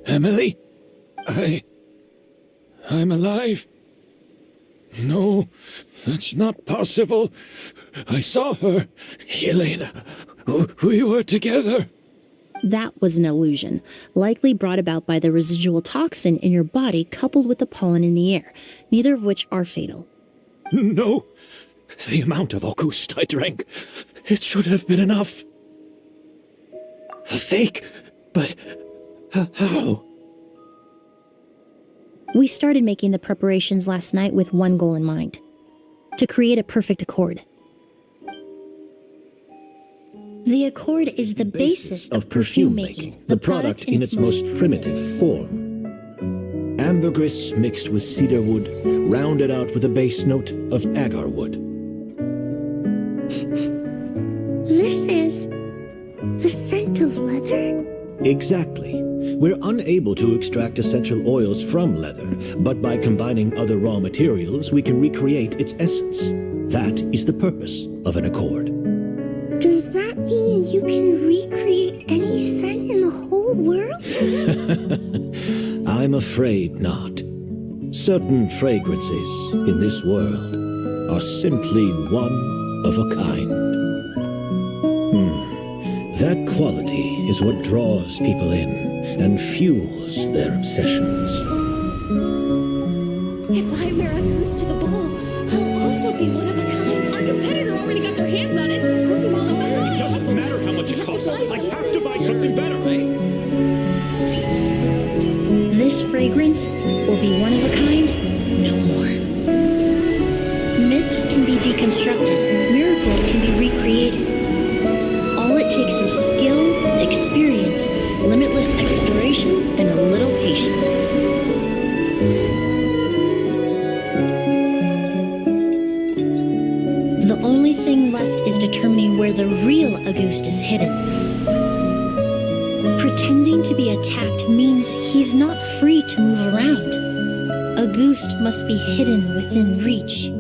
Emily? I'm alive. No, that's not possible. I saw her. Yelena, we were together. That was an illusion, likely brought about by the residual toxin in your body coupled with the pollen in the air, neither of which are fatal. No, the amount of August I drank, it should have been enough. A fake, but how? We started making the preparations last night with one goal in mind: to create a perfect accord. The accord is the basis of perfume making, the product in its most primitive form. Ambergris mixed with cedarwood, rounded out with a base note of agarwood. This is the scent of leather? Exactly. We're unable to extract essential oils from leather, but by combining other raw materials, we can recreate its essence. That is the purpose of an accord. Does that mean you can recreate any scent in the whole world? I'm afraid not. Certain fragrances in this world are simply one of a kind. That quality is what draws people in and fuels their obsessions. If I wear a goose to the ball, I'll also be one of a kind. Our competitor already got their hands on it. It doesn't matter how much it costs. I have to buy something better. This fragrance will be one of a kind no more. Myths can be deconstructed, miracles can be recreated. All it takes is skill, experience, limitless exploration, and a little patience. The only thing left is determining where the real Auguste is hidden. Pretending to be attacked means he's not free to move around. Auguste must be hidden within reach.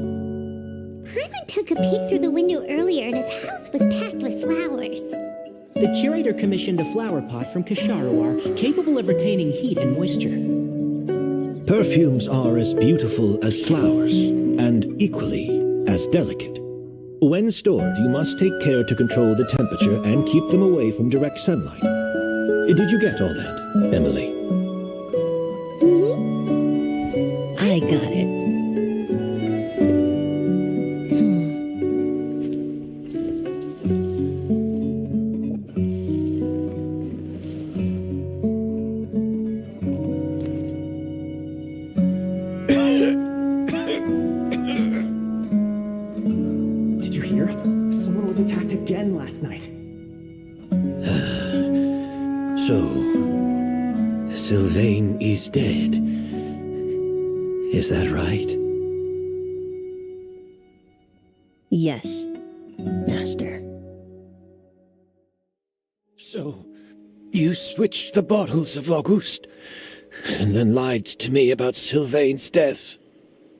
Paimon took a peek through the window earlier and his house was packed with flowers. The curator commissioned a flower pot from Kasharuar, capable of retaining heat and moisture. Perfumes are as beautiful as flowers, and equally as delicate. When stored, you must take care to control the temperature and keep them away from direct sunlight. Did you get all that, Emily? I got it. Did you hear? Someone was attacked again last night. So, Sylvain is dead. Is that right? Yes, Master. So, you switched the bottles of Auguste, and then lied to me about Sylvain's death.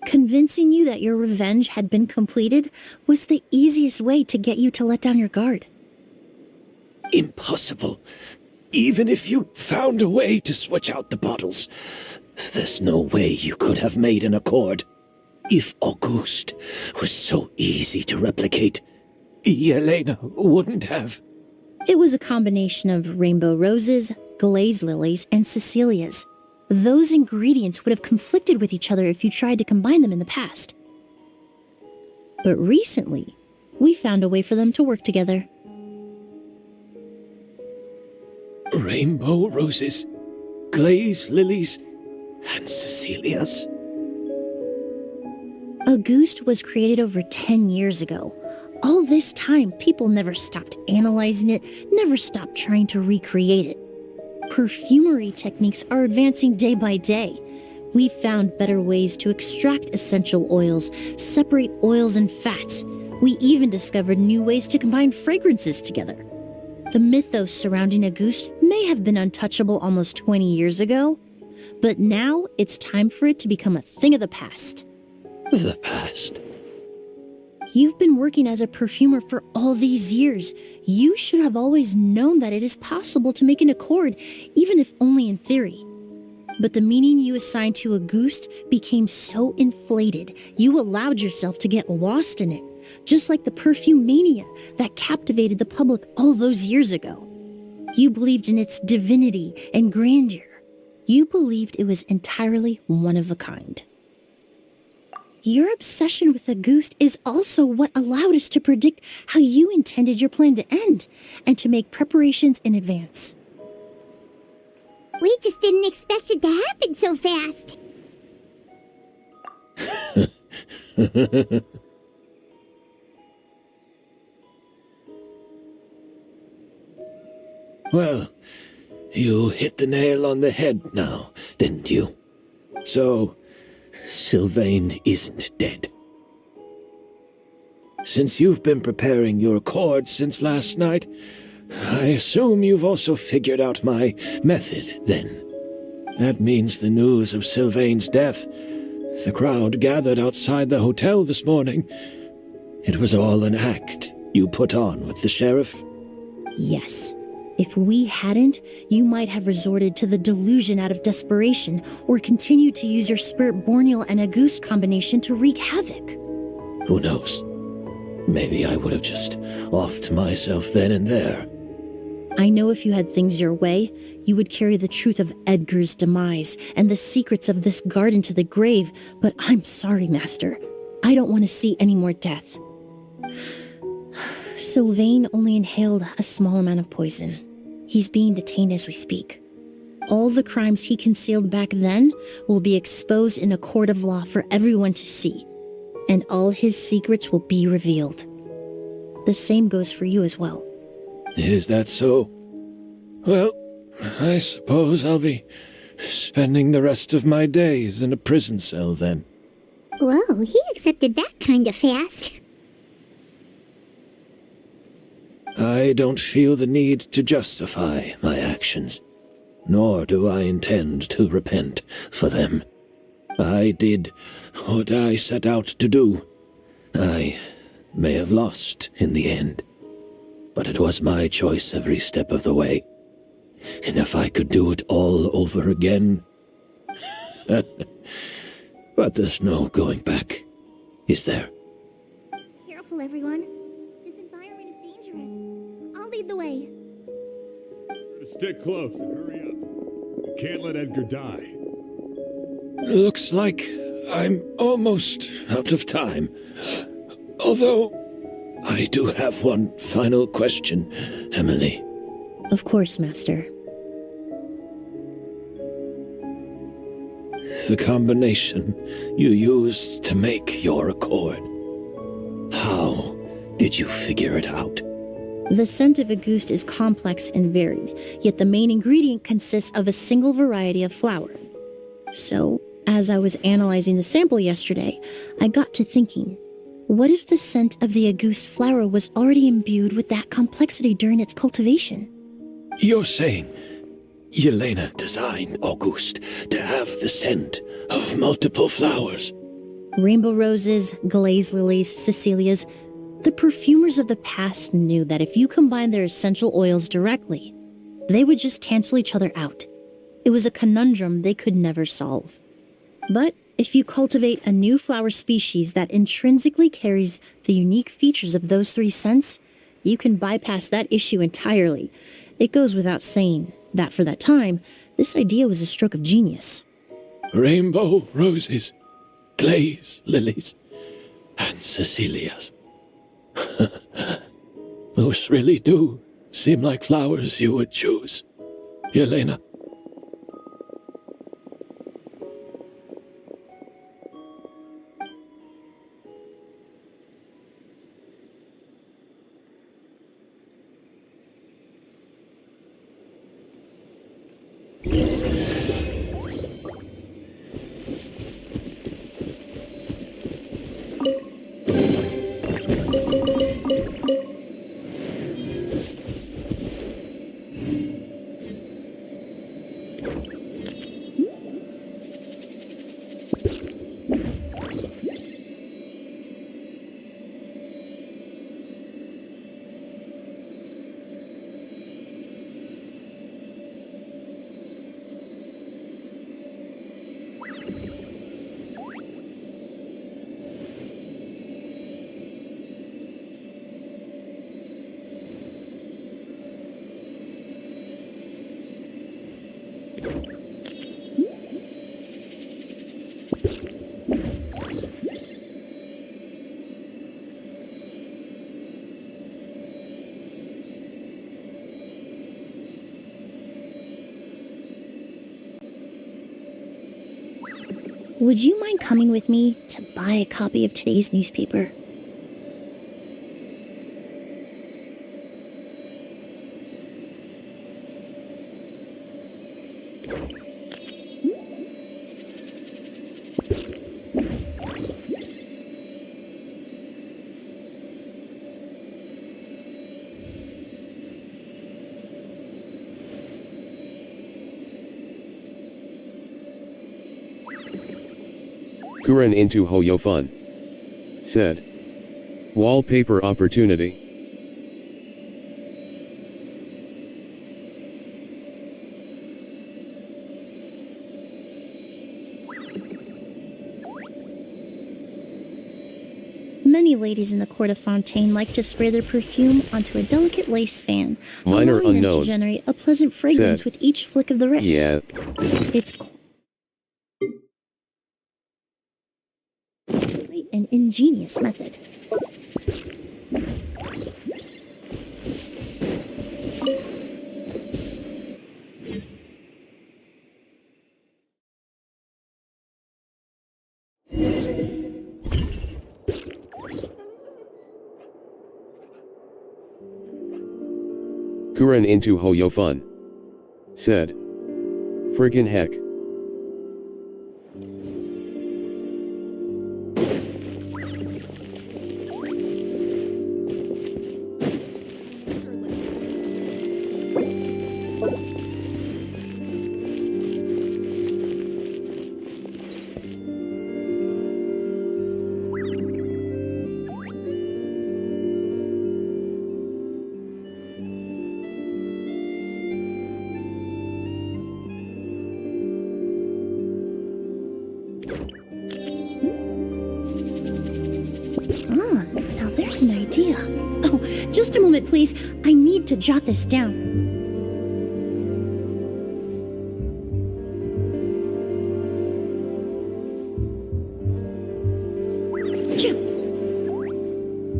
Convincing you that your revenge had been completed was the easiest way to get you to let down your guard. Impossible. Even if you found a way to switch out the bottles, there's no way you could have made an accord. If Auguste was so easy to replicate, Yelena wouldn't have. It was a combination of rainbow roses, glaze lilies, and Cecilias. Those ingredients would have conflicted with each other if you tried to combine them in the past. But recently, we found a way for them to work together. Rainbow roses, glaze lilies, and Cecilias. Auguste was created over 10 years ago. All this time, people never stopped analyzing it, never stopped trying to recreate it. Perfumery techniques are advancing day by day. We've found better ways to extract essential oils, separate oils and fats. We even discovered new ways to combine fragrances together. The mythos surrounding Auguste may have been untouchable almost 20 years ago, but now it's time for it to become a thing of the past. The past? You've been working as a perfumer for all these years. You should have always known that it is possible to make an accord, even if only in theory. But the meaning you assigned to Auguste became so inflated, you allowed yourself to get lost in it, just like the perfume mania that captivated the public all those years ago. You believed in its divinity and grandeur. You believed it was entirely one of a kind. Your obsession with Auguste is also what allowed us to predict how you intended your plan to end, and to make preparations in advance. We just didn't expect it to happen so fast. Well, you hit the nail on the head now, didn't you? So, Sylvain isn't dead. Since you've been preparing your accord since last night, I assume you've also figured out my method, then. That means the news of Sylvain's death. The crowd gathered outside the hotel this morning. It was all an act you put on with the sheriff? Yes. If we hadn't, you might have resorted to the delusion out of desperation, or continued to use your spirit Borneal and Auguste combination to wreak havoc. Who knows? Maybe I would have just offed myself then and there. I know if you had things your way, you would carry the truth of Edgar's demise and the secrets of this garden to the grave, but I'm sorry, Master. I don't want to see any more death. Sylvain only inhaled a small amount of poison. He's being detained as we speak. All the crimes he concealed back then will be exposed in a court of law for everyone to see, and all his secrets will be revealed. The same goes for you as well. Is that so? Well, I suppose I'll be spending the rest of my days in a prison cell then. Whoa, he accepted that kind of fast. I don't feel the need to justify my actions, nor do I intend to repent for them. I did what I set out to do. I may have lost in the end, but it was my choice every step of the way. And if I could do it all over again... But there's no going back, is there? Careful, everyone. This environment is dangerous. I'll lead the way. Stick close and hurry up. You can't let Edgar die. Looks like I'm almost out of time. Although, I do have one final question, Emily. Of course, Master. The combination you used to make your accord. How did you figure it out? The scent of Auguste is complex and varied, yet the main ingredient consists of a single variety of flower. So, as I was analyzing the sample yesterday, I got to thinking, what if the scent of the Auguste flower was already imbued with that complexity during its cultivation? You're saying Yelena designed Auguste to have the scent of multiple flowers? Rainbow roses, glaze lilies, Cecilias. The perfumers of the past knew that if you combined their essential oils directly, they would just cancel each other out. It was a conundrum they could never solve. But if you cultivate a new flower species that intrinsically carries the unique features of those three scents, you can bypass that issue entirely. It goes without saying that for that time, this idea was a stroke of genius. Rainbow roses, glaze lilies, and Cecilias. Those really do seem like flowers you would choose, Yelena. would you mind coming with me to buy a copy of today's newspaper? Kuren into Hoyo Fun. Said. Wallpaper opportunity. Many ladies in the court of Fontaine like to spray their perfume onto a delicate lace fan, Minor allowing them unknown. to generate a pleasant fragrance Said. with each flick of the wrist. Yeah. It's quite an ingenious method. Kuren into Hoyo Fun. Said. Friggin' heck. Now there's an idea. Oh, just a moment, please. I need to jot this down.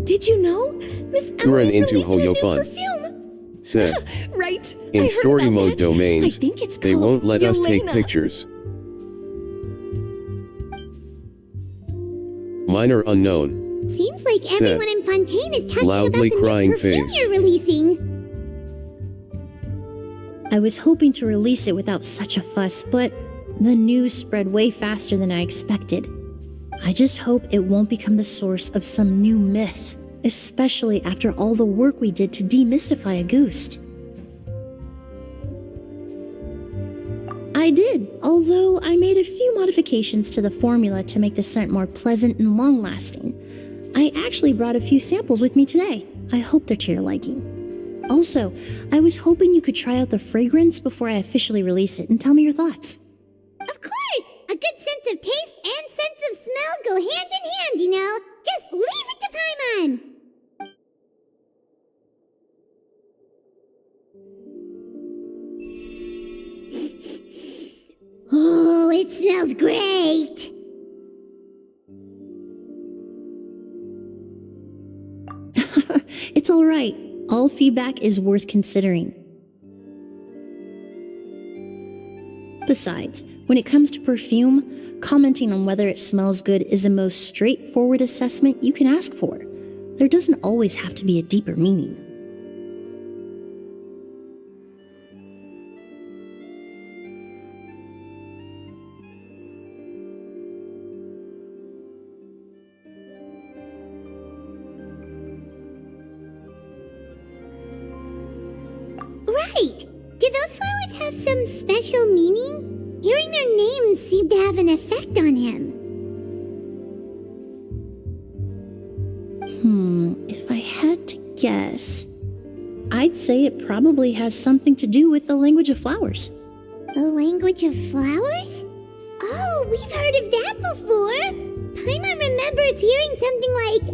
Did you know? Miss Kuren Emily's into releasing a Hoyo new Fun. perfume. Said. Right. I In heard story about mode that. domains, I think it's they called won't let us take Yelena. pictures. Minor unknown. Seems like Said. everyone in Fontaine is talking Loudly about the crying new perfume face. you're releasing. I was hoping to release it without such a fuss, but the news spread way faster than I expected. I just hope it won't become the source of some new myth, especially after all the work we did to demystify Auguste. I did, although I made a few modifications to the formula to make the scent more pleasant and long-lasting. I actually brought a few samples with me today. I hope they're to your liking. Also, I was hoping you could try out the fragrance before I officially release it and tell me your thoughts. Of course! A good sense of taste and sense of smell go hand in hand, you know. Just leave it to Paimon! Oh, it smells great! It's all right. All feedback is worth considering. Besides, when it comes to perfume, commenting on whether it smells good is the most straightforward assessment you can ask for. There doesn't always have to be a deeper meaning. Right! Do those flowers have some special meaning? Hearing their names seemed to have an effect on him. If I had to guess, I'd say it probably has something to do with the language of flowers. The language of flowers? Oh, we've heard of that before! Paimon remembers hearing something like,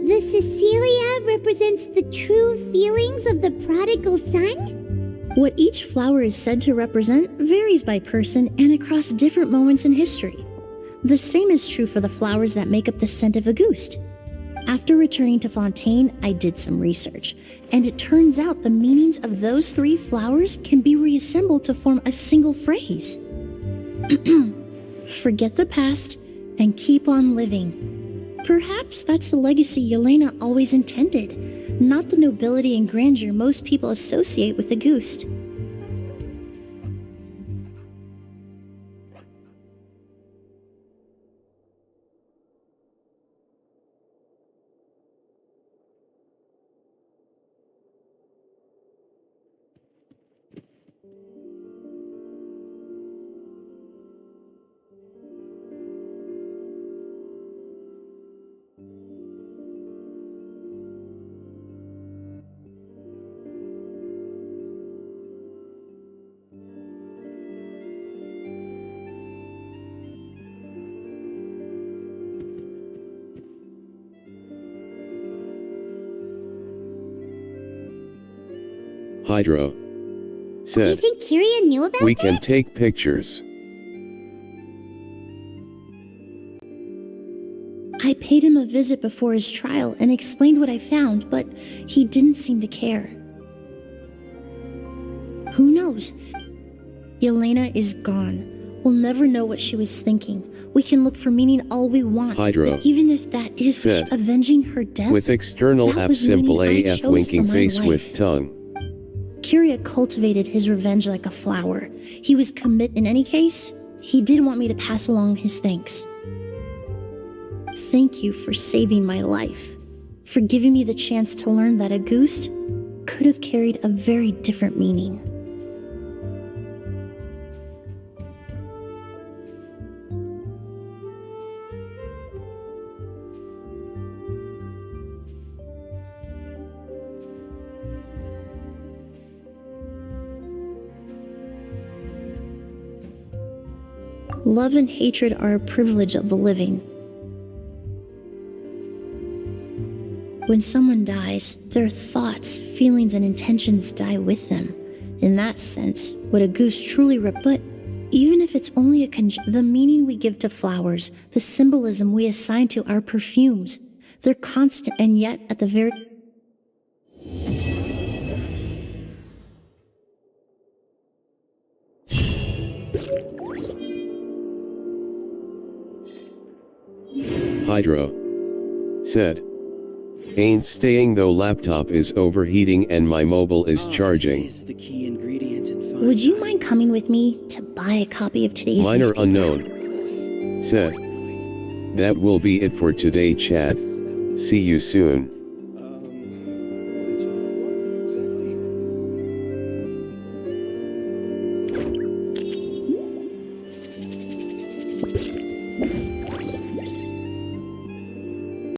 the Cecilia represents the true feelings of the prodigal son? What each flower is said to represent varies by person and across different moments in history. The same is true for the flowers that make up the scent of Auguste. After returning to Fontaine, I did some research, and it turns out the meanings of those 3 flowers can be reassembled to form a single phrase. Forget the past and keep on living. Perhaps that's the legacy Yelena always intended, not the nobility and grandeur most people associate with the Goost. Hydro You said, think Kyria knew about "We that? can take pictures." I paid him a visit before his trial and explained what I found, but he didn't seem to care. Who knows? Yelena is gone. We'll never know what she was thinking. We can look for meaning all we want, Hydro but even if that is said, avenging her death, with external that app was the symbol meaning I AF chose winking for my face life. with tongue. Kyria cultivated his revenge like a flower. He was in any case, he did want me to pass along his thanks. Thank you for saving my life, for giving me the chance to learn that a Goost could have carried a very different meaning. Love and hatred are a privilege of the living. When someone dies, their thoughts, feelings, and intentions die with them. In that sense, would a Goost truly but even if it's only the meaning we give to flowers, the symbolism we assign to our perfumes, they're constant and yet at the very... Hydro said, "Ain't staying though, laptop is overheating and my mobile is charging." Would you mind coming with me to buy a copy of today's Minor newspaper? Unknown said, "That will be it for today, chat. See you soon."